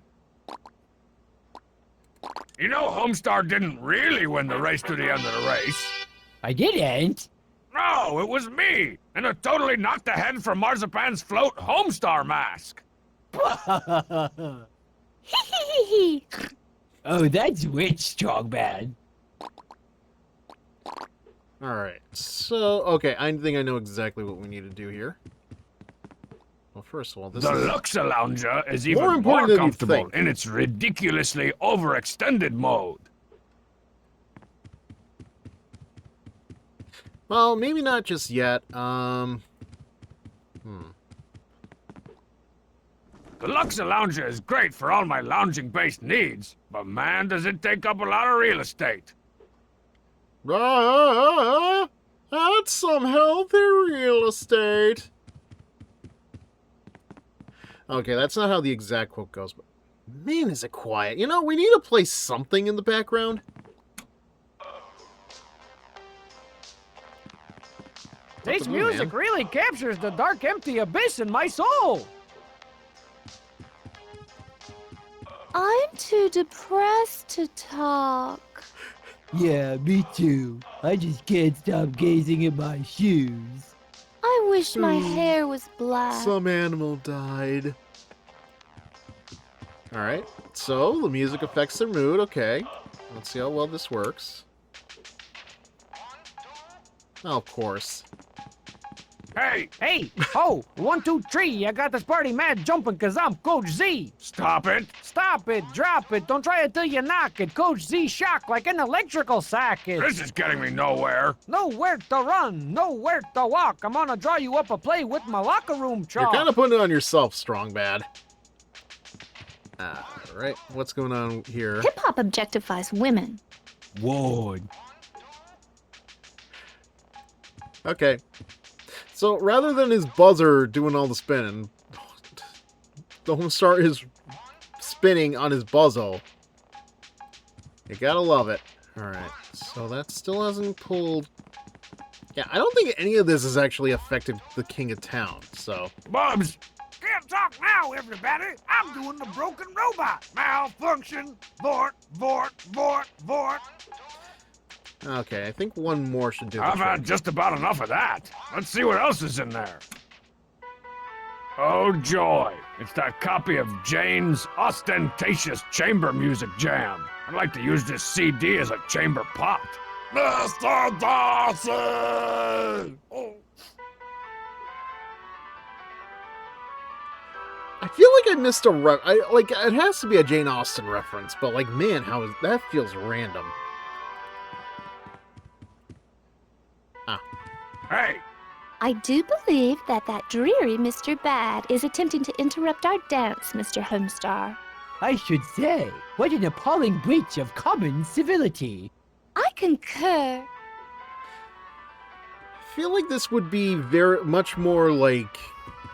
You know Homestar didn't really win the race to the end of the race. I didn't. No, it was me, in a totally knocked ahead from Marzipan's float Homestar mask. Hee hee hee hee. Oh, that's rich, Strongman. Alright, so, okay, I think I know exactly what we need to do here. Well, first of all, this The is... Luxa Lounger is more even more important than you comfortable think. in its ridiculously overextended mode. Well, maybe not just yet. The Luxa Lounger is great for all my lounging-based needs, but man, does it take up a lot of real estate. That's some healthy real estate. Okay, that's not how the exact quote goes, but man, is it quiet. You know, we need to play something in the background. This the moon, music man? really captures the dark, empty abyss in my soul. I'm too depressed to talk. Yeah, me too. I just can't stop gazing at my shoes. I wish my hair was black. Some animal died. Alright, so the music affects their mood, okay. Let's see how well this works. Oh, of course. Hey, Hey, ho, 1, 2, 3, I got this party mad jumping cause I'm Coach Z. stop it. Stop it, drop it, don't try it till you knock it. Coach Z shock like an electrical socket. This is getting me nowhere. Nowhere to run, nowhere to walk. I'm gonna draw you up a play with my locker room chalk. You're kind of putting it on yourself, Strong Bad. Alright, what's going on here? Hip-hop objectifies women. Ward. Okay. So, rather than his buzzer doing all the spinning, the Homestar is spinning on his buzzo. You gotta love it. Alright, so that still hasn't pulled... Yeah, I don't think any of this has actually affected the King of Town, so... Bubs, Can't talk now, everybody. I'm doing the broken robot. Malfunction. Vort, vort, vort, vort. Okay, I think one more should do the I've trick. had just about enough of that. Let's see what else is in there. Oh joy, it's that copy of Jane's ostentatious chamber music jam. I'd like to use this CD as a chamber pot. Mr. Darcy! Oh. I feel like I missed a it has to be a Jane Austen reference, but like, man, that feels random. Hey! I do believe that dreary Mr. Bad is attempting to interrupt our dance, Mr. Homestar. I should say, what an appalling breach of common civility. I concur. I feel like this would be very much more like,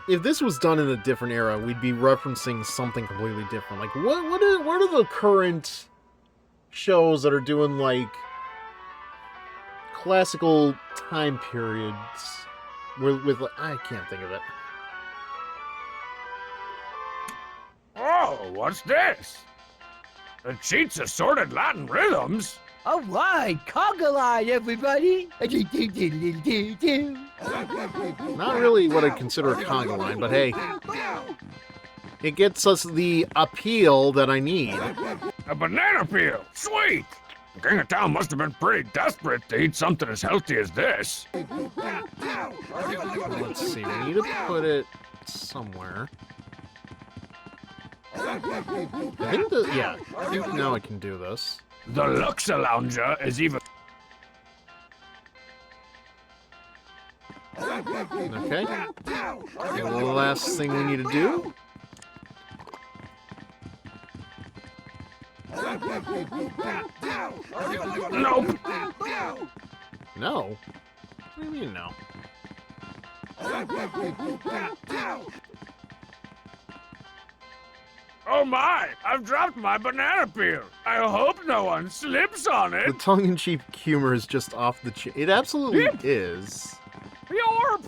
if this was done in a different era, we'd be referencing something completely different. Like, what are the current shows that are doing, like, classical time periods with I can't think of it. Oh, what's this? The cheats assorted Latin rhythms? All right, conga line, everybody. Not really what I'd consider a conga line, but hey, it gets us the appeal that I need. A banana peel! Sweet! The king of town must have been pretty desperate to eat something as healthy as this. Let's see, we need to put it somewhere. I think now I can do this. The Luxa Lounger is even... Okay. And the last thing we need to do. Nope. No? What do you mean no? Oh my! I've dropped my banana peel! I hope no one slips on The it! tongue-in-cheek humor is just off the It absolutely is. Yorp!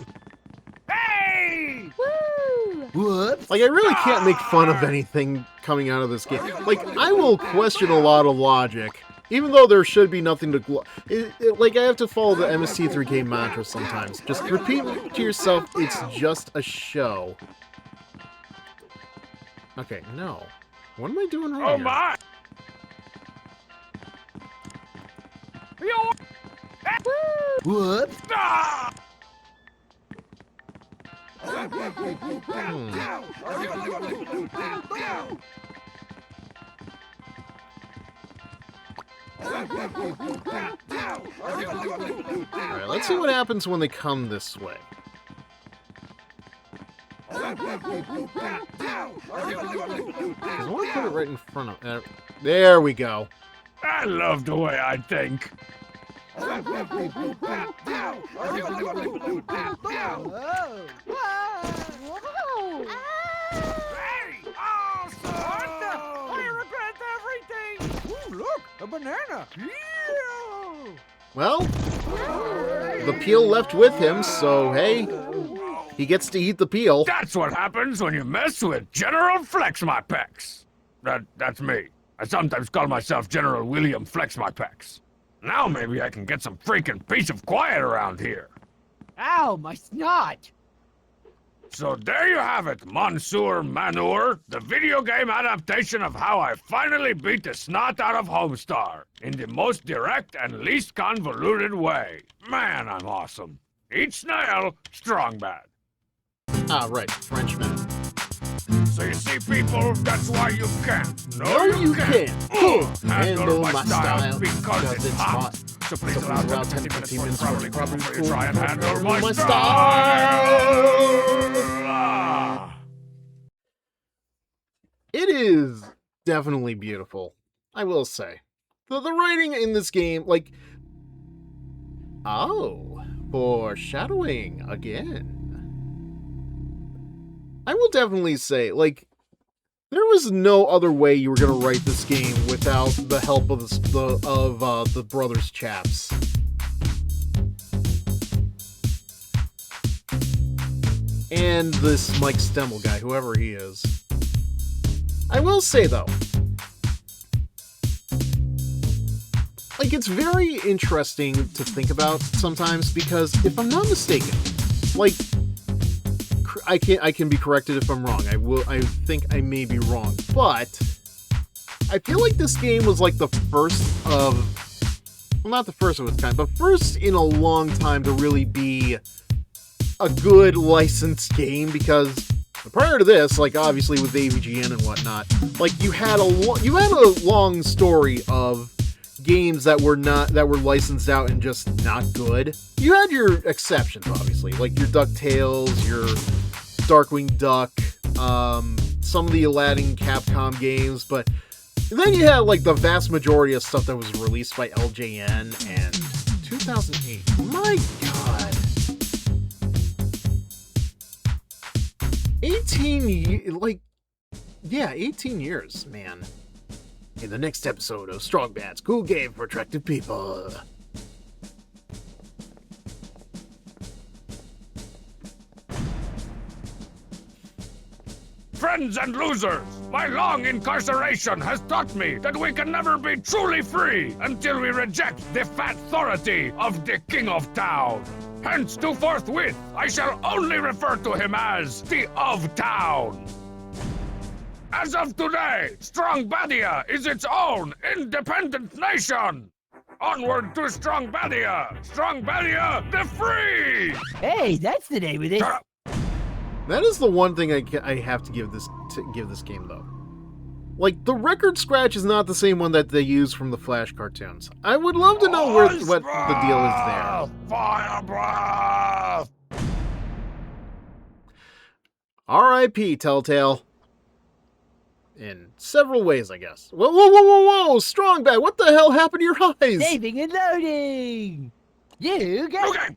Hey! Woo! Whoops. Like, I really can't make fun of anything coming out of this game. Like, I will question a lot of logic, even though there should be nothing to... like, I have to follow the MST3K mantra sometimes. Just repeat to yourself, it's just a show. Okay, no. What am I doing wrong Oh here? my! Yorp! Whoops. Ah! Alright, let's see what happens when they come this way. Because I want to put it right in front of... there we go. I love the way I think. Whoa! Hey! Awesome! I regret everything! Ooh, look! A banana! Ew! Well, the peel left with him, so hey, he gets to eat the peel. That's what happens when you mess with General Flex My Pecs. That's me. I sometimes call myself General William Flex My Pecs. Now maybe I can get some freaking peace of quiet around here. Ow, my snot. So there you have it, Monsieur Manure, the video game adaptation of how I finally beat the snot out of Homestar, in the most direct and least convoluted way. Man, I'm awesome. Eat snail, strong bad. Ah, right, Frenchman. So you see, people, that's why you can't. No, you can't. Handle my style because it's hot. So please allow 10 to 15 minutes probably before you try and handle my style. Ah. It is definitely beautiful, I will say. The writing in this game, like... Oh, foreshadowing again. I will definitely say, like, there was no other way you were gonna write this game without the help of the brothers chaps. And this Mike Stemmel guy, whoever he is. I will say though, like, it's very interesting to think about sometimes, because if I'm not mistaken, like, I can be corrected if I'm wrong. I think I may be wrong, but I feel like this game was like the first of, well, not the first of its kind, but first in a long time to really be a good licensed game, because prior to this, like, obviously with AVGN and whatnot, like, you had a long story of games that were licensed out and just not good. You had your exceptions, obviously, like your DuckTales, your Darkwing Duck, some of the Aladdin Capcom games, but then you had like the vast majority of stuff that was released by LJN and 2008. My God. 18 years, man. In the next episode of Strong Bad's Cool Game for Attractive People. Friends and losers, my long incarceration has taught me that we can never be truly free until we reject the fat authority of the King of Town. Hence, to forthwith, I shall only refer to him as the of Town. As of today, Strong Badia is its own independent nation. Onward to Strong Badia! Strong Badia the Free! Hey, that's the name of this. Shut up. That is the one thing I have to give this game, though. Like, the record scratch is not the same one that they use from the Flash cartoons. I would love to know what the deal is there. Fire breath! R.I.P. Telltale. In several ways, I guess. Whoa! Strong Bad, what the hell happened to your eyes? Saving and loading. You got Okay.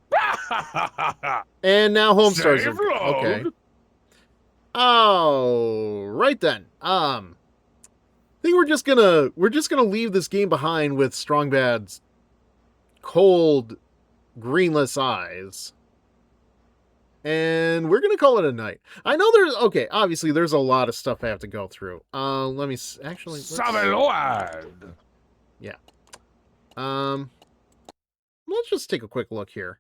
And now Homestar's Save okay. load. Oh, right then. I think we're just gonna leave this game behind with Strong Bad's cold, greenless eyes. And we're gonna call it a night. I know obviously there's a lot of stuff I have to go through. Let me actually. Saveload. Yeah. Let's just take a quick look here.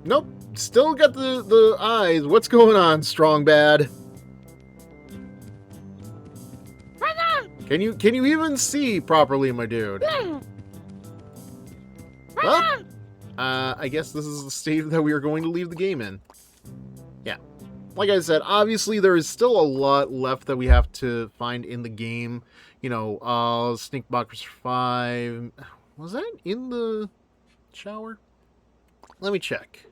Nope, still got the eyes. What's going on, Strong Bad? Can you even see properly, my dude? Well, I guess this is the state that we are going to leave the game in. Yeah. Like I said, obviously there is still a lot left that we have to find in the game. You know, Snake Box 5. Was that in the shower? Let me check.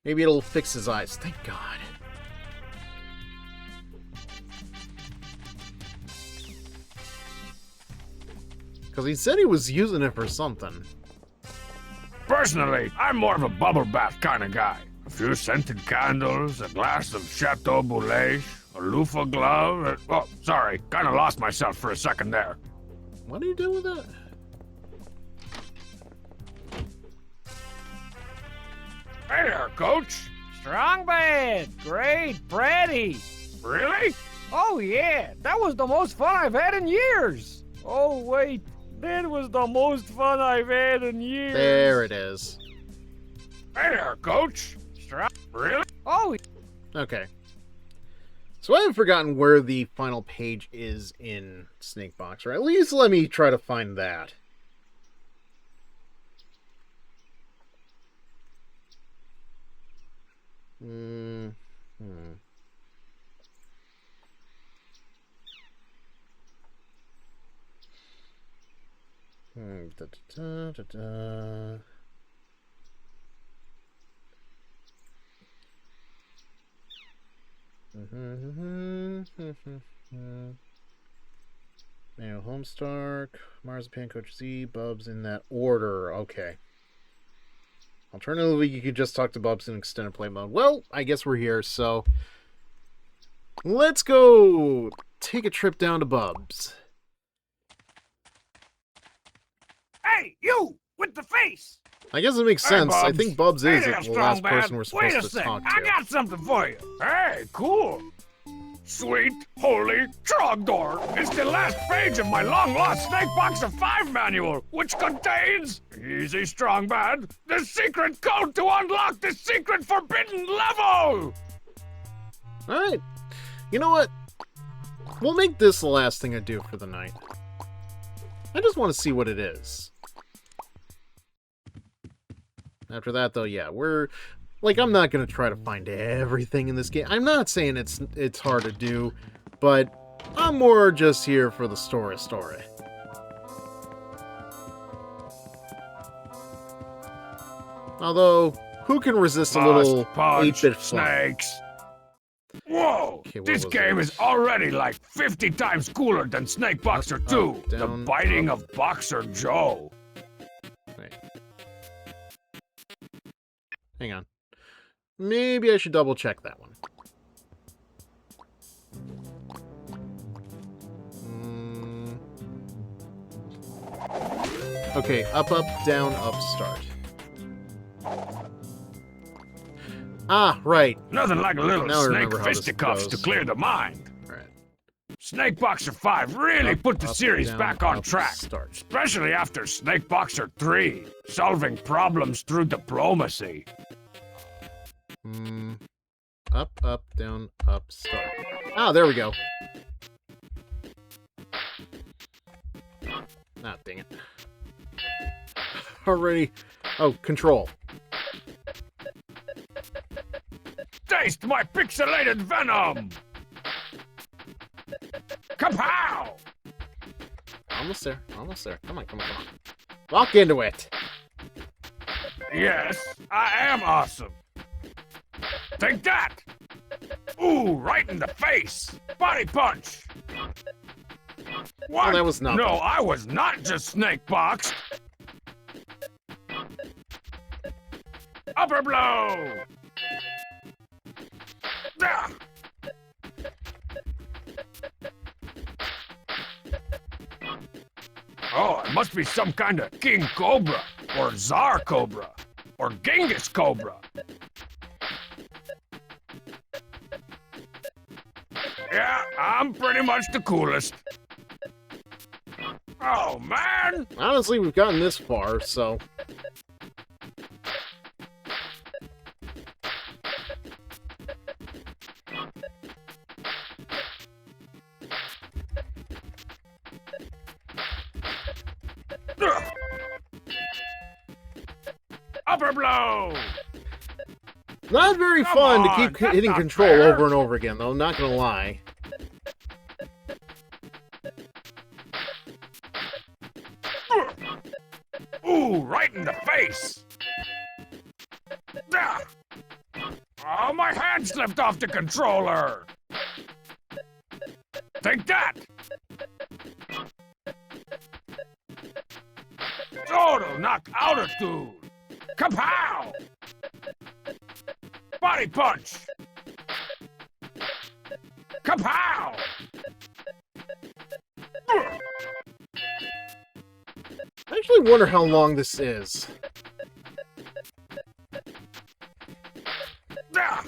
Maybe it'll fix his eyes. Thank God. Because he said he was using it for something. Personally, I'm more of a bubble bath kind of guy. A few scented candles, a glass of Chateau Boulege, a loofah glove. Oh, sorry, kind of lost myself for a second there. What do you do with that? Hey there, Coach. Strong Bad. Great. Bratty. Really? Oh, yeah. That was the most fun I've had in years. Oh, wait. That was the most fun I've had in years. There it is. Hey there, Coach. Really? Oh, okay. So I haven't forgotten where the final page is in Snakebox, or at least let me try to find that. Now, Homestar, Marzipan, Coach Z, Bubs in that order. Okay. Alternatively, you could just talk to Bubs in extended play mode. Well, I guess we're here, so let's go take a trip down to Bubs. hey, you with the face. I guess it makes Hey, sense. I Bubs. think Bubs Hey is there, the last Strong person Man. we're supposed Wait a to sec. talk I to. got something for you. Hey, cool. Sweet, holy Trogdor. It's the last page of my long-lost Snake Boxer 5 manual, which contains, easy strong man, the secret code to unlock the secret forbidden level! Alright. You know what? We'll make this the last thing I do for the night. I just want to see what it is. After that, though, yeah, we're... Like, I'm not going to try to find everything in this game. I'm not saying it's hard to do, but I'm more just here for the story. Although, who can resist a little 8-bit fun? snakes. Whoa! Okay, what This was game this? is already like 50 times cooler than Snake Boxer 2, the down, biting up. of Boxer Joe. Wait. Hang on. Maybe I should double check that one. Okay, up, down, up, start. Ah, right. Nothing like a little Now I snake remember how this fisticuffs to goes. clear the mind. Alright. Snake Boxer 5 really Up, put the up, series down, back on up, track, start. especially after Snake Boxer 3, solving problems through diplomacy. Up, down, up, start. Ah, there we go. Ah, dang it. Already. Oh, control. Taste my pixelated venom! Kapow! Almost there. Come on. Walk into it. Yes, I am awesome. Take that! Ooh, right in the face! Body punch! What? Oh, that was nothing. No, I was not just snake boxed. Upper blow! Ah! Oh, it must be some kind of King Cobra, or Tsar Cobra, or Genghis Cobra. Yeah, I'm pretty much the coolest. Oh, man! Honestly, we've gotten this far, so... Ugh. Upper blow! Not very Come fun on, to keep that's hitting not control fair. over and over again, though, not gonna lie. Ooh, right in the face! Ah! Oh, my hand slipped off the controller! Take that! Total knock altitude! Kapow! Body punch! Kapow! Ugh. I actually wonder how long this is. Ah!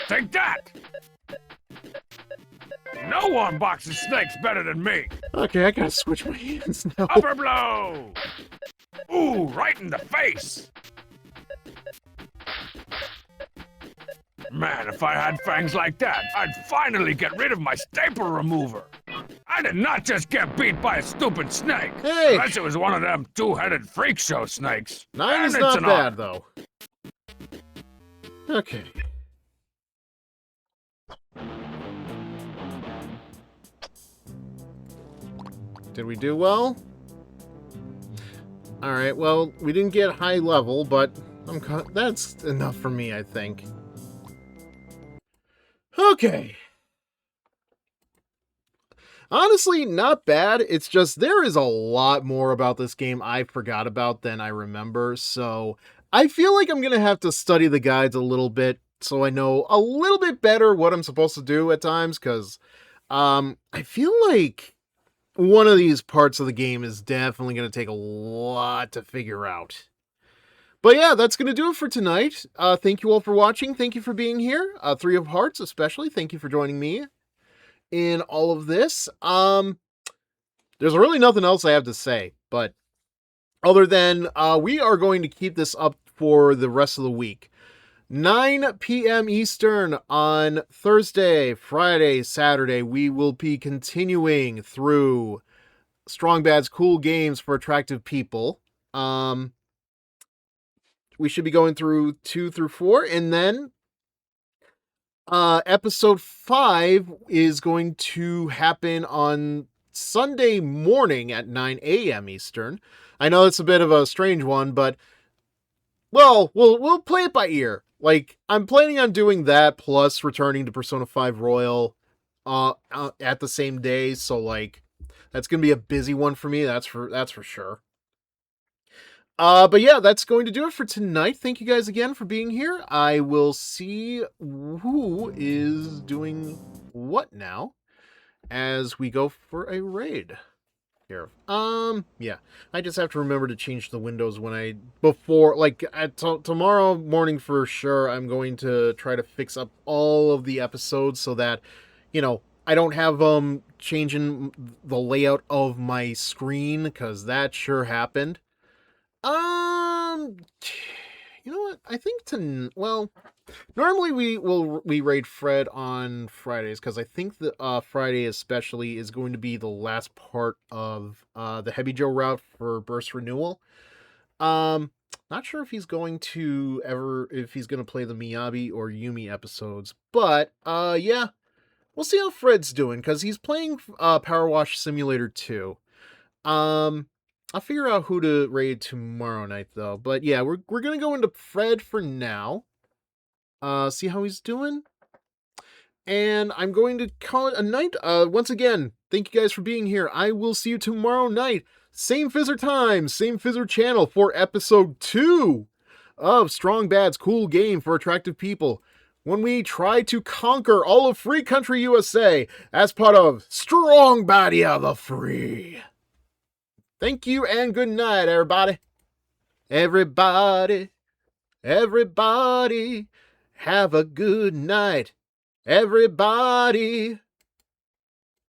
Take that! No one boxes snakes better than me! Okay, I gotta switch my hands now. Upper blow! Ooh, right in the face! Man, if I had fangs like that, I'd finally get rid of my staple remover. I did not just get beat by a stupid snake. Hey! Unless it was one of them two-headed freak show snakes. 9 And is it's not an bad, honor. though. Okay. Did we do well? Alright, well, we didn't get high level, but that's enough for me, I think. Okay. Honestly, not bad. It's just there is a lot more about this game I forgot about than I remember, so I feel like I'm going to have to study the guides a little bit so I know a little bit better what I'm supposed to do at times, because I feel like one of these parts of the game is definitely going to take a lot to figure out. But yeah, that's going to do it for tonight. Thank you all for watching. Thank you for being here. Three of Hearts especially. Thank you for joining me in all of this. There's really nothing else I have to say, but other than we are going to keep this up for the rest of the week. 9 p.m. Eastern on Thursday, Friday, Saturday, we will be continuing through Strong Bad's Cool Games for Attractive People. We should be going through 2 through 4, and then episode 5 is going to happen on Sunday morning at 9 a.m. Eastern. I know it's a bit of a strange one, but well, we'll play it by ear. Like, I'm planning on doing that plus returning to Persona 5 Royal at the same day, so like that's going to be a busy one for me, that's for sure. But yeah, that's going to do it for tonight. Thank you guys again for being here. I will see who is doing what now as we go for a raid here. Yeah, I just have to remember to change the windows tomorrow morning for sure. I'm going to try to fix up all of the episodes so that, I don't have changing the layout of my screen, because that sure happened. You know what? I think normally we raid Fred on Fridays, because I think the Friday especially is going to be the last part of the Heavy Joe route for Burst Renewal. Not sure if he's going to play the Miyabi or Yumi episodes, but yeah, we'll see how Fred's doing, because he's playing Power Wash Simulator 2. I'll figure out who to raid tomorrow night, though. But yeah, we're gonna go into Fred for now. See how he's doing. And I'm going to call it a night. Once again, thank you guys for being here. I will see you tomorrow night. Same Fizzer time, same Fizzer channel for episode 2 of Strong Bad's Cool Game for Attractive People, when we try to conquer all of Free Country USA as part of Strong Badia the Free. Thank you and good night, everybody. Everybody, have a good night. Everybody.